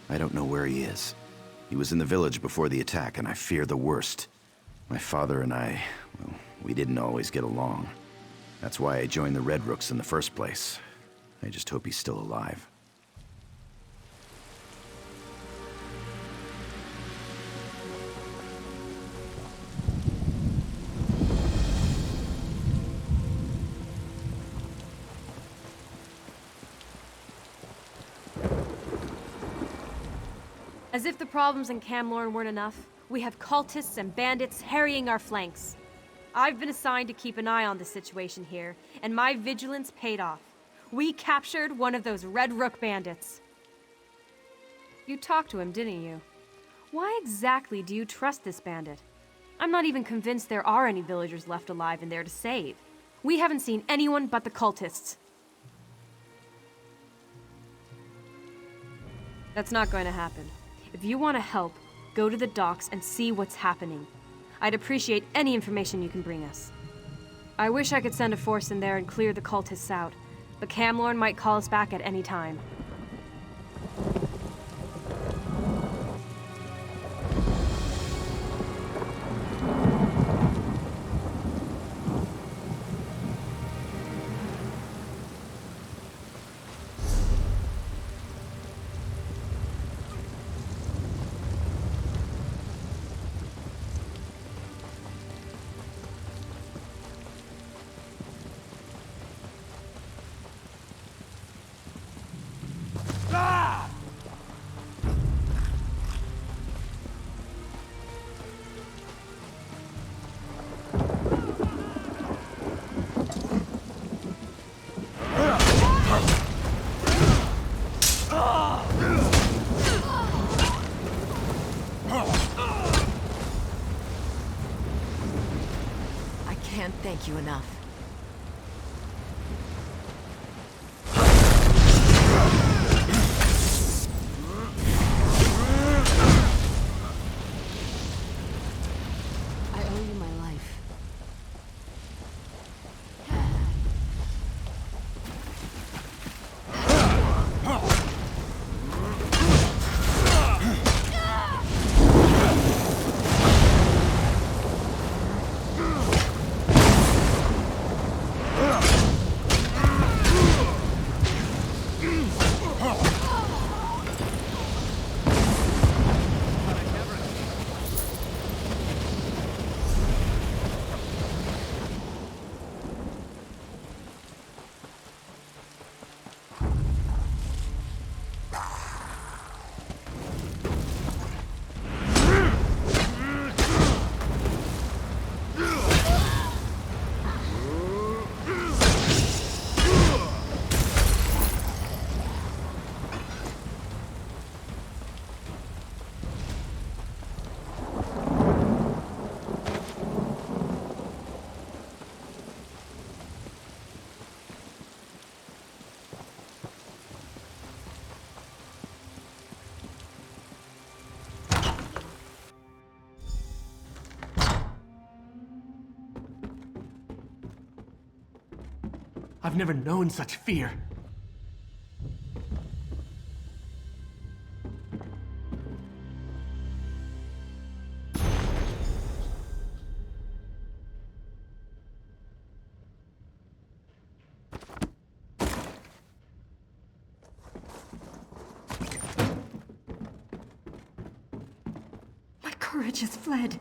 I don't know where he is. He was in the village before the attack, and I fear the worst. My father and I, well, we didn't always get along. That's why I joined the Red Rooks in the first place. I just hope he's still alive. As if the problems in Camlorn weren't enough, we have cultists and bandits harrying our flanks. I've been assigned to keep an eye on the situation here, and my vigilance paid off. We captured one of those Red Rook bandits. You talked to him, didn't you? Why exactly do you trust this bandit? I'm not even convinced there are any villagers left alive in there to save. We haven't seen anyone but the cultists. That's not going to happen. If you want to help, go to the docks and see what's happening. I'd appreciate any information you can bring us. I wish I could send a force in there and clear the cultists out, but Camlorn might call us back at any time. thank you enough. I owe you my life. I've never known such fear. My courage has fled.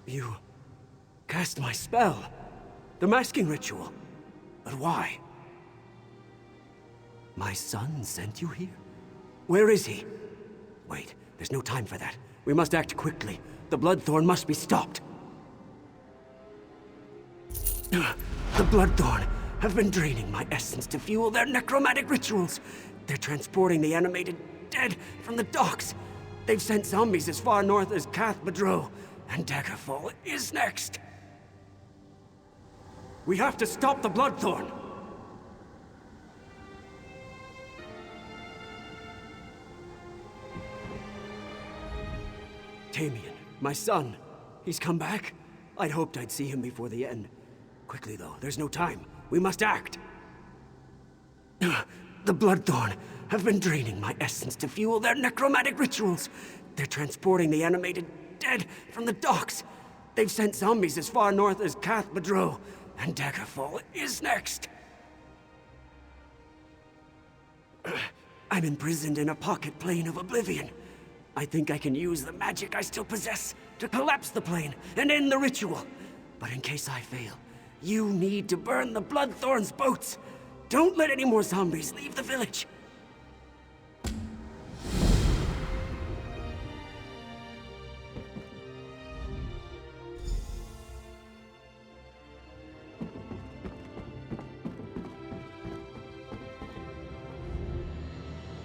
You cast my spell. The masking ritual. But why? My son sent you here? Where is he? Wait, there's no time for that. We must act quickly. The Bloodthorn must be stopped. The Bloodthorn have been draining my essence to fuel their necromantic rituals. They're transporting the animated dead from the docks. They've sent zombies as far north as Cath Madro, and Daggerfall is next. We have to stop the Bloodthorn! Tamian, my son. He's come back? I'd hoped I'd see him before the end. Quickly, though, there's no time. We must act. The Bloodthorn have been draining my essence to fuel their necromantic rituals. They're transporting the animated dead from the docks. They've sent zombies as far north as Cath Madro, and Daggerfall is next. I'm imprisoned in a pocket plane of oblivion. I think I can use the magic I still possess to collapse the plane and end the ritual. But in case I fail, you need to burn the Bloodthorn's boats. Don't let any more zombies leave the village.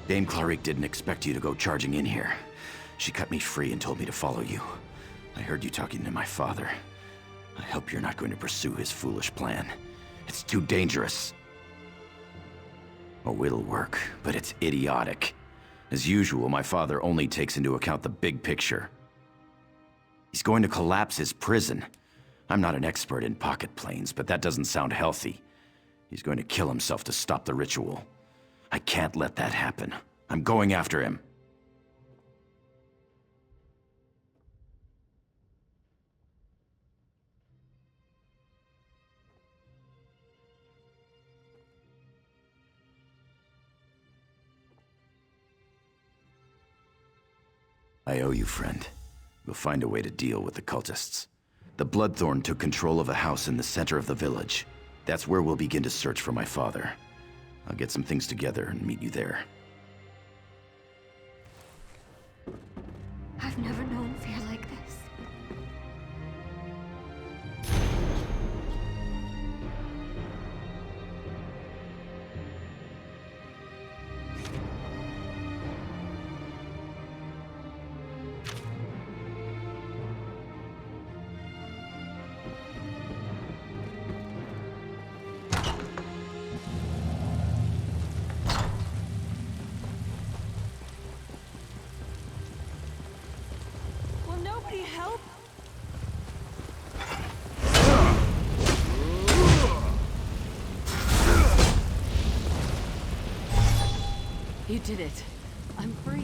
Dame Claric didn't expect you to go charging in here. She cut me free and told me to follow you. I heard you talking to my father. I hope you're not going to pursue his foolish plan. It's too dangerous. Oh, it'll work, but it's idiotic. As usual, my father only takes into account the big picture. He's going to collapse his prison. I'm not an expert in pocket planes, but that doesn't sound healthy. He's going to kill himself to stop the ritual. I can't let that happen. I'm going after him. I owe you, friend. We'll find a way to deal with the cultists. The Bloodthorn took control of a house in the center of the village. That's where we'll begin to search for my father. I'll get some things together and meet you there. I've never known fear like this. You did it. I'm free.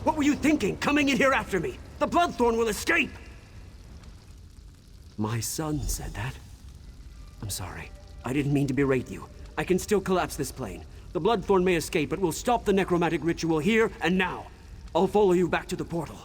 What were you thinking, coming in here after me? The Bloodthorn will escape! My son said that. I'm sorry. I didn't mean to berate you. I can still collapse this plane. The Bloodthorn may escape, but we'll stop the necromantic ritual here and now. I'll follow you back to the portal.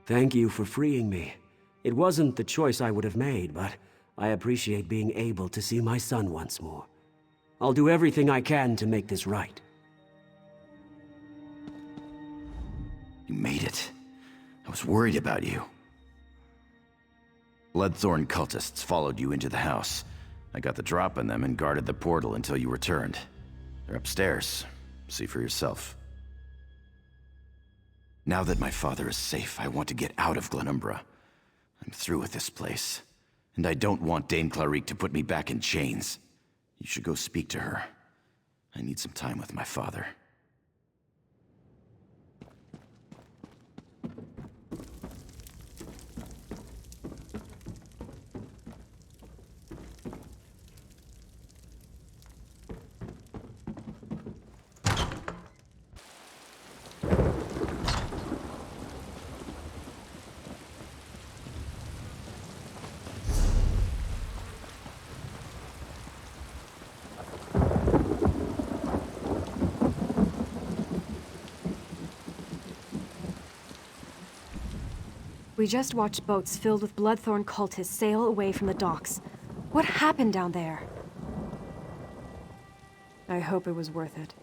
Thank you for freeing me. It wasn't the choice I would have made, but I appreciate being able to see my son once more. I'll do everything I can to make this right. You made it. I was worried about you. Bloodthorn cultists followed you into the house. I got the drop on them and guarded the portal until you returned. They're upstairs. See for yourself. Now that my father is safe, I want to get out of Glenumbra. I'm through with this place. And I don't want Dame Clarique to put me back in chains. You should go speak to her. I need some time with my father. We just watched boats filled with Bloodthorn cultists sail away from the docks. What happened down there? I hope it was worth it.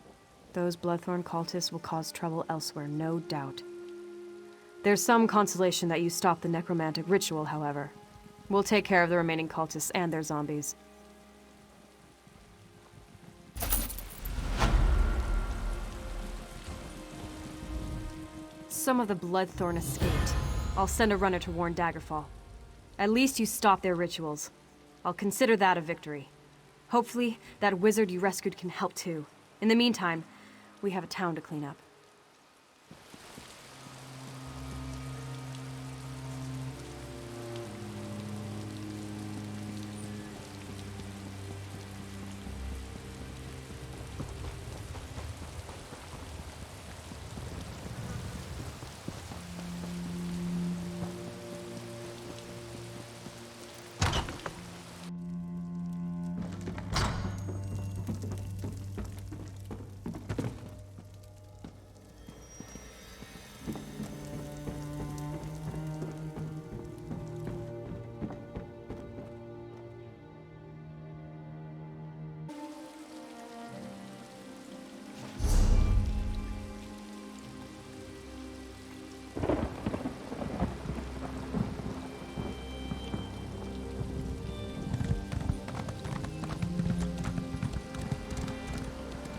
Those Bloodthorn cultists will cause trouble elsewhere, no doubt. There's some consolation that you stopped the necromantic ritual, however. We'll take care of the remaining cultists and their zombies. Some of the Bloodthorn escaped. I'll send a runner to warn Daggerfall. At least you stopped their rituals. I'll consider that a victory. Hopefully, that wizard you rescued can help too. In the meantime, we have a town to clean up.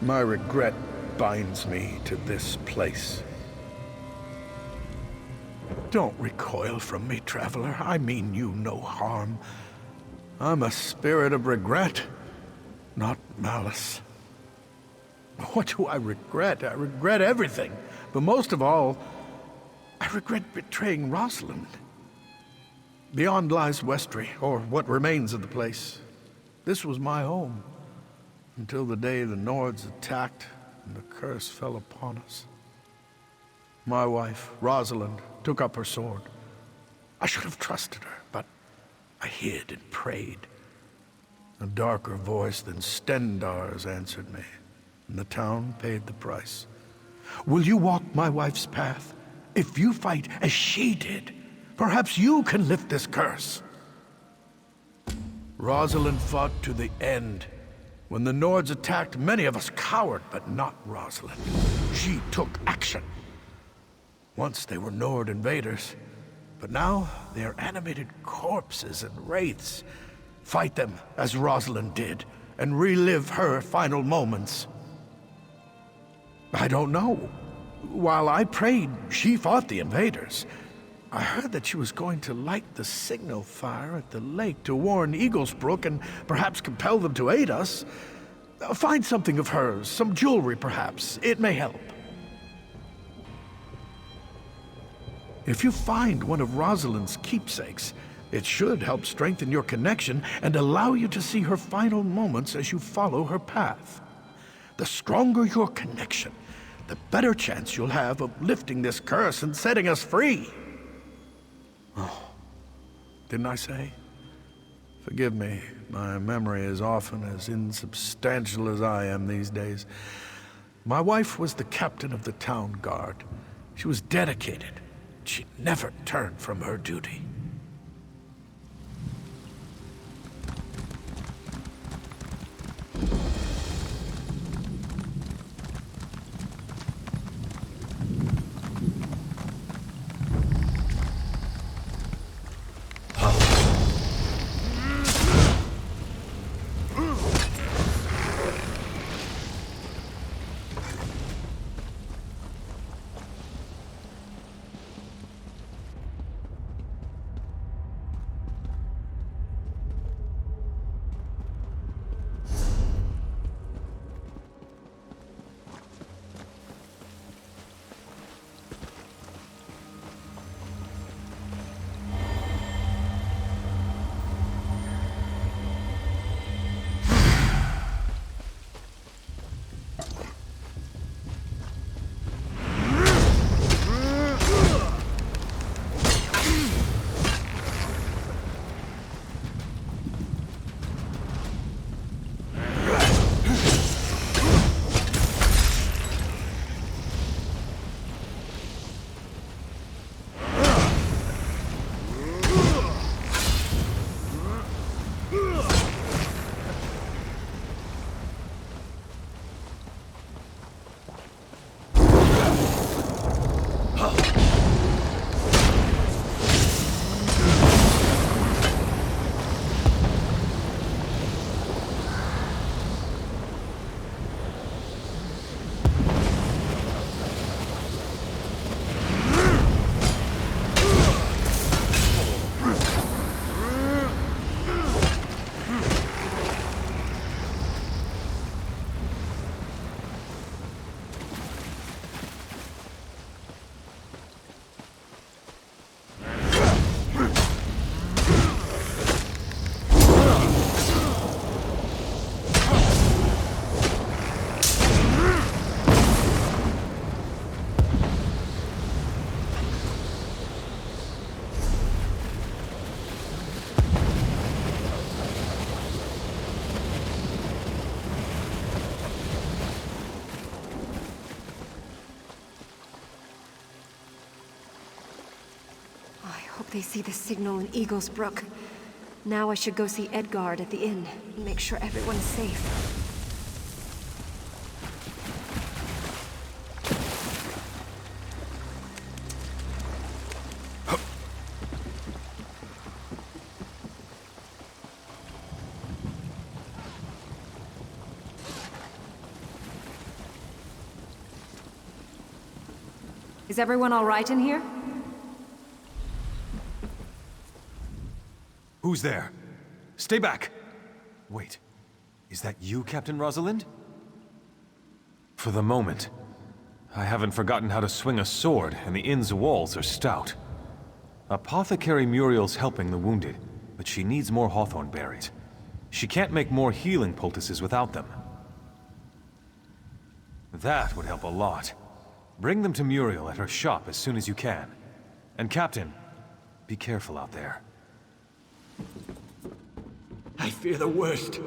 My regret binds me to this place. Don't recoil from me, traveler. I mean you no harm. I'm a spirit of regret, not malice. What do I regret? I regret everything. But most of all, I regret betraying Rosalind. Beyond lies Westtry, or what remains of the place. This was my home. Until the day the Nords attacked and the curse fell upon us. My wife, Rosalind, took up her sword. I should have trusted her, but I hid and prayed. A darker voice than Stendarr's answered me, and the town paid the price. Will you walk my wife's path? If you fight as she did, perhaps you can lift this curse. Rosalind fought to the end. When the Nords attacked, many of us cowered, but not Rosalind. She took action. Once they were Nord invaders, but now they are animated corpses and wraiths. Fight them as Rosalind did, and relive her final moments. I don't know. While I prayed, she fought the invaders. I heard that she was going to light the signal fire at the lake to warn Eaglesbrook and perhaps compel them to aid us. Find something of hers, some jewelry perhaps. It may help. If you find one of Rosalind's keepsakes, it should help strengthen your connection and allow you to see her final moments as you follow her path. The stronger your connection, the better chance you'll have of lifting this curse and setting us free. Oh, didn't I say? Forgive me, my memory is often as insubstantial as I am these days. My wife was the captain of the town guard. She was dedicated, She never turned from her duty. They see the signal in Eagle's Brook. Now I should go see Edgard at the inn and make sure everyone's safe. Is everyone all right in here? Who's there? Stay back! Wait, is that you, Captain Rosalind? For the moment, I haven't forgotten how to swing a sword, and the inn's walls are stout. Apothecary Muriel's helping the wounded, but she needs more hawthorn berries. She can't make more healing poultices without them. That would help a lot. Bring them to Muriel at her shop as soon as you can. And Captain, be careful out there. I fear the worst.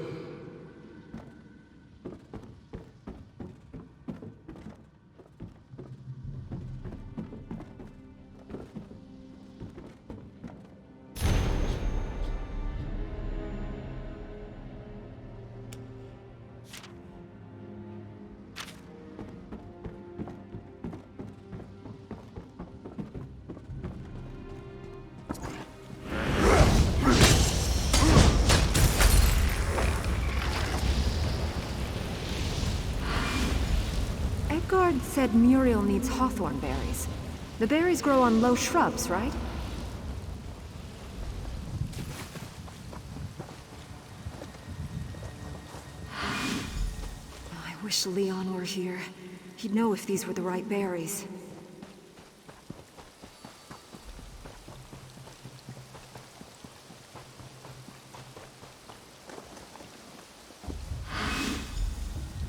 Edgard said Muriel needs hawthorn berries. The berries grow on low shrubs, right? I wish Leon were here. He'd know if these were the right berries.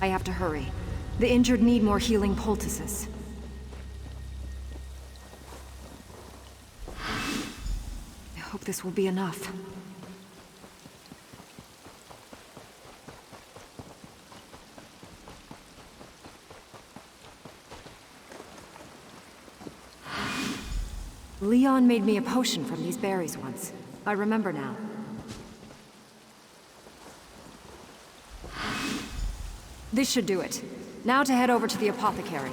I have to hurry. The injured need more healing poultices. I hope this will be enough. Leon made me a potion from these berries once. I remember now. This should do it. Now to head over to the apothecary.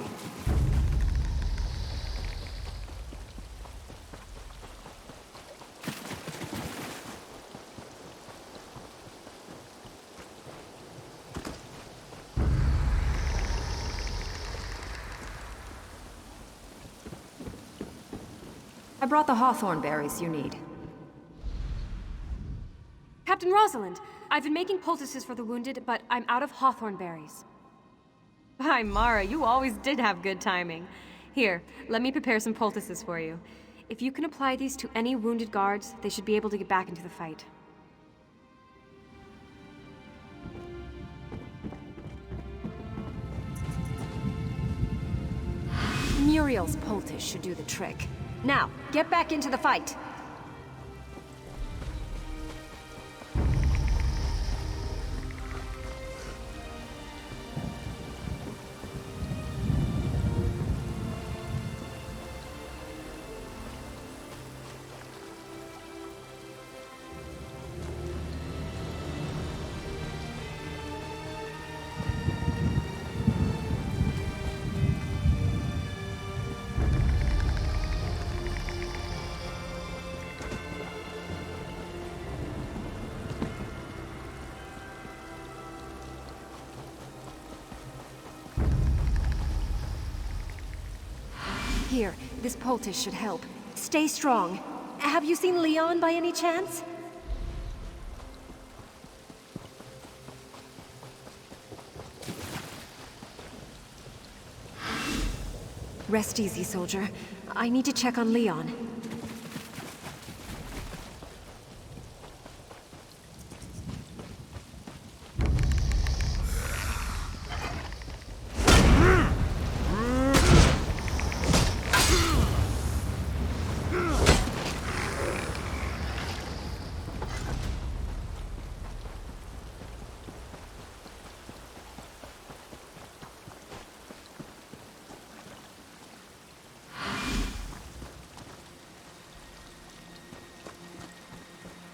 I brought the hawthorn berries you need. Captain Rosalind, I've been making poultices for the wounded, but I'm out of hawthorn berries. Hi, Mara, you always did have good timing. Here, let me prepare some poultices for you. If you can apply these to any wounded guards, they should be able to get back into the fight. Muriel's poultice should do the trick. Now, get back into the fight! Here, this poultice should help. Stay strong. Have you seen Leon by any chance? Rest easy, soldier. I need to check on Leon.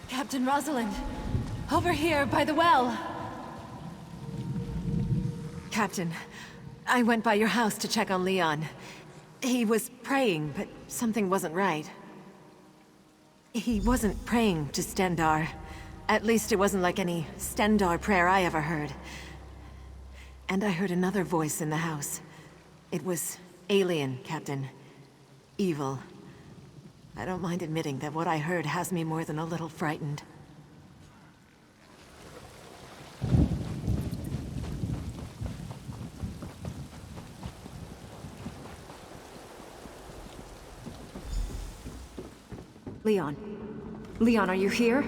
Captain Rosalind, over here by the well. Captain, I went by your house to check on Leon. He was praying, but something wasn't right. He wasn't praying to Stendarr. At least it wasn't like any Stendarr prayer I ever heard. And I heard another voice in the house. It was alien, Captain. Evil. I don't mind admitting that what I heard has me more than a little frightened. Leon. Leon, are you here?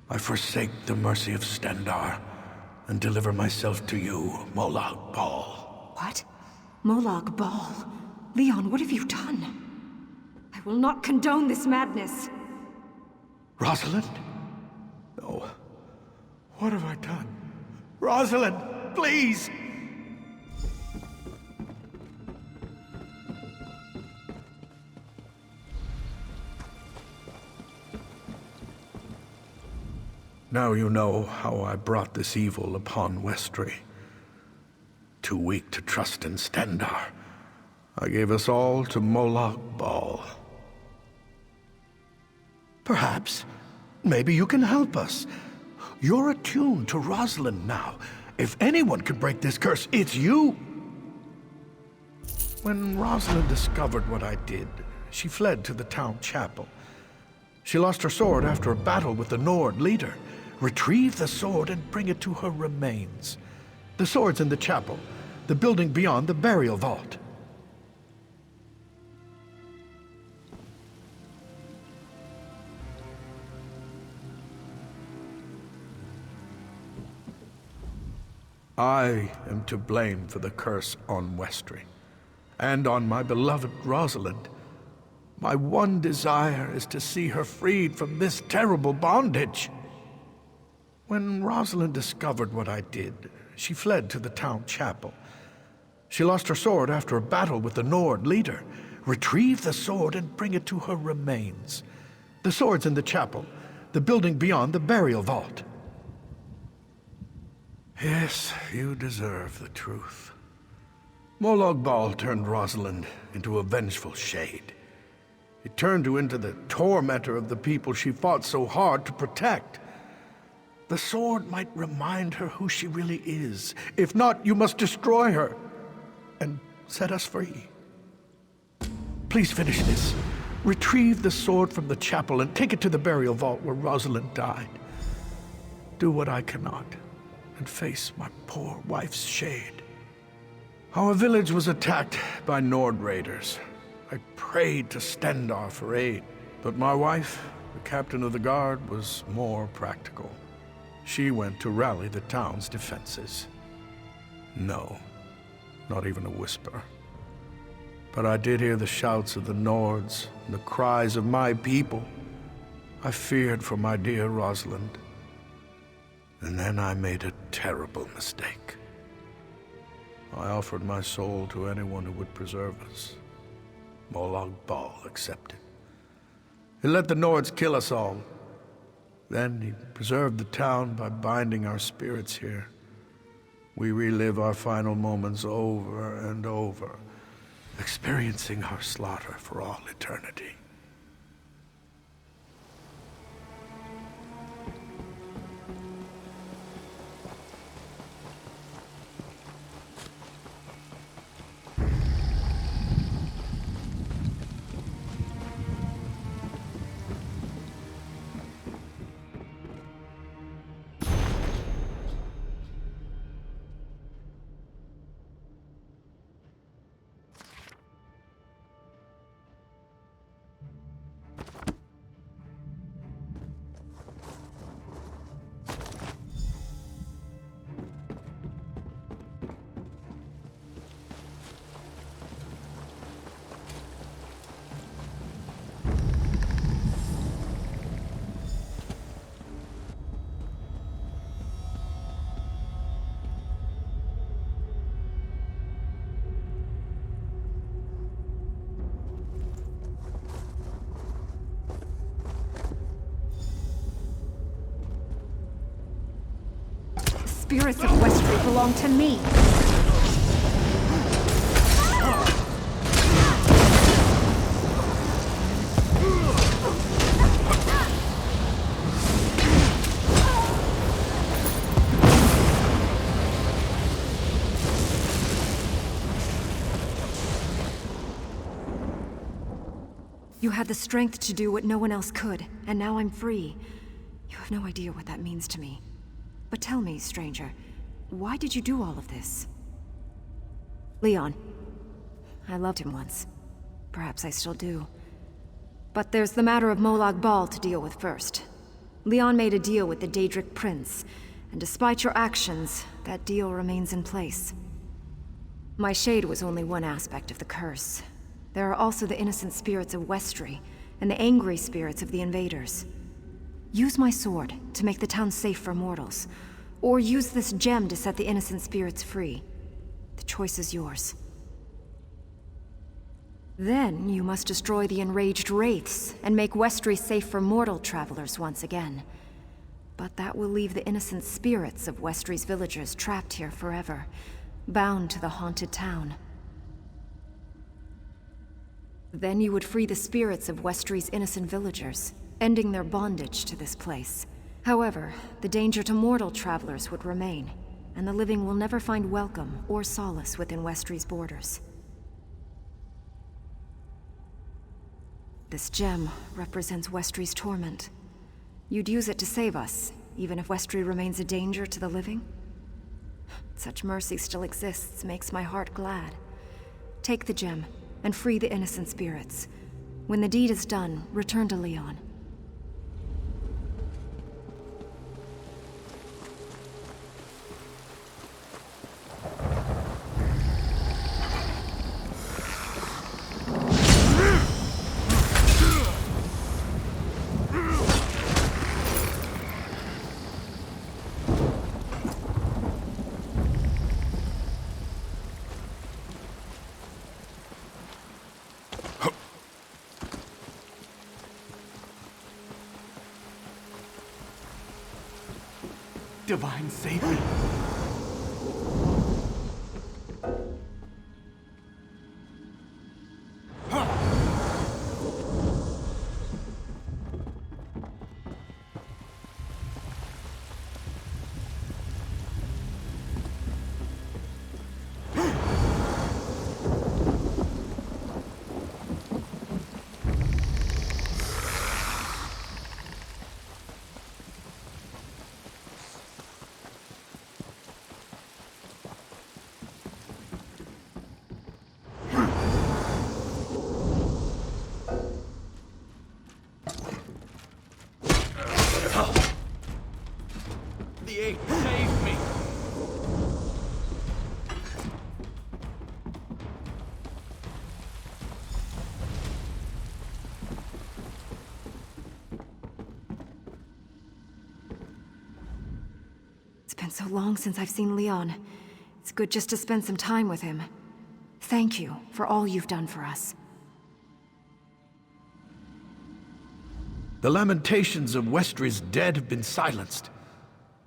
I forsake the mercy of Stendarr and deliver myself to you, Molag Bal. What? Molag Bal? Leon, what have you done? I will not condone this madness. Rosalind? No. What have I done? Rosalind, please! Now you know how I brought this evil upon Westtry. Too weak to trust in Stendarr, I gave us all to Molag Bal. Perhaps, maybe you can help us. You're attuned to Rosalind now. If anyone can break this curse, it's you! When Rosalind discovered what I did, she fled to the town chapel. She lost her sword after a battle with the Nord leader. Retrieve the sword and bring it to her remains. The sword's in the chapel, the building beyond the burial vault. I am to blame for the curse on Westtry, and on my beloved Rosalind. My one desire is to see her freed from this terrible bondage. When Rosalind discovered what I did, she fled to the town chapel. She lost her sword after a battle with the Nord leader. Retrieve the sword and bring it to her remains. The sword's in the chapel, the building beyond the burial vault. Yes, you deserve the truth. Molag Bal turned Rosalind into a vengeful shade. He turned her into the tormentor of the people she fought so hard to protect. The sword might remind her who she really is. If not, you must destroy her and set us free. Please finish this. Retrieve the sword from the chapel and take it to the burial vault where Rosalind died. Do what I cannot and face my poor wife's shade. Our village was attacked by Nord raiders. I prayed to Stendar for aid, but my wife, the captain of the guard, was more practical. She went to rally the town's defenses. No, not even a whisper. But I did hear the shouts of the Nords and the cries of my people. I feared for my dear Rosalind. And then I made a terrible mistake. I offered my soul to anyone who would preserve us. Molag Bal accepted. He let the Nords kill us all. Then he preserved the town by binding our spirits here. We relive our final moments over and over, experiencing our slaughter for all eternity. Spirits of Westtry belong to me. You had the strength to do what no one else could, and now I'm free. You have no idea what that means to me. But tell me, stranger, why did you do all of this? Leon. I loved him once. Perhaps I still do. But there's the matter of Molag Bal to deal with first. Leon made a deal with the Daedric Prince, and despite your actions, that deal remains in place. My shade was only one aspect of the curse. There are also the innocent spirits of Westtry, and the angry spirits of the invaders. Use my sword to make the town safe for mortals, or use this gem to set the innocent spirits free. The choice is yours. Then you must destroy the enraged wraiths and make Westtry safe for mortal travelers once again. But that will leave the innocent spirits of Westry's villagers trapped here forever, bound to the haunted town. Then you would free the spirits of Westry's innocent villagers, ending their bondage to this place. However, the danger to mortal travelers would remain, and the living will never find welcome or solace within Westry's borders. This gem represents Westry's torment. You'd use it to save us, even if Westtry remains a danger to the living? Such mercy still exists makes my heart glad. Take the gem, and free the innocent spirits. When the deed is done, return to Leon. Divine, save me. Save me! It's been so long since I've seen Leon. It's good just to spend some time with him. Thank you for all you've done for us. The lamentations of Westtry's dead have been silenced.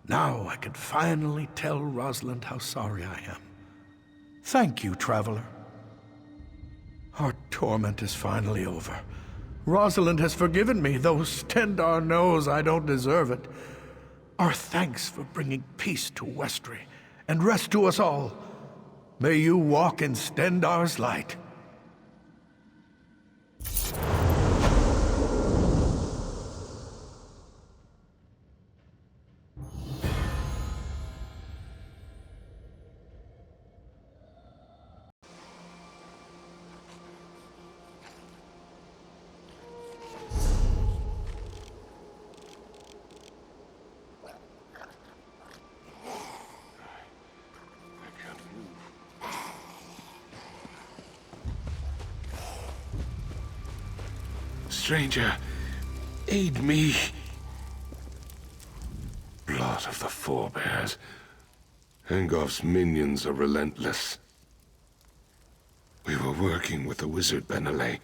Now I can finally tell Rosalind how sorry I am. Thank you, Traveler. Our torment is finally over. Rosalind has forgiven me, though Stendarr knows I don't deserve it. Our thanks for bringing peace to Westtry, and rest to us all. May you walk in Stendarr's light. Stranger, aid me. Blood of the forebears. Hengof's minions are relentless. We were working with the wizard Benelay.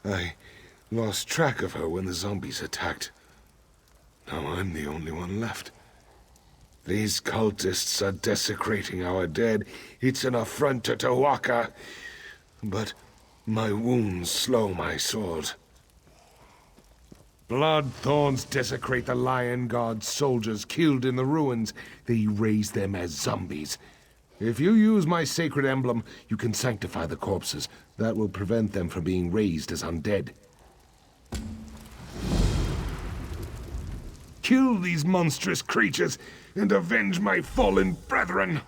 I lost track of her when the zombies attacked. Now I'm the only one left. These cultists are desecrating our dead. It's an affront to Tawaka. But my wounds slow my sword. Blood thorns desecrate the Lion God's soldiers killed in the ruins. They raise them as zombies. If you use my sacred emblem, you can sanctify the corpses. That will prevent them from being raised as undead. Kill these monstrous creatures and avenge my fallen brethren!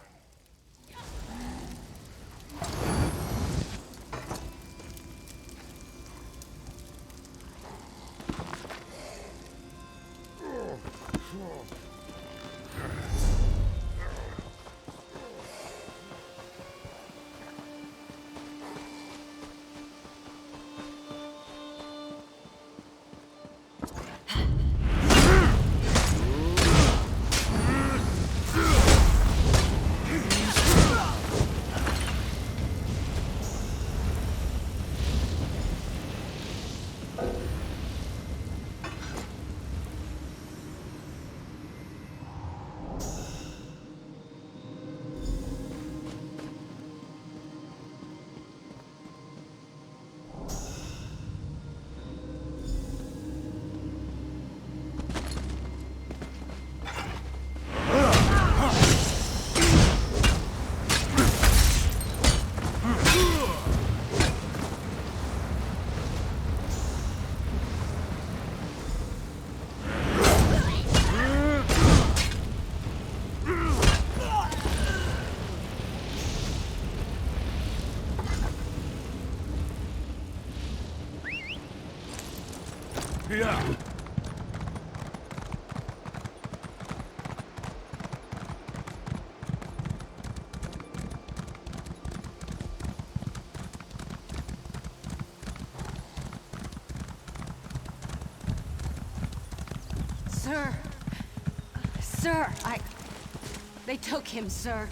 Yeah. Sir! Sir, They took him, sir.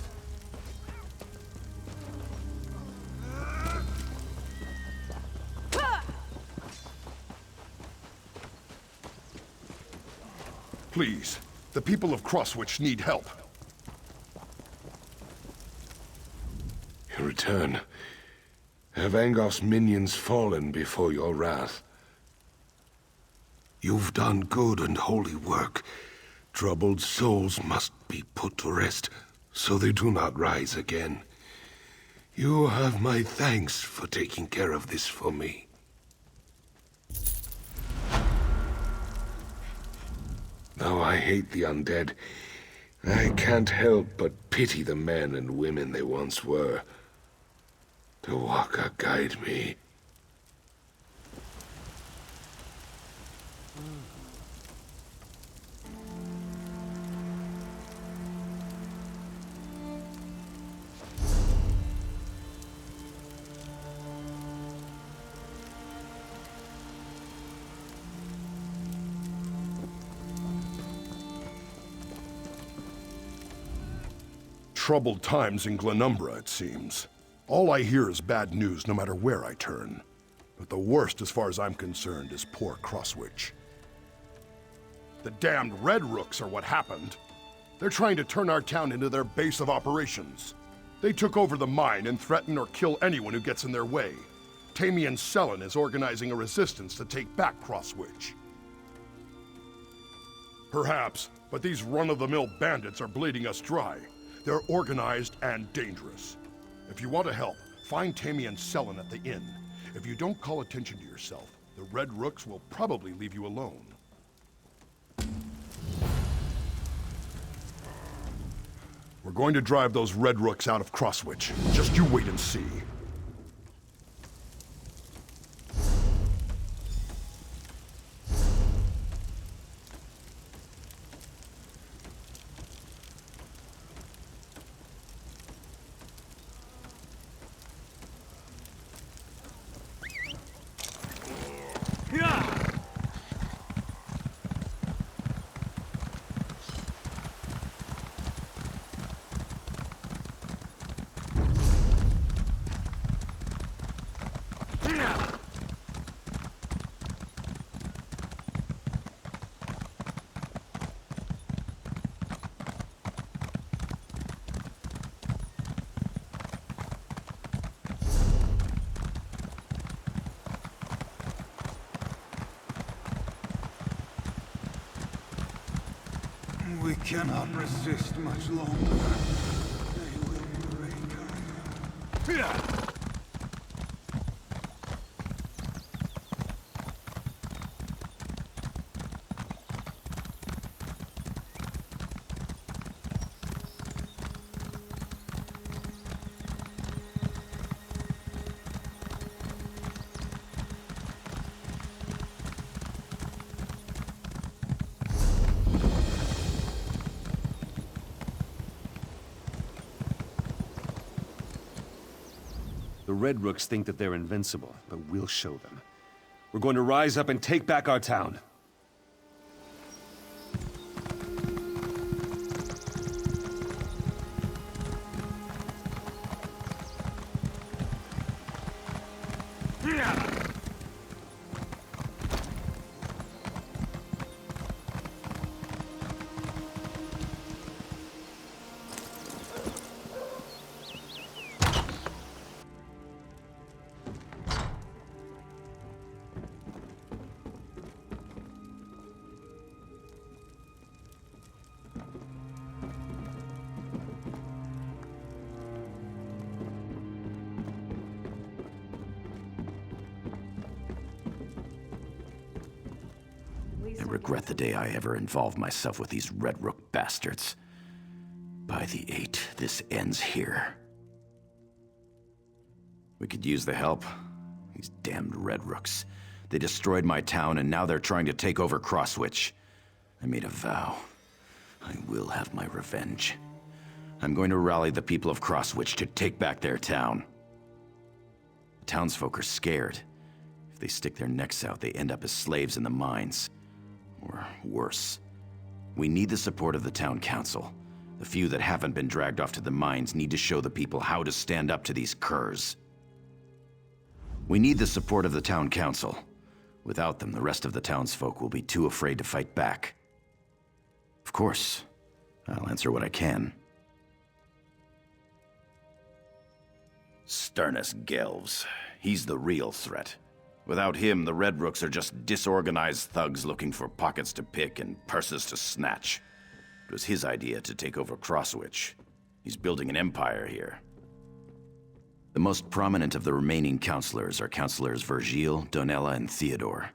Please, The people of Crosswych need help. In return, have Angof's minions fallen before your wrath? You've done good and holy work. Troubled souls must be put to rest, so they do not rise again. You have my thanks for taking care of this for me. Though I hate the undead, I can't help but pity the men and women they once were. Tawaka, guide me. Troubled times in Glenumbra, it seems. All I hear is bad news no matter where I turn. But the worst, as far as I'm concerned, is poor Crosswych. The damned Red Rooks are what happened. They're trying to turn our town into their base of operations. They took over the mine and threaten or kill anyone who gets in their way. Tamian Sellen is organizing a resistance to take back Crosswych. Perhaps, but these run-of-the-mill bandits are bleeding us dry. They're organized and dangerous. If you want to help, find Tamian Sellen at the inn. If you don't call attention to yourself, the Red Rooks will probably leave you alone. We're going to drive those Red Rooks out of Crosswych. Just you wait and see. We cannot resist much longer. They will break us. The Red Rooks think that they're invincible, but we'll show them. We're going to rise up and take back our town. I regret the day I ever involved myself with these Red Rook bastards. By the 8, this ends here. We could use the help. These damned Red Rooks. They destroyed my town, and now they're trying to take over Crosswych. I made a vow. I will have my revenge. I'm going to rally the people of Crosswych to take back their town. The townsfolk are scared. If they stick their necks out, they end up as slaves in the mines. Or worse. We need the support of the town council. The few that haven't been dragged off to the mines need to show the people how to stand up to these curs. We need the support of the town council. Without them, the rest of the townsfolk will be too afraid to fight back. Of course. I'll answer what I can. Sternus Gelves. He's the real threat. Without him, the Red Rooks are just disorganized thugs looking for pockets to pick and purses to snatch. It was his idea to take over Crosswych. He's building an empire here. The most prominent of the remaining counselors are Counselors Virgil, Donella, and Theodore.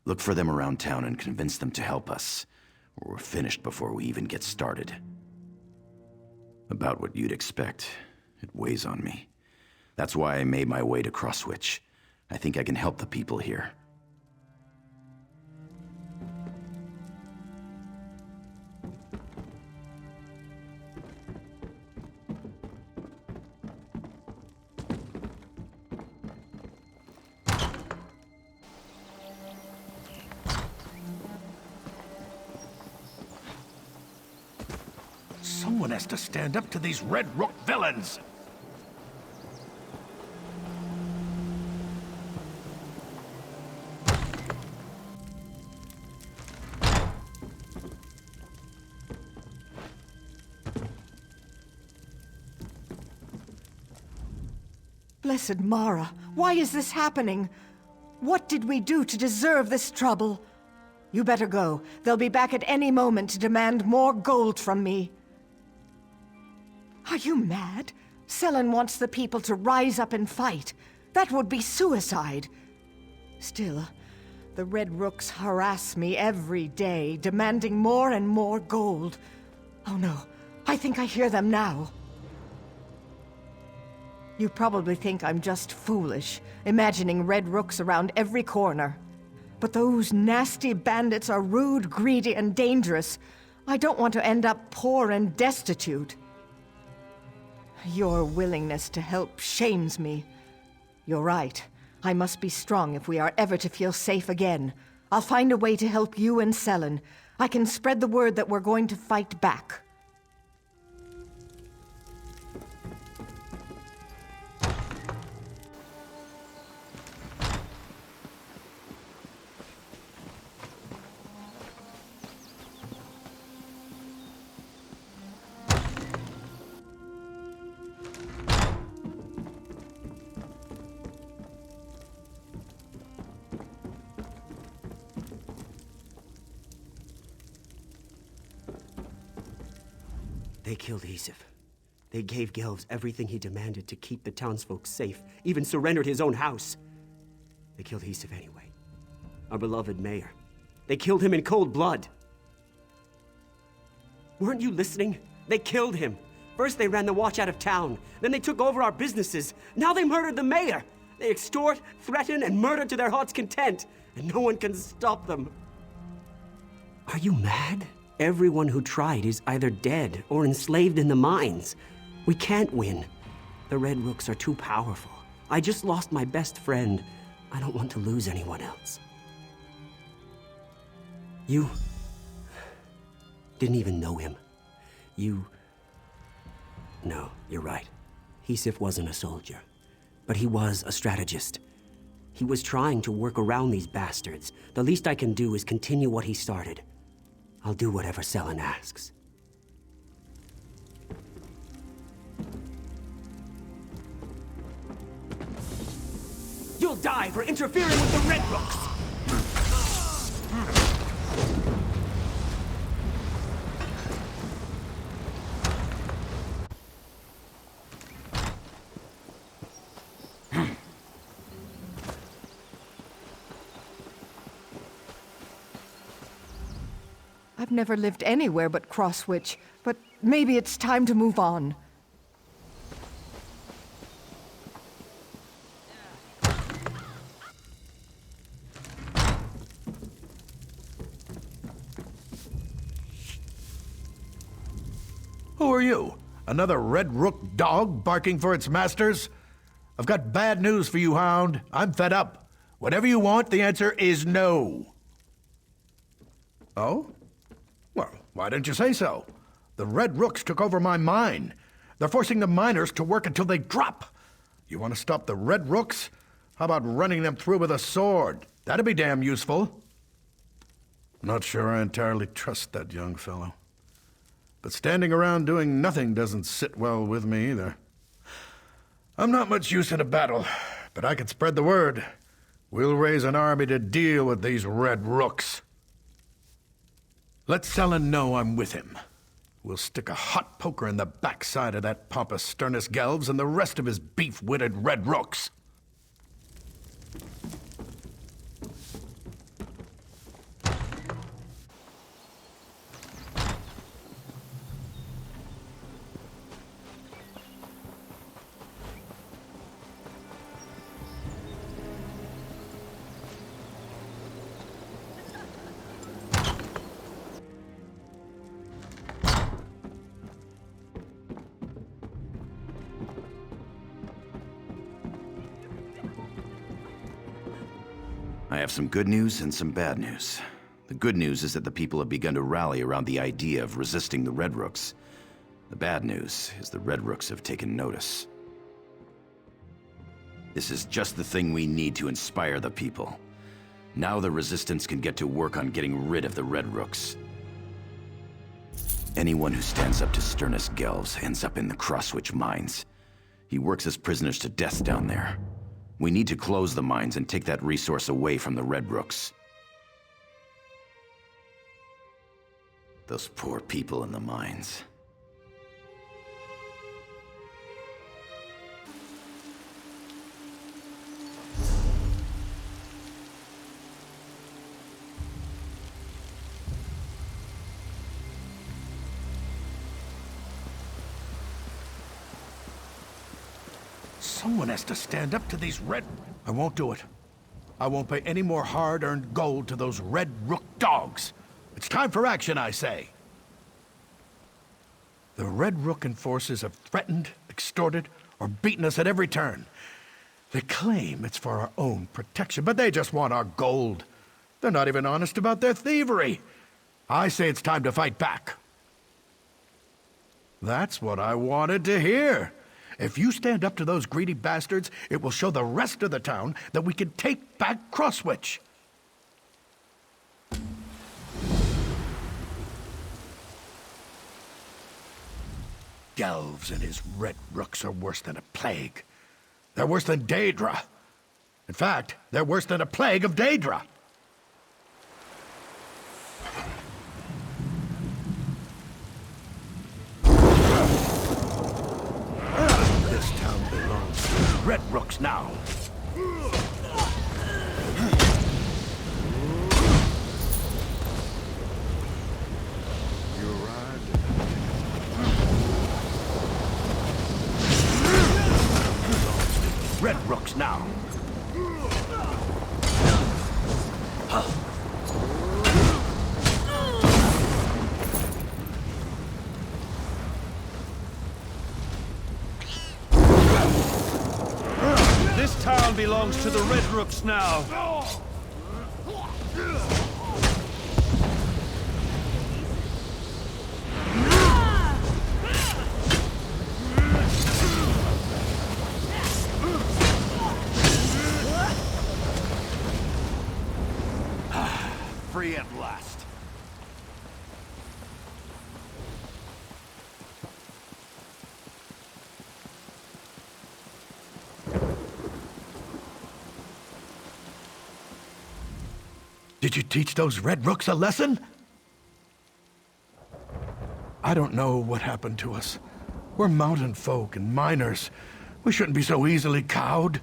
Look for them around town and convince them to help us, or we're finished before we even get started. About what you'd expect. It weighs on me. That's why I made my way to Crosswych. I think I can help the people here. Someone has to stand up to these Red Rook villains! Blessed Mara, why is this happening? What did we do to deserve this trouble? You better go. They'll be back at any moment to demand more gold from me. Are you mad? Sellen wants the people to rise up and fight. That would be suicide. Still, the Red Rooks harass me every day, demanding more and more gold. Oh no, I think I hear them now. You probably think I'm just foolish, imagining Red Rooks around every corner. But those nasty bandits are rude, greedy, and dangerous. I don't want to end up poor and destitute. Your willingness to help shames me. You're right. I must be strong if we are ever to feel safe again. I'll find a way to help you and Sellen. I can spread the word that we're going to fight back. They killed Esif. They gave Gelves everything he demanded to keep the townsfolk safe, even surrendered his own house. They killed Esif anyway. Our beloved mayor. They killed him in cold blood. Weren't you listening? They killed him. First they ran the watch out of town. Then they took over our businesses. Now they murdered the mayor. They extort, threaten, and murder to their heart's content. And no one can stop them. Are you mad? Everyone who tried is either dead or enslaved in the mines. We can't win. The Red Rooks are too powerful. I just lost my best friend. I don't want to lose anyone else. You didn't even know him. No, you're right. Esif wasn't a soldier, but he was a strategist. He was trying to work around these bastards. The least I can do is continue what he started. I'll do whatever Sellen asks. You'll die for interfering with the Red Rooks! I've never lived anywhere but Crosswych, but maybe it's time to move on. Who are you? Another Red Rook dog barking for its masters? I've got bad news for you, Hound. I'm fed up. Whatever you want, the answer is no. Oh? Well, why didn't you say so? The Red Rooks took over my mine. They're forcing the miners to work until they drop. You want to stop the Red Rooks? How about running them through with a sword? That'd be damn useful. Not sure I entirely trust that young fellow. but standing around doing nothing doesn't sit well with me either. I'm not much use in a battle, but I can spread the word. We'll raise an army to deal with these red rooks. Let Sellen know I'm with him. We'll stick a hot poker in the backside of that pompous Sternus Gelvs and the rest of his beef-witted red rooks. I have some good news and some bad news. The good news is that the people have begun to rally around the idea of resisting the Red Rooks. The bad news is the Red Rooks have taken notice. This is just the thing we need to inspire the people. Now the Resistance can get to work on getting rid of the Red Rooks. Anyone who stands up to Sternus Gelvs ends up in the Crosswych mines. He works as prisoners to death down there. We need to close the mines and take that resource away from the Red Rooks. Those poor people in the mines. Someone has to stand up to these red... I won't do it. I won't pay any more hard-earned gold to those red rook dogs. It's time for action, I say. The Red Rook enforcers have threatened, extorted, or beaten us at every turn. They claim it's for our own protection, but they just want our gold. They're not even honest about their thievery. I say it's time to fight back. That's what I wanted to hear. If you stand up to those greedy bastards, it will show the rest of the town that we can take back Crosswych. Gelvs and his red rooks are worse than a plague. They're worse than Daedra. In fact, they're worse than a plague of Daedra. This town belongs to the red rooks now. Red Rooks now. This town belongs to the Red Rooks now. Free at last. Did you teach those Red Rooks a lesson? I don't know what happened to us. We're mountain folk and miners. We shouldn't be so easily cowed.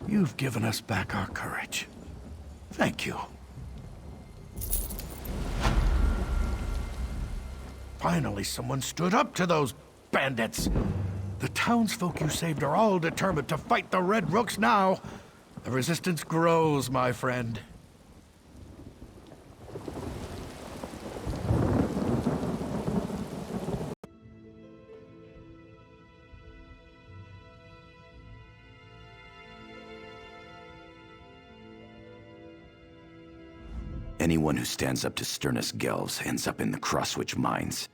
You've given us back our courage. Thank you. Finally, someone stood up to those bandits. The townsfolk you saved are all determined to fight the Red Rooks now. The resistance grows, my friend. Anyone who stands up to Sternus Gelvs ends up in the Crosswych mines.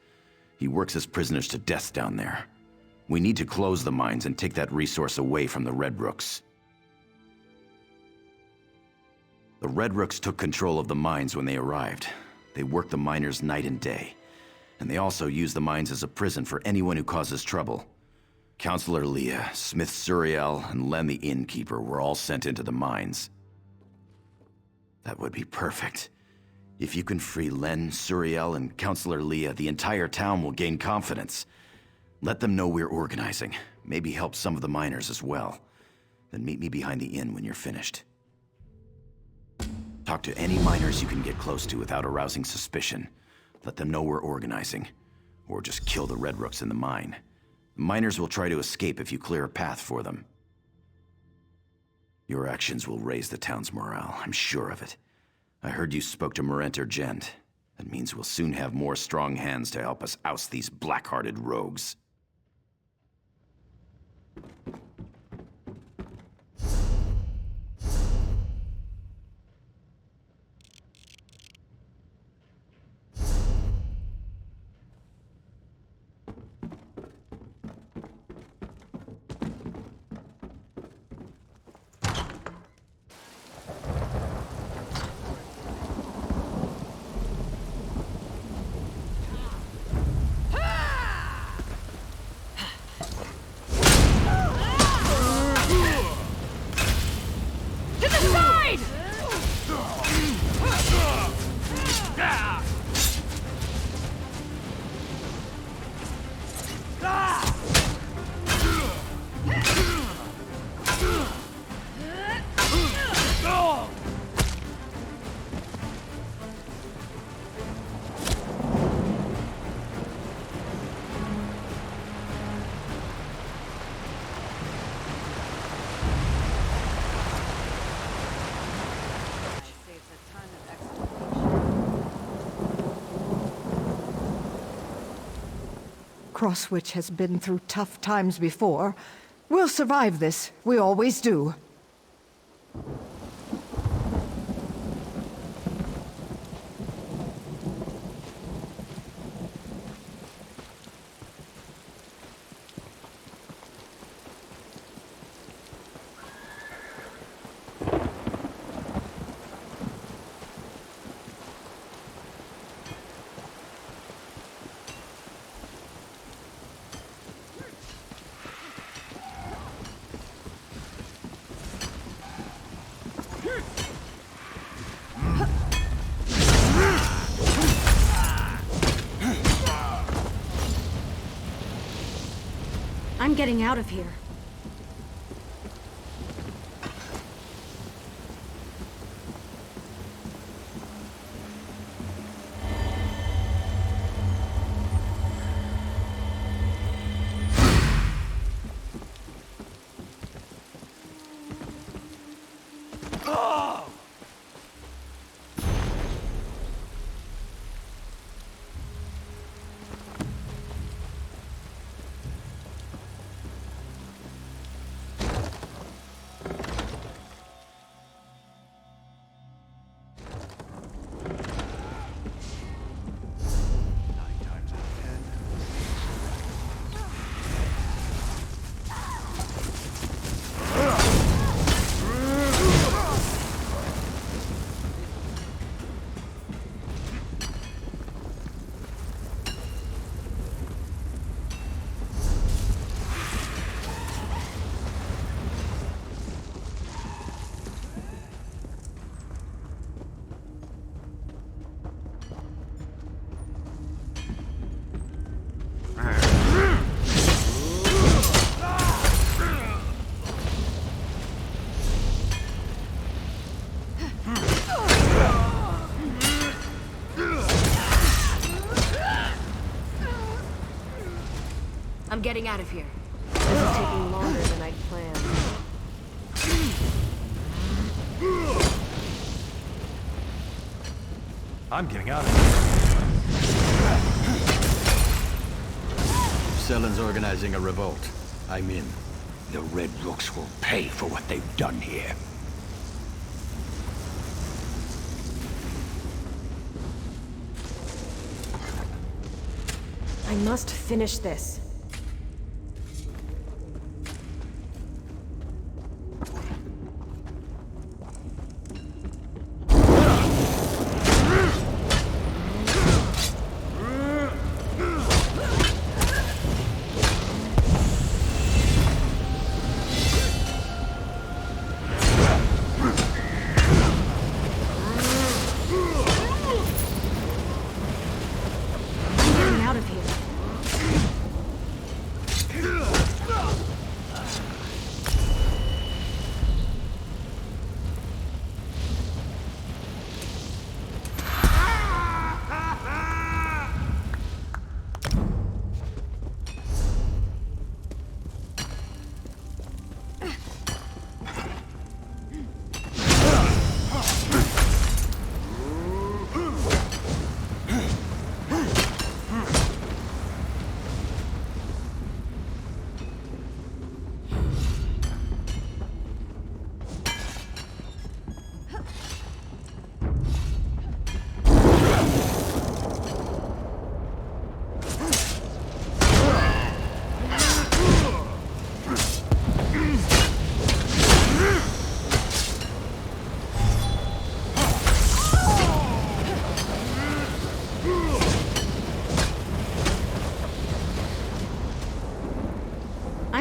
He works as prisoners to death down there. We need to close the mines and take that resource away from the Red Rooks. The Red Rooks took control of the mines when they arrived. They worked the miners night and day. And they also use the mines as a prison for anyone who causes trouble. Counselor Leah, Smith Suriel, and Len the Innkeeper were all sent into the mines. That would be perfect. If you can free Len, Suriel, and Counselor Leah, the entire town will gain confidence. Let them know we're organizing. Maybe help some of the miners as well. Then meet me behind the inn when you're finished. Talk to any miners you can get close to without arousing suspicion. Let them know we're organizing. Or just kill the Red Rooks in the mine. The miners will try to escape if you clear a path for them. Your actions will raise the town's morale, I'm sure of it. I heard you spoke to Merenter Gent. That means we'll soon have more strong hands to help us oust these black-hearted rogues. Crosswych has been through tough times before. We'll survive this. We always do. I'm getting out of here. I'm getting out of here. This is taking longer than I'd planned. I'm getting out of here. Sellen's organizing a revolt. I'm in. The Red Rooks will pay for what they've done here. I must finish this.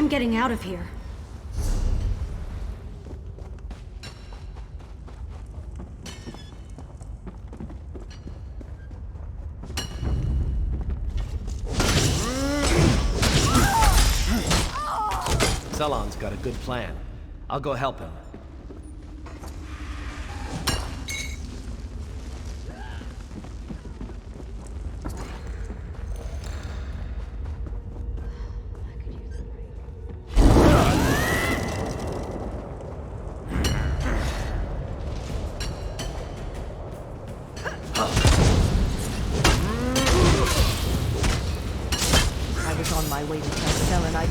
I'm getting out of here. Celon's got a good plan. I'll go help him.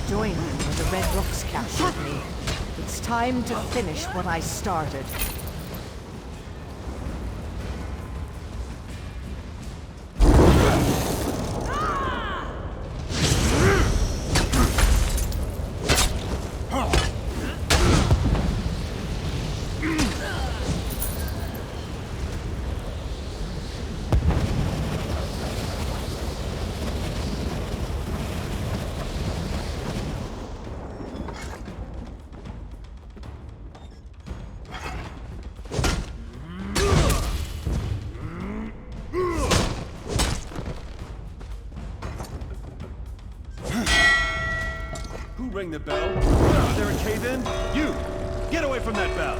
Join him when the Red Rooks captured me. It's time to finish what I started. Ring the bell. Is there a cave-in? You! Get away from that bell!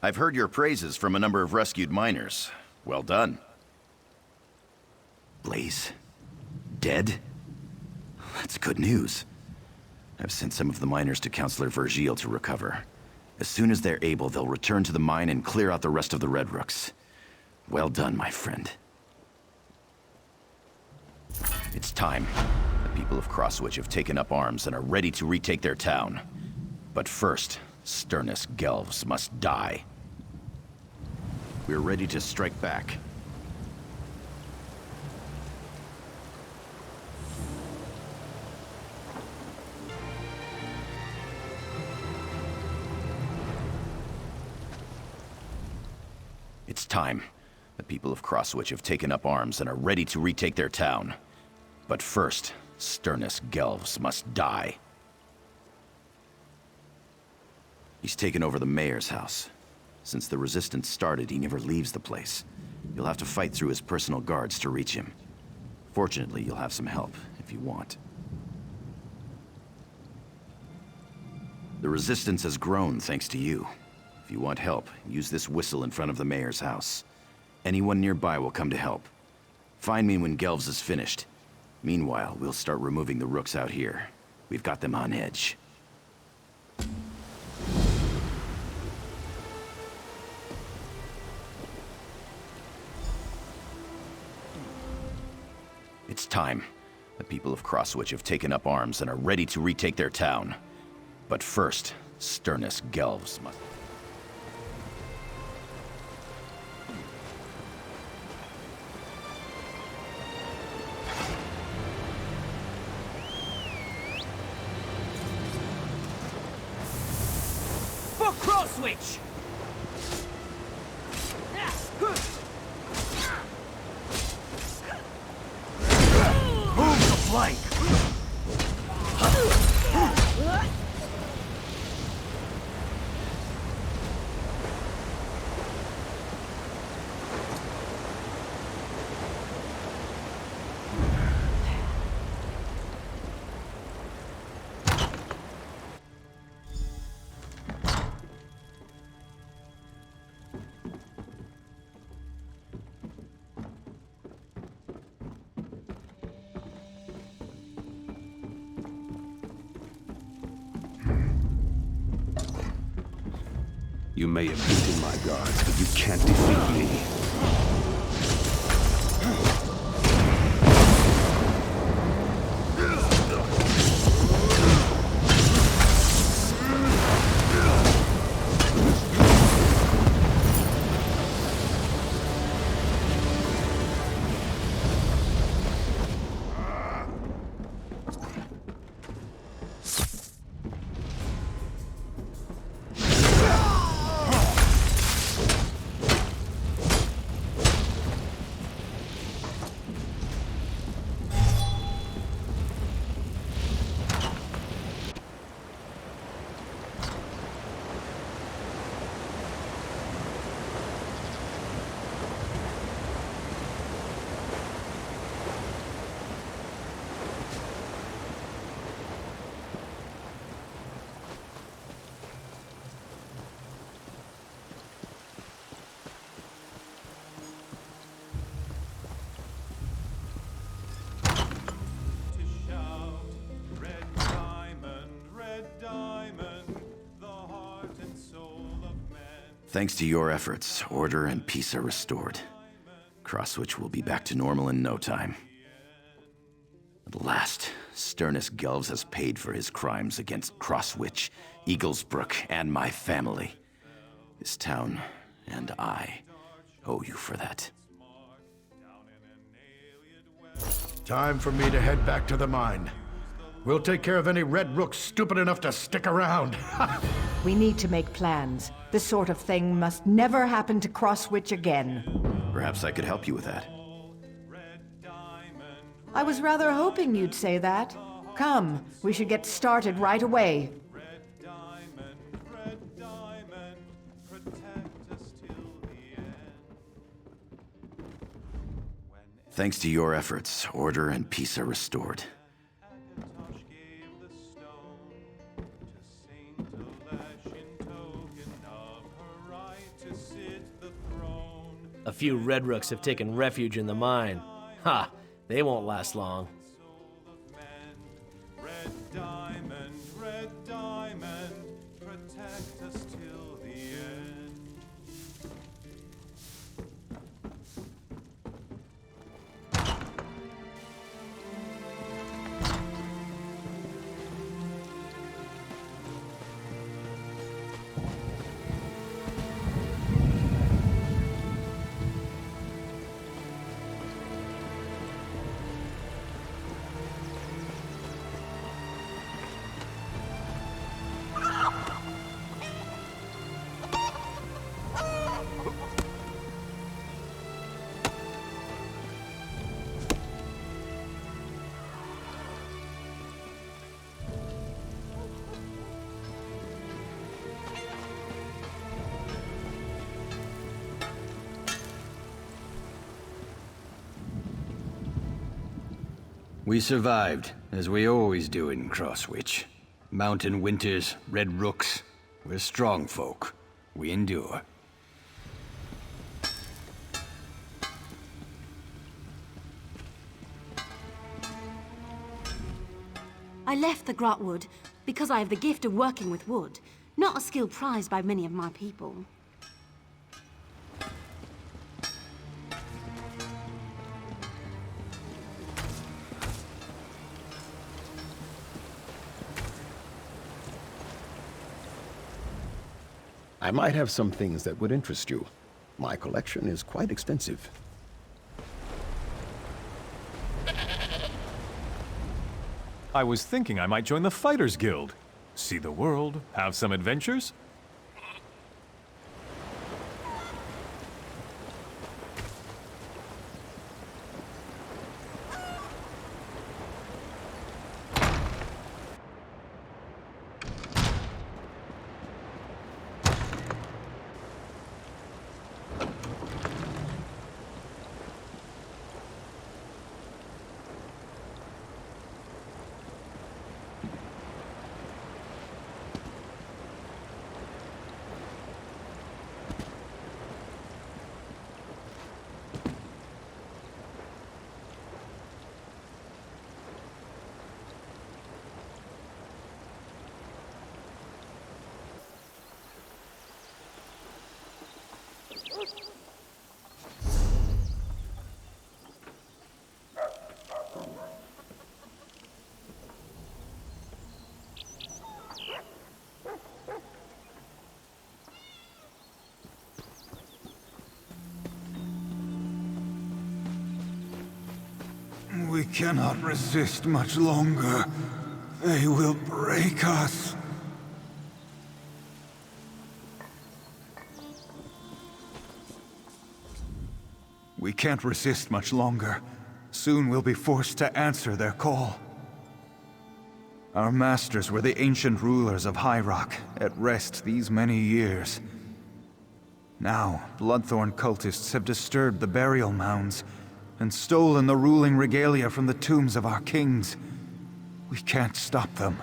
I've heard your praises from a number of rescued miners. Well done. Blaze? Dead? That's good news. I've sent some of the miners to Councillor Vergil to recover. As soon as they're able, they'll return to the mine and clear out the rest of the Red Rooks. Well done, my friend. It's time. The people of Crosswych have taken up arms and are ready to retake their town. But first, Sternus Gelvs must die. We're ready to strike back. It's time. The people of Crosswych have taken up arms and are ready to retake their town. But first, Sternus Gelvs must die. He's taken over the mayor's house. Since the resistance started, he never leaves the place. You'll have to fight through his personal guards to reach him. Fortunately, you'll have some help, if you want. The resistance has grown thanks to you. If you want help, use this whistle in front of the mayor's house. Anyone nearby will come to help. Find me when Gelvs is finished. Meanwhile, we'll start removing the rooks out here. We've got them on edge. It's time. The people of Crosswych have taken up arms and are ready to retake their town. But first, Sternus Gelvs must... Crosswych! Move the flank! You may have beaten my guards, but you can't defeat me. Thanks to your efforts, order and peace are restored. Crosswych will be back to normal in no time. At last, Sternus Gelves has paid for his crimes against Crosswych, Eaglesbrook, and my family. This town and I owe you for that. Time for me to head back to the mine. We'll take care of any Red Rooks stupid enough to stick around. We need to make plans. This sort of thing must never happen to Crosswych again. Perhaps I could help you with that. I was rather hoping you'd say that. Come, we should get started right away. Thanks to your efforts, order and peace are restored. A few Red Rooks have taken refuge in the mine. Ha! They won't last long. Red diamond, protect us till the end. We survived, as we always do in Crosswych. Mountain winters, Red Rooks. We're strong folk. We endure. I left the Grotwood because I have the gift of working with wood, not a skill prized by many of my people. I might have some things that would interest you. My collection is quite extensive. I was thinking I might join the Fighters Guild. See the world, have some adventures. cannot resist much longer. They will break us. We can't resist much longer. Soon we'll be forced to answer their call. Our masters were the ancient rulers of High Rock, at rest these many years. Now, Bloodthorn cultists have disturbed the burial mounds and stolen the ruling regalia from the tombs of our kings. We can't stop them.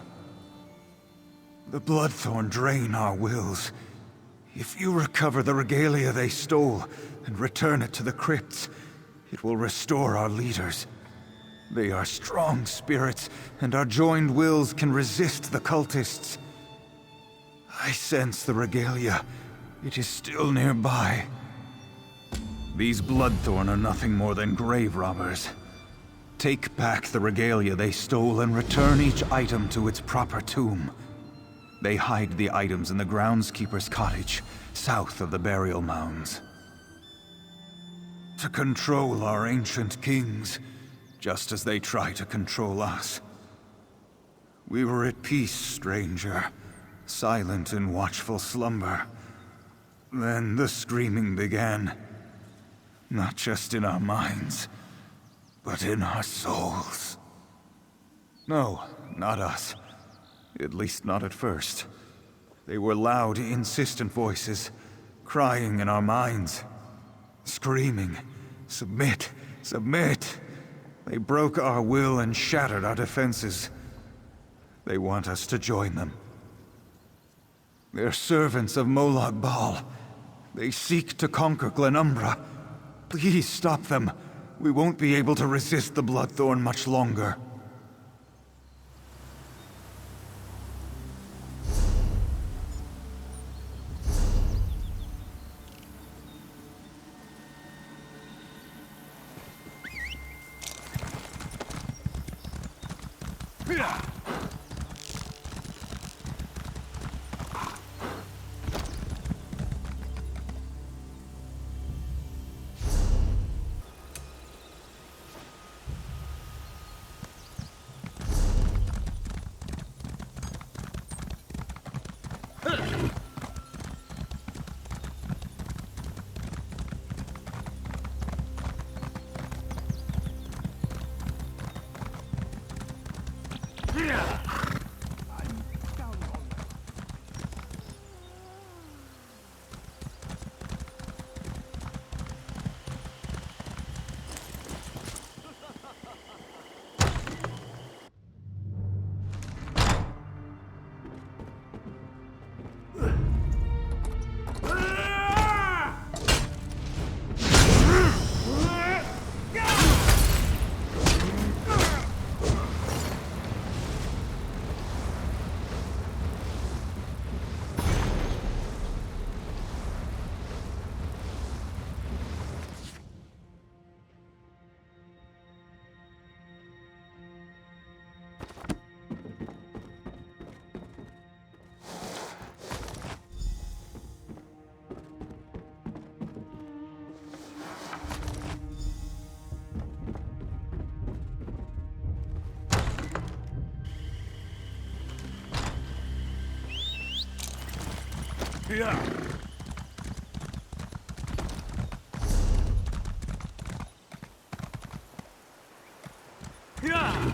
The Bloodthorn drain our wills. If you recover the regalia they stole and return it to the crypts, it will restore our leaders. They are strong spirits, and our joined wills can resist the cultists. I sense the regalia. It is still nearby. These Bloodthorn are nothing more than grave robbers. Take back the regalia they stole and return each item to its proper tomb. They hide the items in the groundskeeper's cottage, south of the burial mounds. To control our ancient kings, just as they try to control us. We were at peace, stranger, silent in watchful slumber. Then the screaming began. Not just in our minds, but in our souls. No, not us. At least not at first. They were loud, insistent voices, crying in our minds. Screaming, "Submit, submit!" They broke our will and shattered our defenses. They want us to join them. They're servants of Molag Bal. They seek to conquer Glenumbra. Please stop them. We won't be able to resist the Bloodthorn much longer. Yeah. Yeah.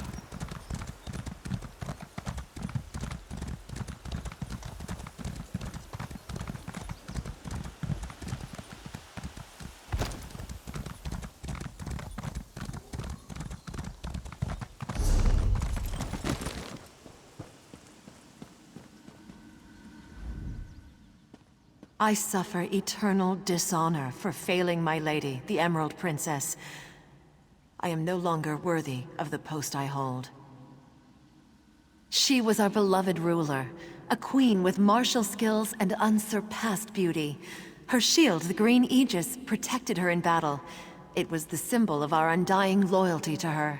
I suffer eternal dishonor for failing my lady, the Emerald Princess. I am no longer worthy of the post I hold. She was our beloved ruler, a queen with martial skills and unsurpassed beauty. Her shield, the green aegis, protected her in battle. It was the symbol of our undying loyalty to her.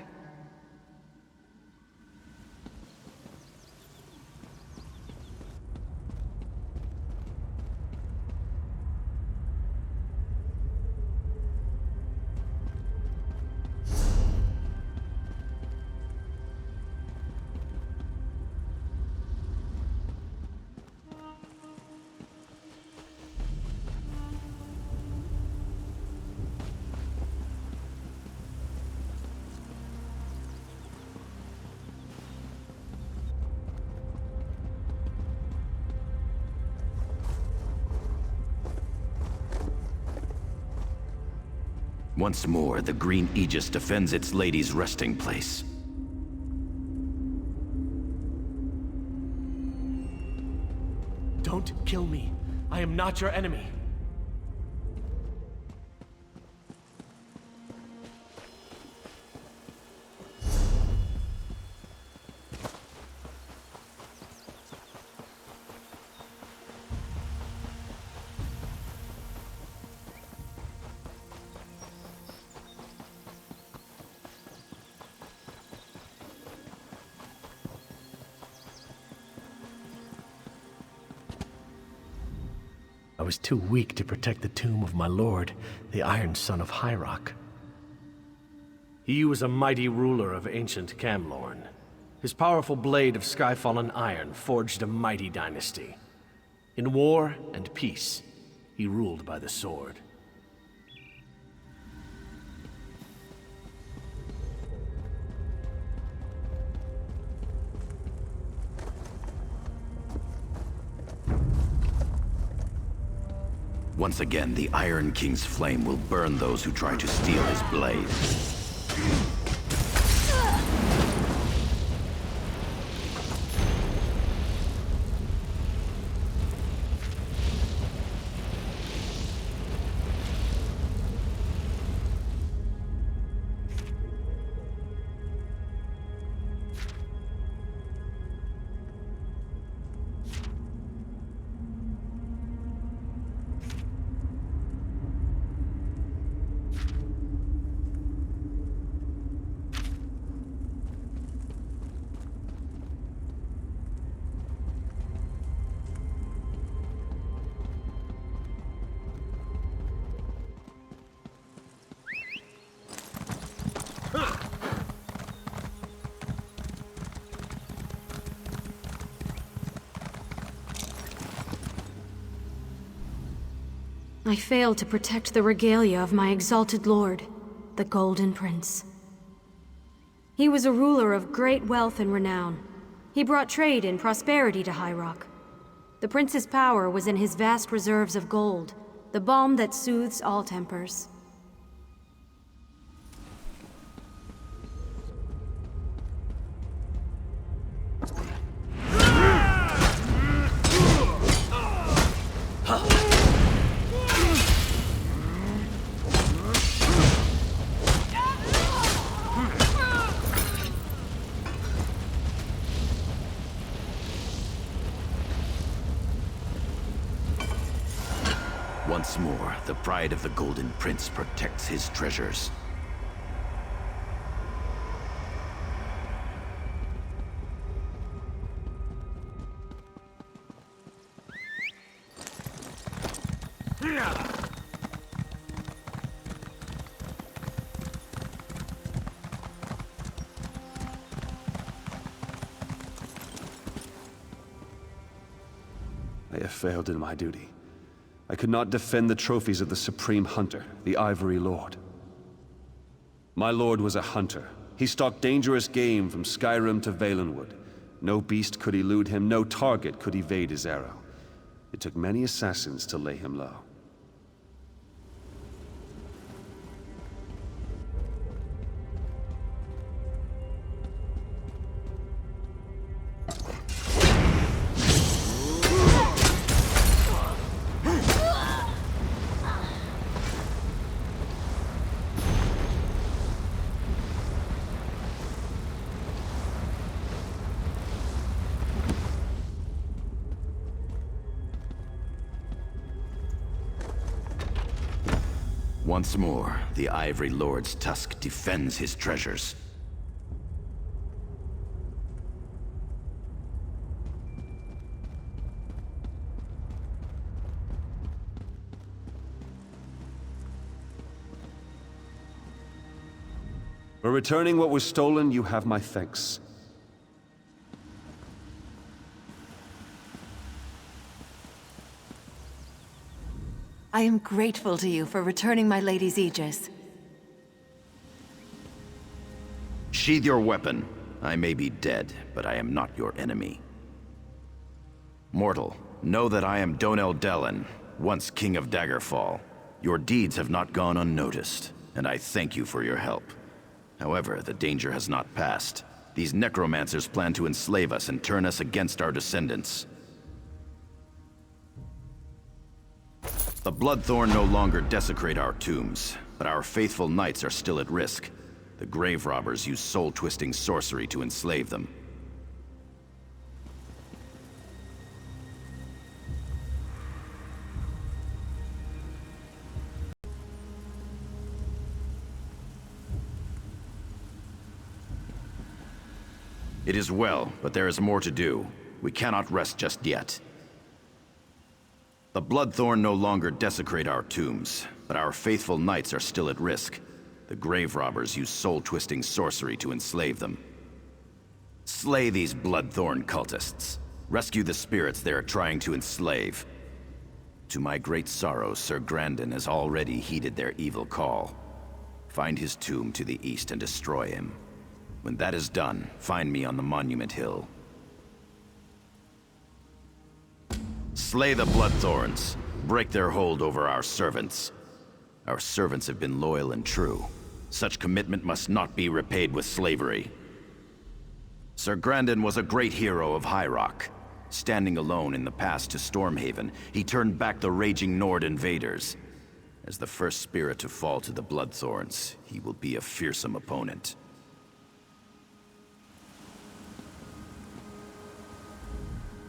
Once more, the Green Aegis defends its lady's resting place. Don't kill me. I am not your enemy. I was too weak to protect the tomb of my lord, the Iron Son of Hyrok. He was a mighty ruler of ancient Camlorn. His powerful blade of sky-fallen iron forged a mighty dynasty. In war and peace, he ruled by the sword. Once again, the Iron King's flame will burn those who try to steal his blade. I failed to protect the regalia of my exalted lord, the Golden Prince. He was a ruler of great wealth and renown. He brought trade and prosperity to Hyrok. The prince's power was in his vast reserves of gold, the balm that soothes all tempers. Once more, the pride of the Golden Prince protects his treasures. I have failed in my duty. I could not defend the trophies of the Supreme Hunter, the Ivory Lord. My lord was a hunter. He stalked dangerous game from Skyrim to Valenwood. No beast could elude him, no target could evade his arrow. It took many assassins to lay him low. Once more, the Ivory Lord's tusk defends his treasures. For returning what was stolen, you have my thanks. I am grateful to you for returning my lady's aegis. Sheathe your weapon. I may be dead, but I am not your enemy. Mortal, know that I am Donel Dellen, once King of Daggerfall. Your deeds have not gone unnoticed. and I thank you for your help. However, the danger has not passed. These necromancers plan to enslave us and turn us against our descendants. The Bloodthorn no longer desecrate our tombs, but our faithful knights are still at risk. The grave robbers use soul-twisting sorcery to enslave them. It is well, but there is more to do. We cannot rest just yet. The Bloodthorn no longer desecrate our tombs, but our faithful knights are still at risk. The grave robbers use soul-twisting sorcery to enslave them. Slay these Bloodthorn cultists. Rescue the spirits they are trying to enslave. To my great sorrow, Sir Grandin has already heeded their evil call. Find his tomb to the east and destroy him. When that is done, find me on the Monument Hill. Slay the Bloodthorns. Break their hold over our servants. Our servants have been loyal and true. Such commitment must not be repaid with slavery. Sir Grandin was a great hero of High Rock. Standing alone in the pass to Stormhaven, he turned back the raging Nord invaders. As the first spirit to fall to the Bloodthorns, he will be a fearsome opponent.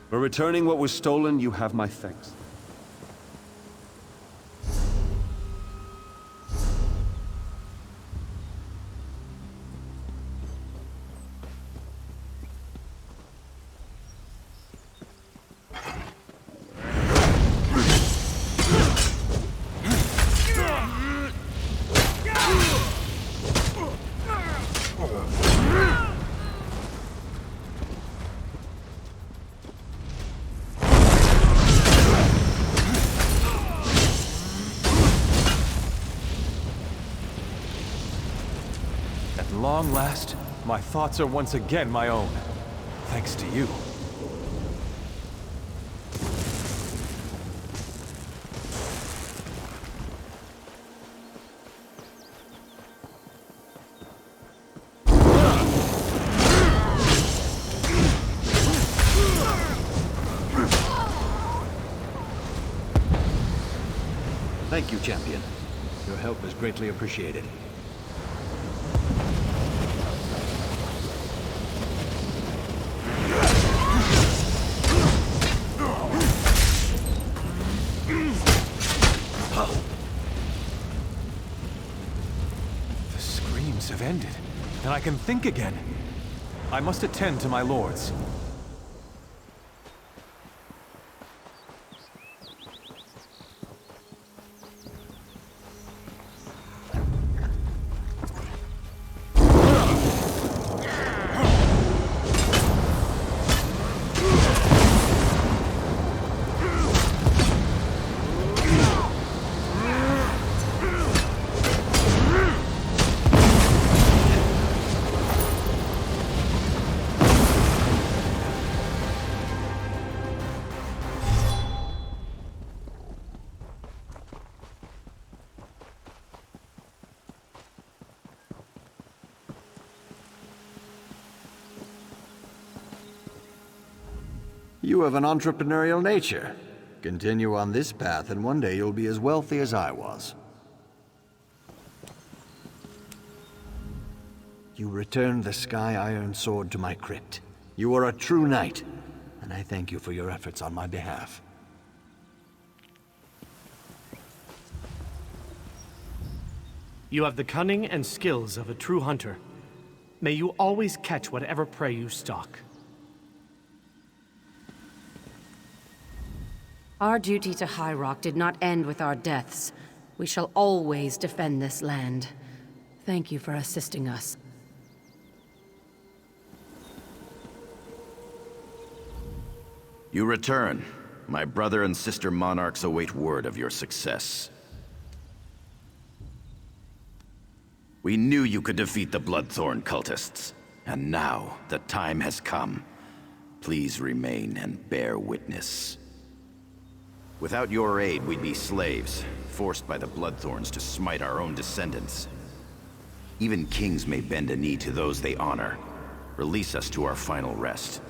For returning what was stolen, you have my thanks. Long last, my thoughts are once again my own. Thanks to you. Thank you, champion. Your help is greatly appreciated. Have ended, and I can think again. I must attend to my lords. You have an entrepreneurial nature. Continue on this path, and one day you'll be as wealthy as I was. You returned the Sky Iron Sword to my crypt. You are a true knight, and I thank you for your efforts on my behalf. You have the cunning and skills of a true hunter. May you always catch whatever prey you stalk. Our duty to High Rock did not end with our deaths. We shall always defend this land. Thank you for assisting us. You return. My brother and sister monarchs await word of your success. We knew you could defeat the Bloodthorn cultists. And now, the time has come. Please remain and bear witness. Without your aid, we'd be slaves, forced by the Bloodthorns to smite our own descendants. Even kings may bend a knee to those they honor. Release us to our final rest.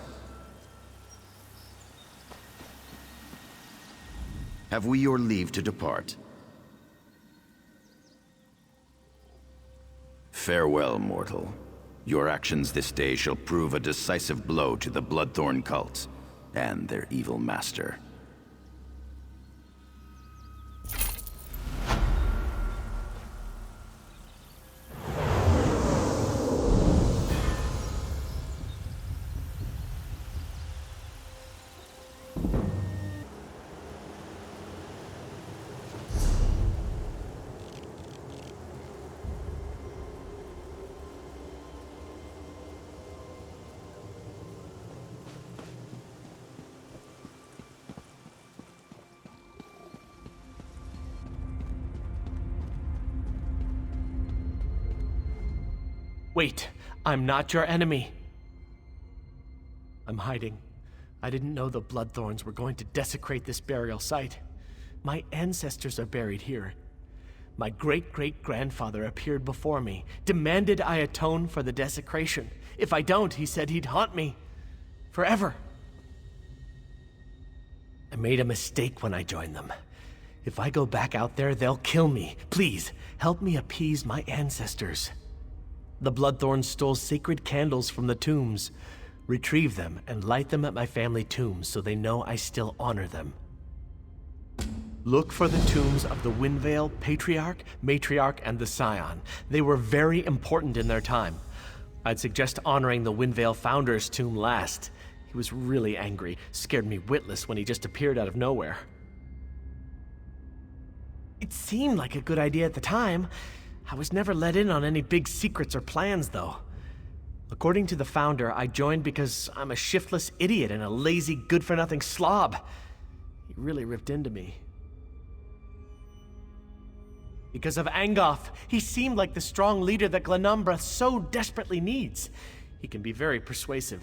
Have we your leave to depart? Farewell, mortal. Your actions this day shall prove a decisive blow to the Bloodthorn cult and their evil master. Wait, I'm not your enemy. I'm hiding. I didn't know the Bloodthorns were going to desecrate this burial site. My ancestors are buried here. My great-great-grandfather appeared before me, demanded I atone for the desecration. If I don't, he said he'd haunt me. Forever. I made a mistake when I joined them. If I go back out there, they'll kill me. Please, help me appease my ancestors. The Bloodthorns stole sacred candles from the tombs. Retrieve them and light them at my family tombs so they know I still honor them. Look for the tombs of the Windvale Patriarch, Matriarch, and the Scion. They were very important in their time. I'd suggest honoring the Windvale Founder's tomb last. He was really angry, scared me witless when he just appeared out of nowhere. It seemed like a good idea at the time. I was never let in on any big secrets or plans, though. According to the Founder, I joined because I'm a shiftless idiot and a lazy, good-for-nothing slob. He really ripped into me. Because of Angoff, he seemed like the strong leader that Glenumbra so desperately needs. He can be very persuasive.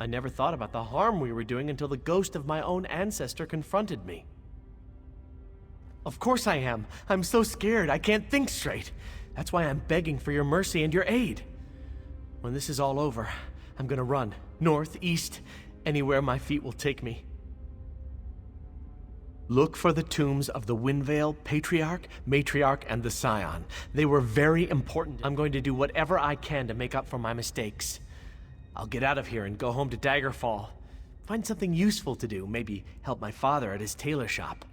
I never thought about the harm we were doing until the ghost of my own ancestor confronted me. Of course I am. I'm so scared, I can't think straight. That's why I'm begging for your mercy and your aid. When this is all over, I'm gonna run. North, east, anywhere my feet will take me. Look for the tombs of the Windvale Patriarch, Matriarch, and the Scion. They were very important. I'm going to do whatever I can to make up for my mistakes. I'll get out of here and go home to Daggerfall. Find something useful to do, maybe help my father at his tailor shop.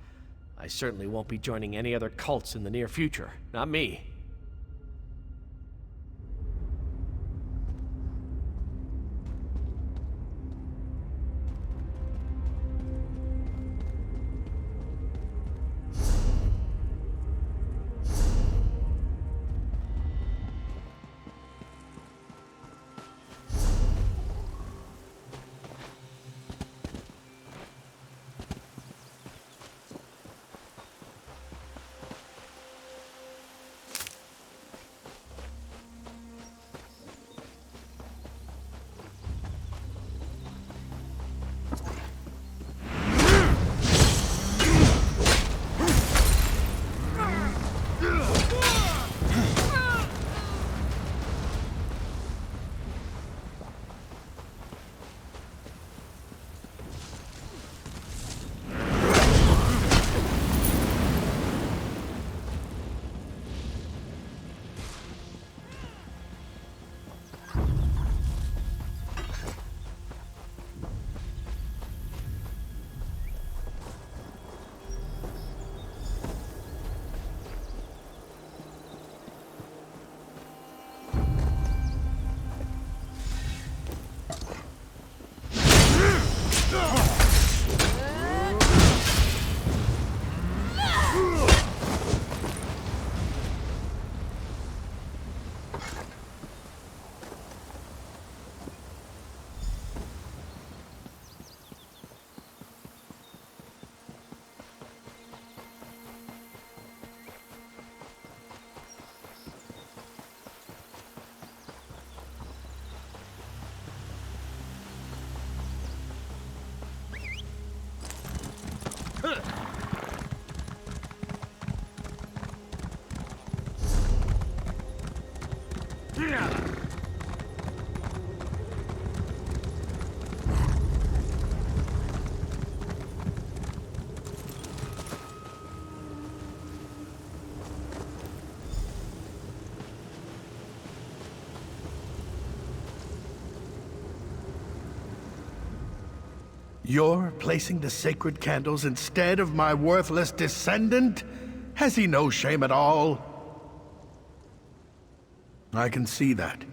I certainly won't be joining any other cults in the near future. Not me. You're placing the sacred candles instead of my worthless descendant? Has he no shame at all? I can see that.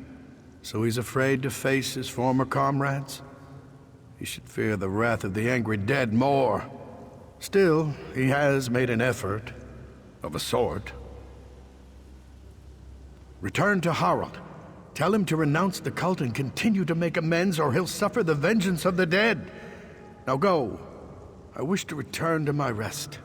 So he's afraid to face his former comrades? He should fear the wrath of the angry dead more. Still, he has made an effort, of a sort. Return to Harald. Tell him to renounce the cult and continue to make amends, or he'll suffer the vengeance of the dead. Now go. I wish to return to my rest.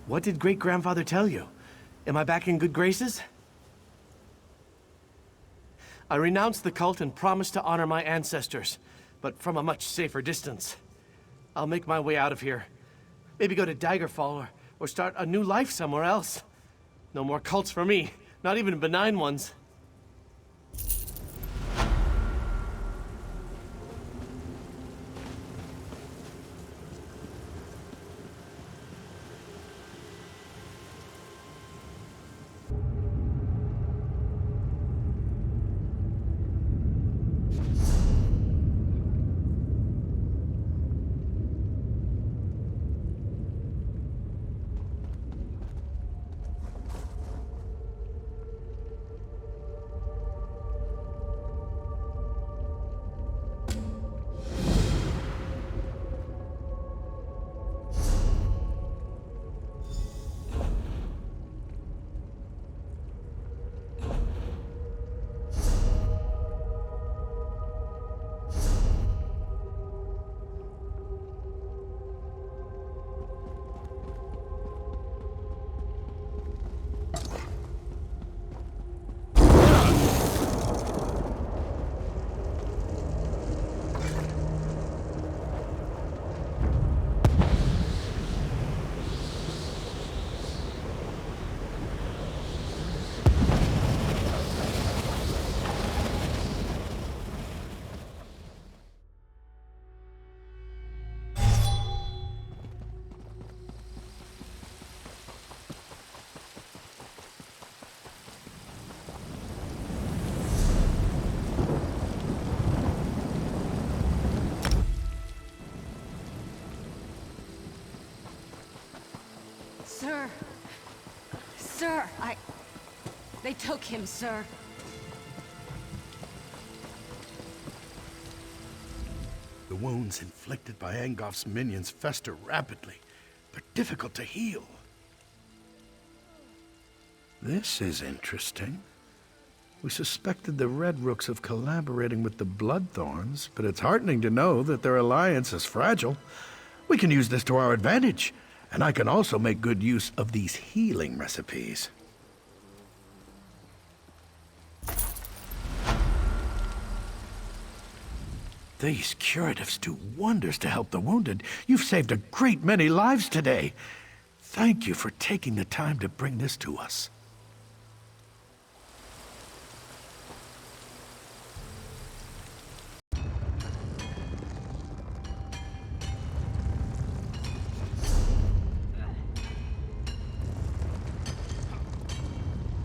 What did great-grandfather tell you? Am I back in good graces? I renounced the cult and promised to honor my ancestors, but from a much safer distance. I'll make my way out of here. Maybe go to Daggerfall or start a new life somewhere else. No more cults for me, not even benign ones. Sir! Sir, They took him, sir. The wounds inflicted by Angof's minions fester rapidly, but difficult to heal. This is interesting. We suspected the Red Rooks of collaborating with the Bloodthorns, but it's heartening to know that their alliance is fragile. We can use this to our advantage, and I can also make good use of these healing recipes. These curatives do wonders to help the wounded. You've saved a great many lives today. Thank you for taking the time to bring this to us.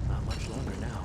Not much longer now.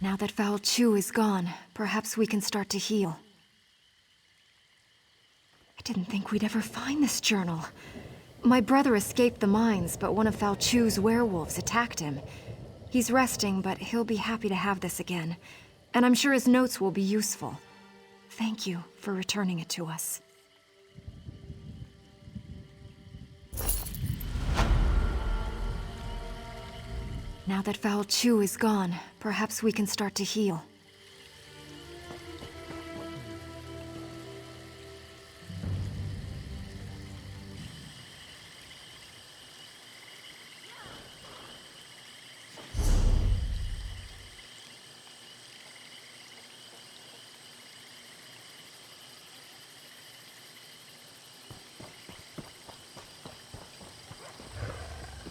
Now that Foul Chew is gone, perhaps we can start to heal. I didn't think we'd ever find this journal. My brother escaped the mines, but one of Foul Chew's werewolves attacked him. He's resting, but he'll be happy to have this again. And I'm sure his notes will be useful. Thank you for returning it to us. Now that Foul Chew is gone, perhaps we can start to heal.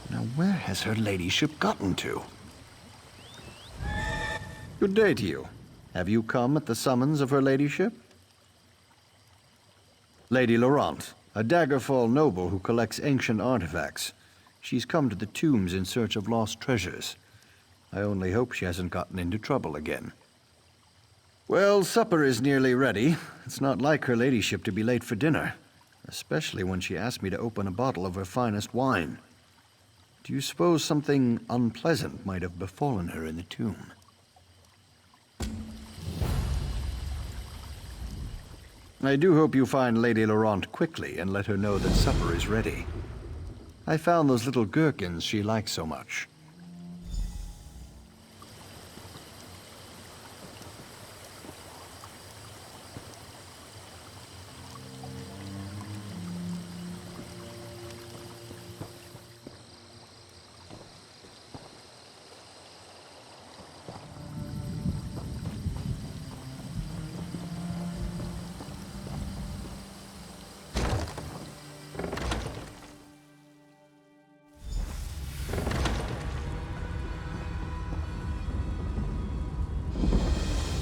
Now where has her ladyship gotten to? Good day to you. Have you come at the summons of her ladyship? Lady Laurent, a Daggerfall noble who collects ancient artifacts. She's come to the tombs in search of lost treasures. I only hope she hasn't gotten into trouble again. Well, supper is nearly ready. It's not like her ladyship to be late for dinner, especially when she asked me to open a bottle of her finest wine. Do you suppose something unpleasant might have befallen her in the tomb? I do hope you find Lady Laurent quickly and let her know that supper is ready. I found those little gherkins she likes so much.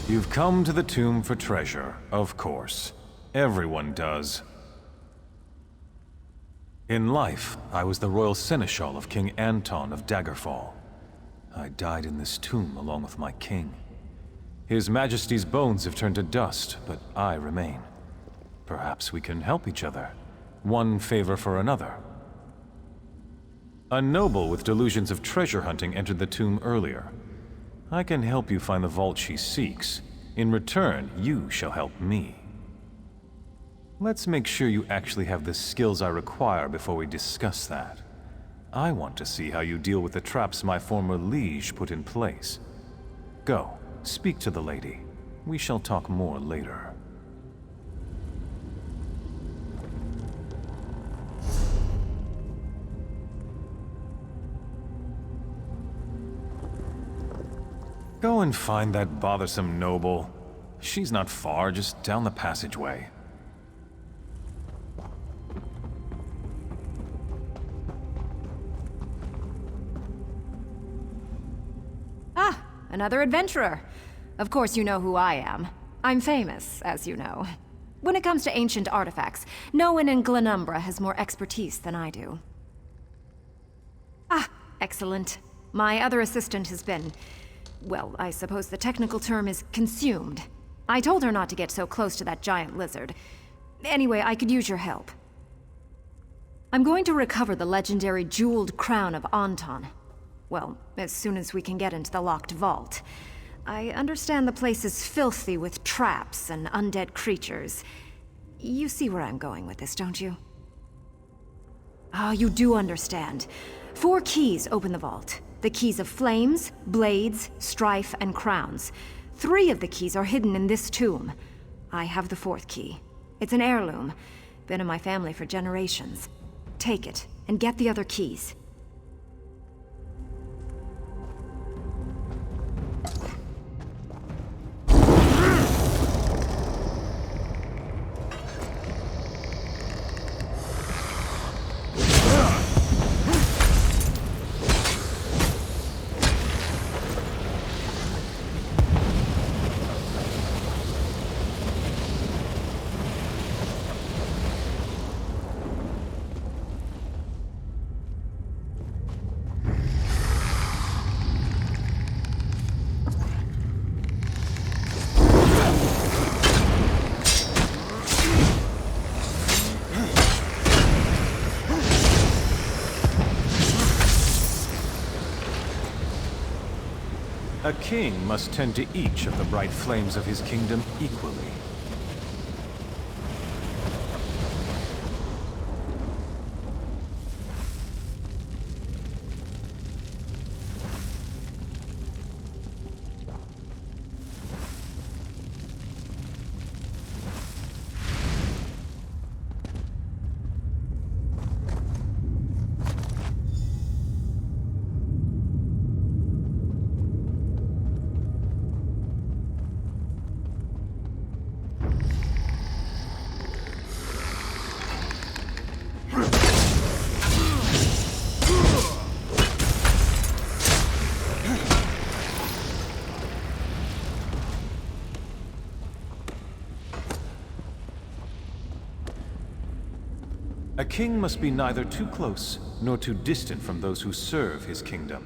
You've come to the tomb for treasure, of course. Everyone does. In life, I was the royal seneschal of King Anton of Daggerfall. I died in this tomb along with my king. His Majesty's bones have turned to dust, but I remain. Perhaps we can help each other. One favor for another. A noble with delusions of treasure hunting entered the tomb earlier. I can help you find the vault she seeks. In return, you shall help me. Let's make sure you actually have the skills I require before we discuss that. I want to see how you deal with the traps my former liege put in place. Go, speak to the lady. We shall talk more later. Go and find that bothersome noble. She's not far, just down the passageway. Ah, another adventurer. Of course you know who I am. I'm famous, as you know. When it comes to ancient artifacts, no one in Glenumbra has more expertise than I do. Ah, excellent. My other assistant has been... well, I suppose the technical term is consumed. I told her not to get so close to that giant lizard. Anyway, I could use your help. I'm going to recover the legendary jeweled crown of Anton. Well, as soon as we can get into the locked vault. I understand the place is filthy with traps and undead creatures. You see where I'm going with this, don't you? Ah, you do understand. 4 keys open the vault. The keys of flames, blades, strife, and crowns. 3 of the keys are hidden in this tomb. I have the 4th key. It's an heirloom. Been in my family for generations. Take it, and get the other keys. A king must tend to each of the bright flames of his kingdom equally. A king must be neither too close nor too distant from those who serve his kingdom.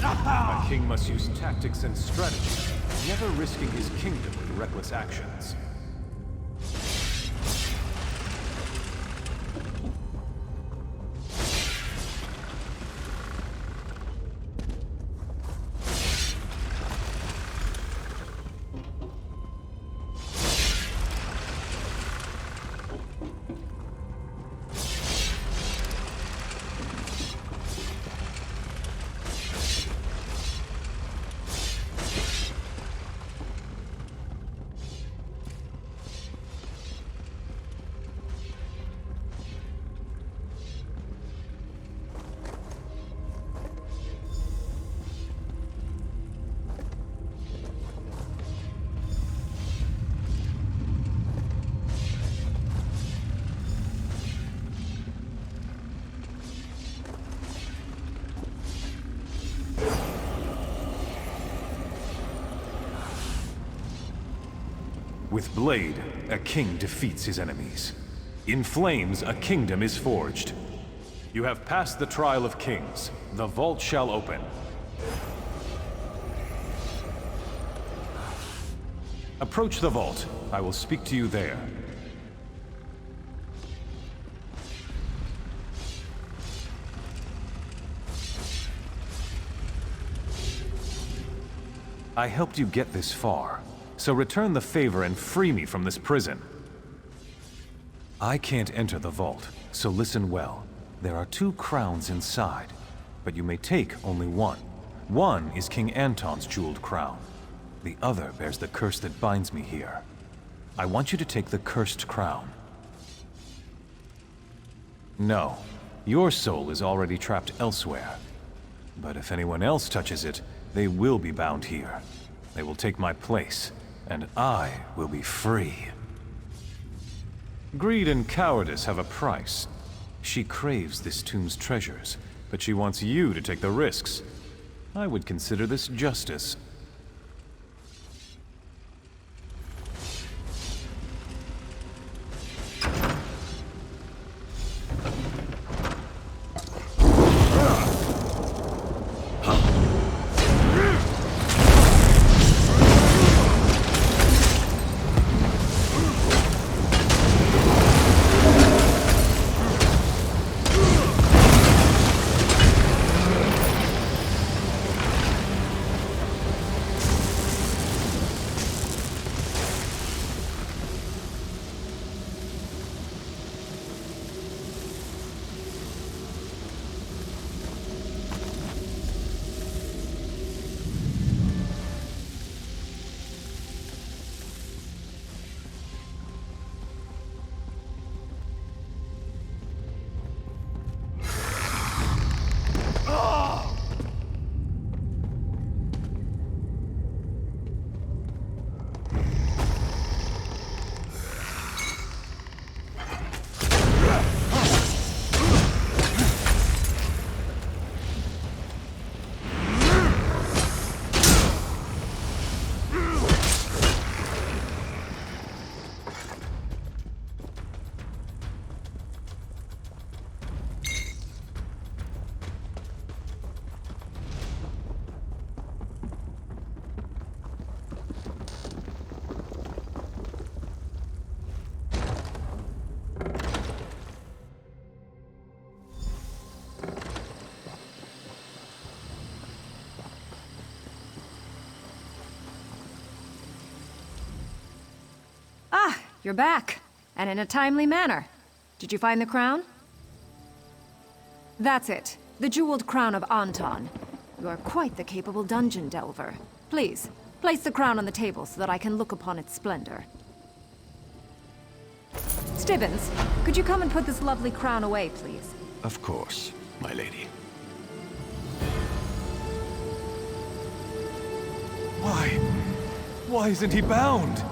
A king must use tactics and strategy, never risking his kingdom with reckless actions. With blade, a king defeats his enemies. In flames, a kingdom is forged. You have passed the trial of kings. The vault shall open. Approach the vault. I will speak to you there. I helped you get this far. So return the favor and free me from this prison. I can't enter the vault, so listen well. There are 2 crowns inside, but you may take only one. One is King Anton's jeweled crown. The other bears the curse that binds me here. I want you to take the cursed crown. No, Your soul is already trapped elsewhere. But if anyone else touches it, they will be bound here. They will take my place, and I will be free. Greed and cowardice have a price. She craves this tomb's treasures, but she wants you to take the risks. I would consider this justice. You're back, and in a timely manner. Did you find the crown? That's it. The jeweled crown of Anton. You are quite the capable dungeon delver. Please, place the crown on the table so that I can look upon its splendor. Stibbins, could you come and put this lovely crown away, please? Of course, my lady. Why? Why isn't he bound?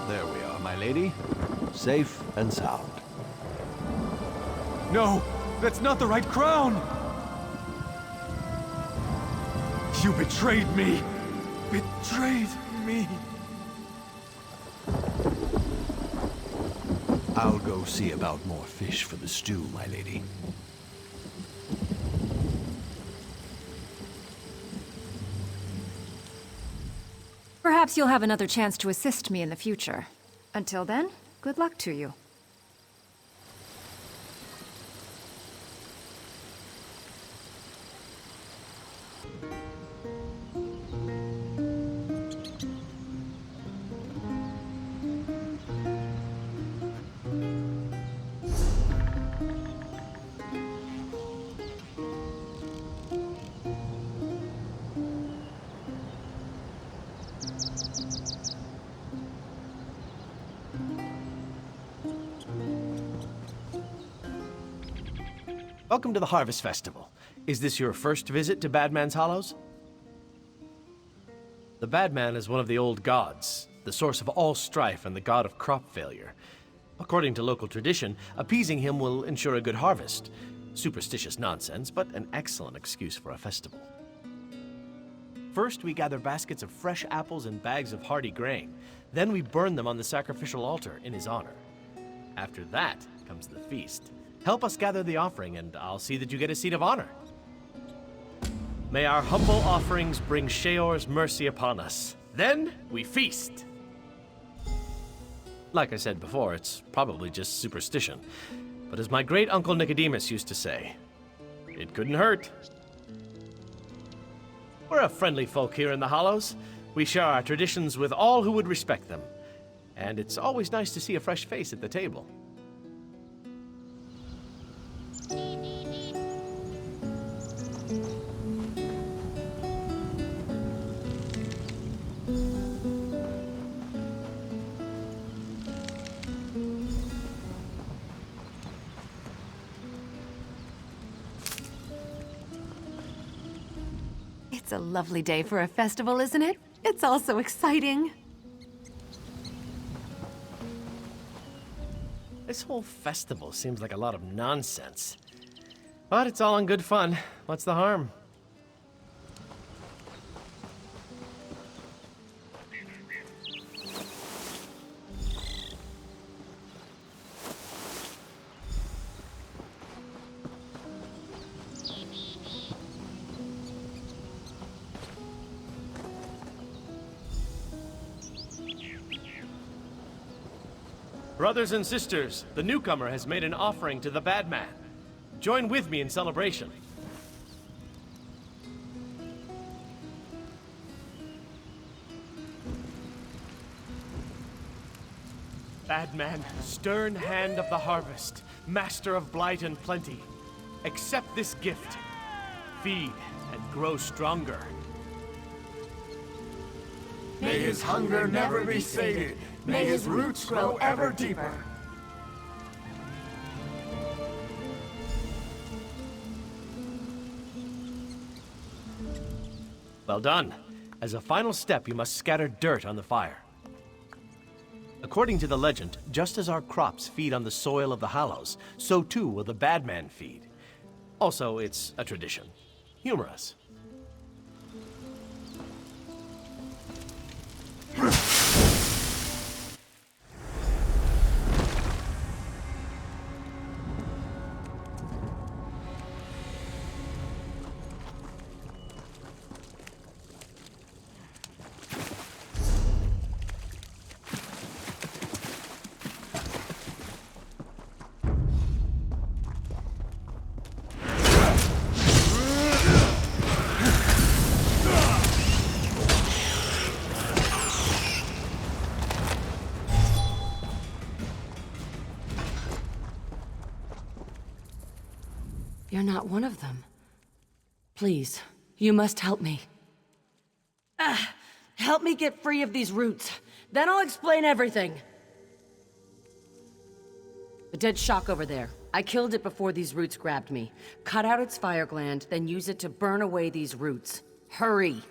There we are, my lady. Safe and sound. No! That's not the right crown! You betrayed me! Betrayed me! I'll go see about more fish for the stew, my lady. Perhaps you'll have another chance to assist me in the future. Until then, good luck to you. Welcome to the Harvest Festival. Is this your first visit to Badman's Hollows? The Badman is one of the old gods, the source of all strife and the god of crop failure. According to local tradition, appeasing him will ensure a good harvest. Superstitious nonsense, but an excellent excuse for a festival. First, we gather baskets of fresh apples and bags of hardy grain. Then we burn them on the sacrificial altar in his honor. After that comes the feast. Help us gather the offering, and I'll see that you get a seat of honor. May our humble offerings bring Sheor's mercy upon us. Then we feast. Like I said before, it's probably just superstition. But as my great-uncle Nicodemus used to say, it couldn't hurt. We're a friendly folk here in the Hollows. We share our traditions with all who would respect them. And it's always nice to see a fresh face at the table. It's a lovely day for a festival, isn't it? It's also exciting. This whole festival seems like a lot of nonsense. But it's all in good fun. What's the harm? Brothers and sisters, the newcomer has made an offering to the bad man. Join with me in celebration. Bad man, stern hand of the harvest, master of blight and plenty, accept this gift. Feed and grow stronger. May his hunger never be sated. May his roots grow ever deeper. Well done. As a final step, you must scatter dirt on the fire. According to the legend, just as our crops feed on the soil of the Hallows, so too will the bad man feed. Also, it's a tradition. Humorous. You're not one of them. Please, you must help me. Help me get free of these roots. Then I'll explain everything. The dead shock over there. I killed it before these roots grabbed me. Cut out its fire gland, then use it to burn away these roots. Hurry!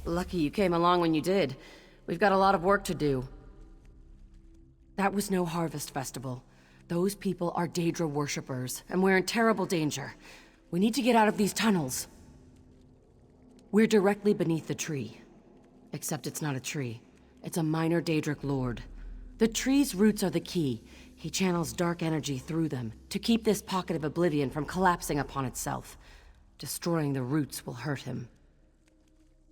Lucky you came along when you did. We've got a lot of work to do. That was no harvest festival. Those people are Daedra worshippers, and we're in terrible danger. We need to get out of these tunnels. We're directly beneath the tree. Except it's not a tree. It's a minor Daedric lord. The tree's roots are the key. He channels dark energy through them to keep this pocket of oblivion from collapsing upon itself. Destroying the roots will hurt him.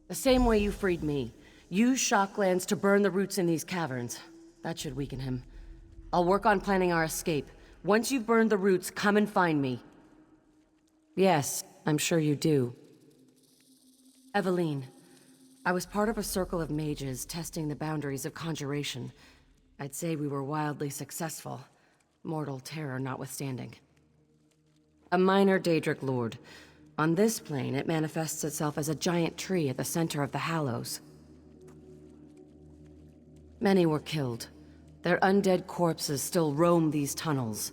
The same way you freed me. Use shock glands to burn the roots in these caverns. That should weaken him. I'll work on planning our escape. Once you've burned the roots, come and find me. Yes, I'm sure you do. Eveline, I was part of a circle of mages testing the boundaries of conjuration. I'd say we were wildly successful, mortal terror notwithstanding. A minor Daedric lord. On this plane, it manifests itself as a giant tree at the center of the Hallows. Many were killed. Their undead corpses still roam these tunnels.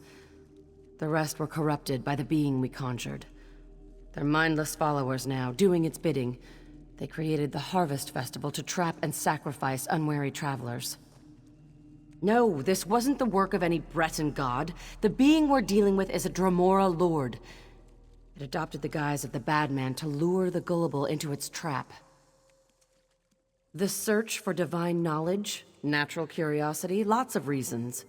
The rest were corrupted by the being we conjured. They're mindless followers now, doing its bidding. They created the Harvest Festival to trap and sacrifice unwary travelers. No, this wasn't the work of any Breton god. The being we're dealing with is a Dremora lord. It adopted the guise of the bad man to lure the gullible into its trap. The search for divine knowledge, natural curiosity, lots of reasons.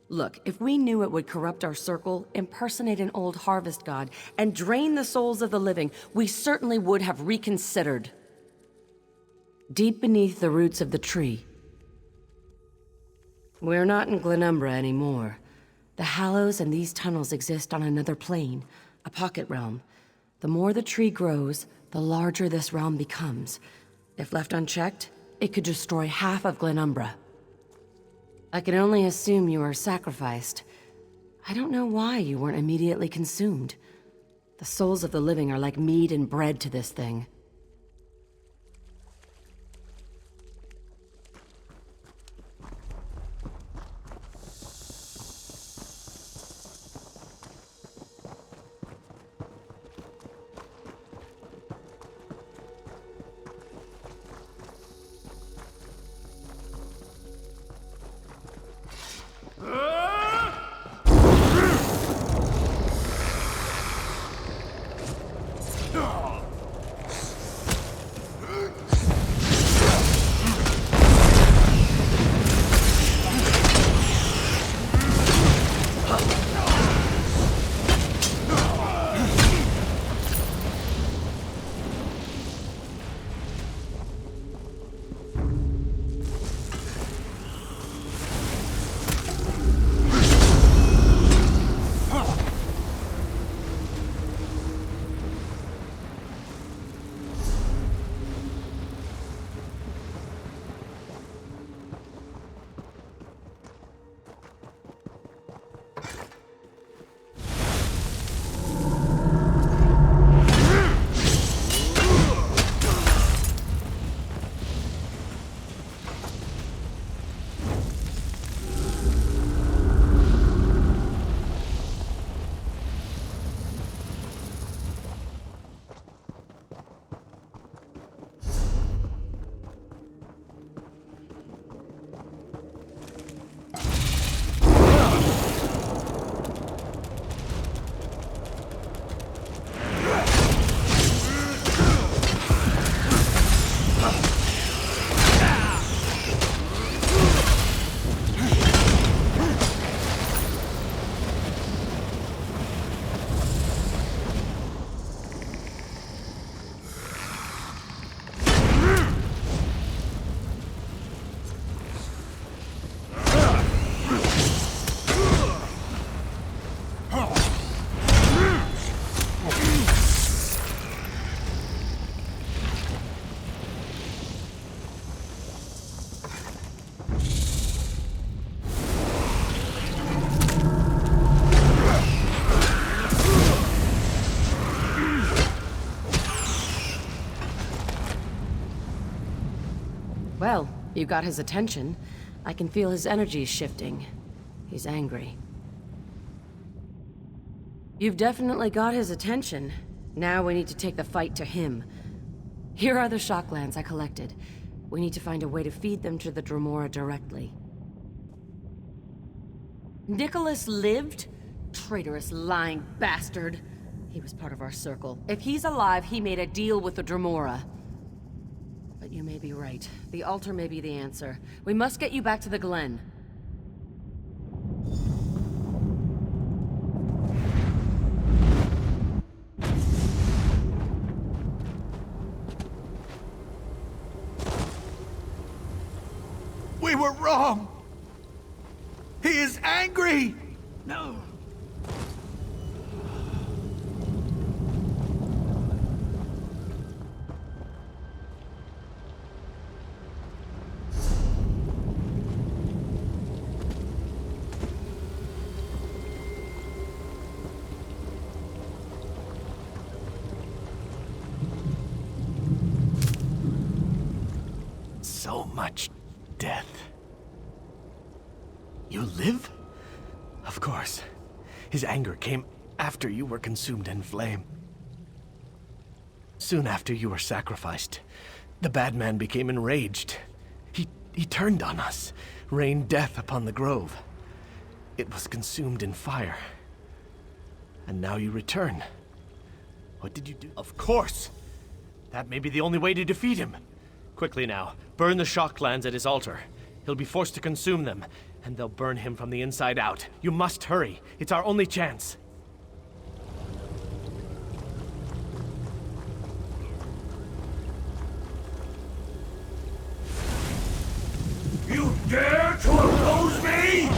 Look, if we knew it would corrupt our circle, impersonate an old harvest god, and drain the souls of the living, we certainly would have reconsidered. Deep beneath the roots of the tree. We're not in Glenumbra anymore. The Hallows and these tunnels exist on another plane, a pocket realm. The more the tree grows, the larger this realm becomes. If left unchecked, it could destroy half of Glenumbra. I can only assume you were sacrificed. I don't know why you weren't immediately consumed. The souls of the living are like meat and bread to this thing. Well, you got his attention. I can feel his energy shifting. He's angry. You've definitely got his attention. Now we need to take the fight to him. Here are the shocklands I collected. We need to find a way to feed them to the Dremora directly. Nicholas lived? Traitorous, lying bastard. He was part of our circle. If he's alive, he made a deal with the Dremora. But you may be right. The altar may be the answer. We must get you back to the Glen. We were wrong! He is angry! No! So much death. You live? Of course. His anger came after you were consumed in flame. Soon after you were sacrificed, the bad man became enraged. He turned on us, rained death upon the grove. It was consumed in fire. And now you return. What did you do? Of course! That may be the only way to defeat him. Quickly now, burn the shocklands at his altar. He'll be forced to consume them, and they'll burn him from the inside out. You must hurry. It's our only chance. You dare to oppose me?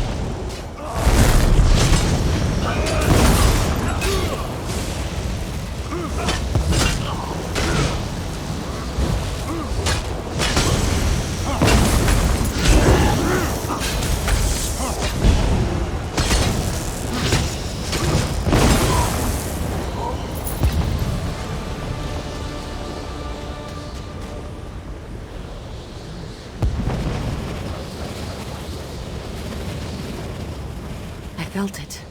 felt it.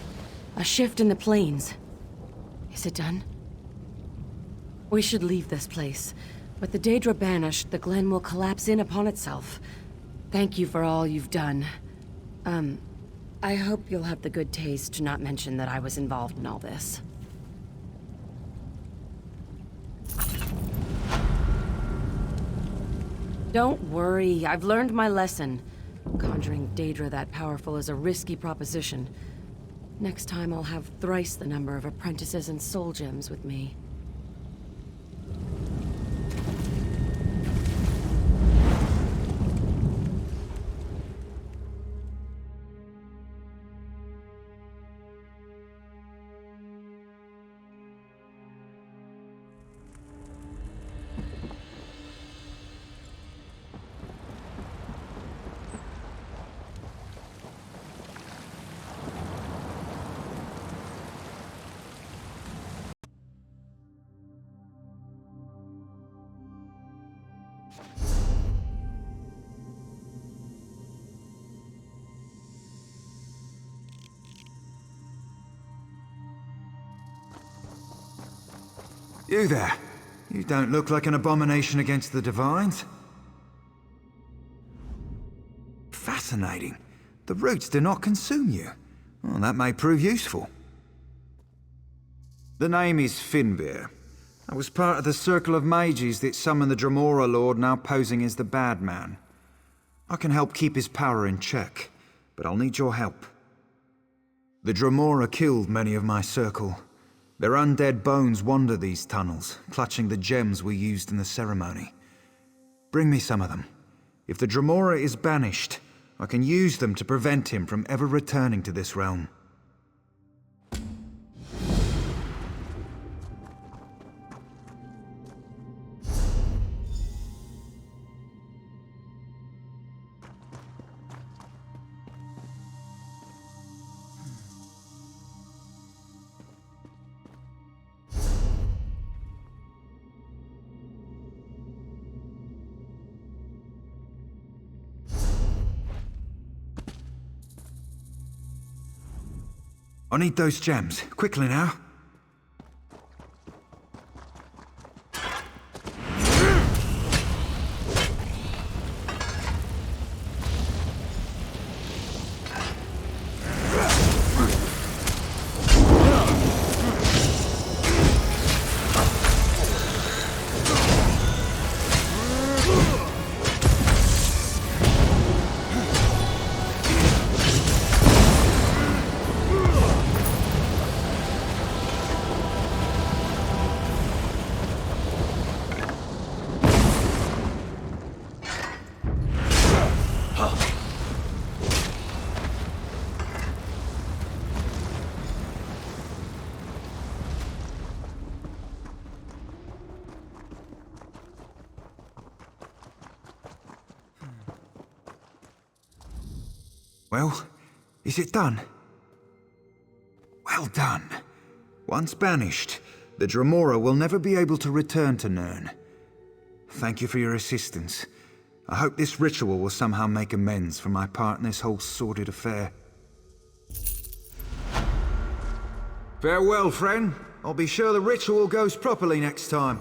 A shift in the planes. Is it done? We should leave this place. With the Daedra banished, the Glen will collapse in upon itself. Thank you for all you've done. I hope you'll have the good taste to not mention that I was involved in all this. Don't worry, I've learned my lesson. Conjuring Daedra that powerful is a risky proposition. Next time I'll have thrice the number of apprentices and soul gems with me. You there. You don't look like an abomination against the Divines. Fascinating. The roots do not consume you. Well, that may prove useful. The name is Finnbeer. I was part of the circle of mages that summoned the Dremora Lord, now posing as the bad man. I can help keep his power in check, but I'll need your help. The Dremora killed many of my circle. Their undead bones wander these tunnels, clutching the gems we used in the ceremony. Bring me some of them. If the Dremora is banished, I can use them to prevent him from ever returning to this realm. I need those gems. Quickly now. Well, is it done? Well done. Once banished, the Dremora will never be able to return to Nirn. Thank you for your assistance. I hope this ritual will somehow make amends for my part in this whole sordid affair. Farewell, friend. I'll be sure the ritual goes properly next time.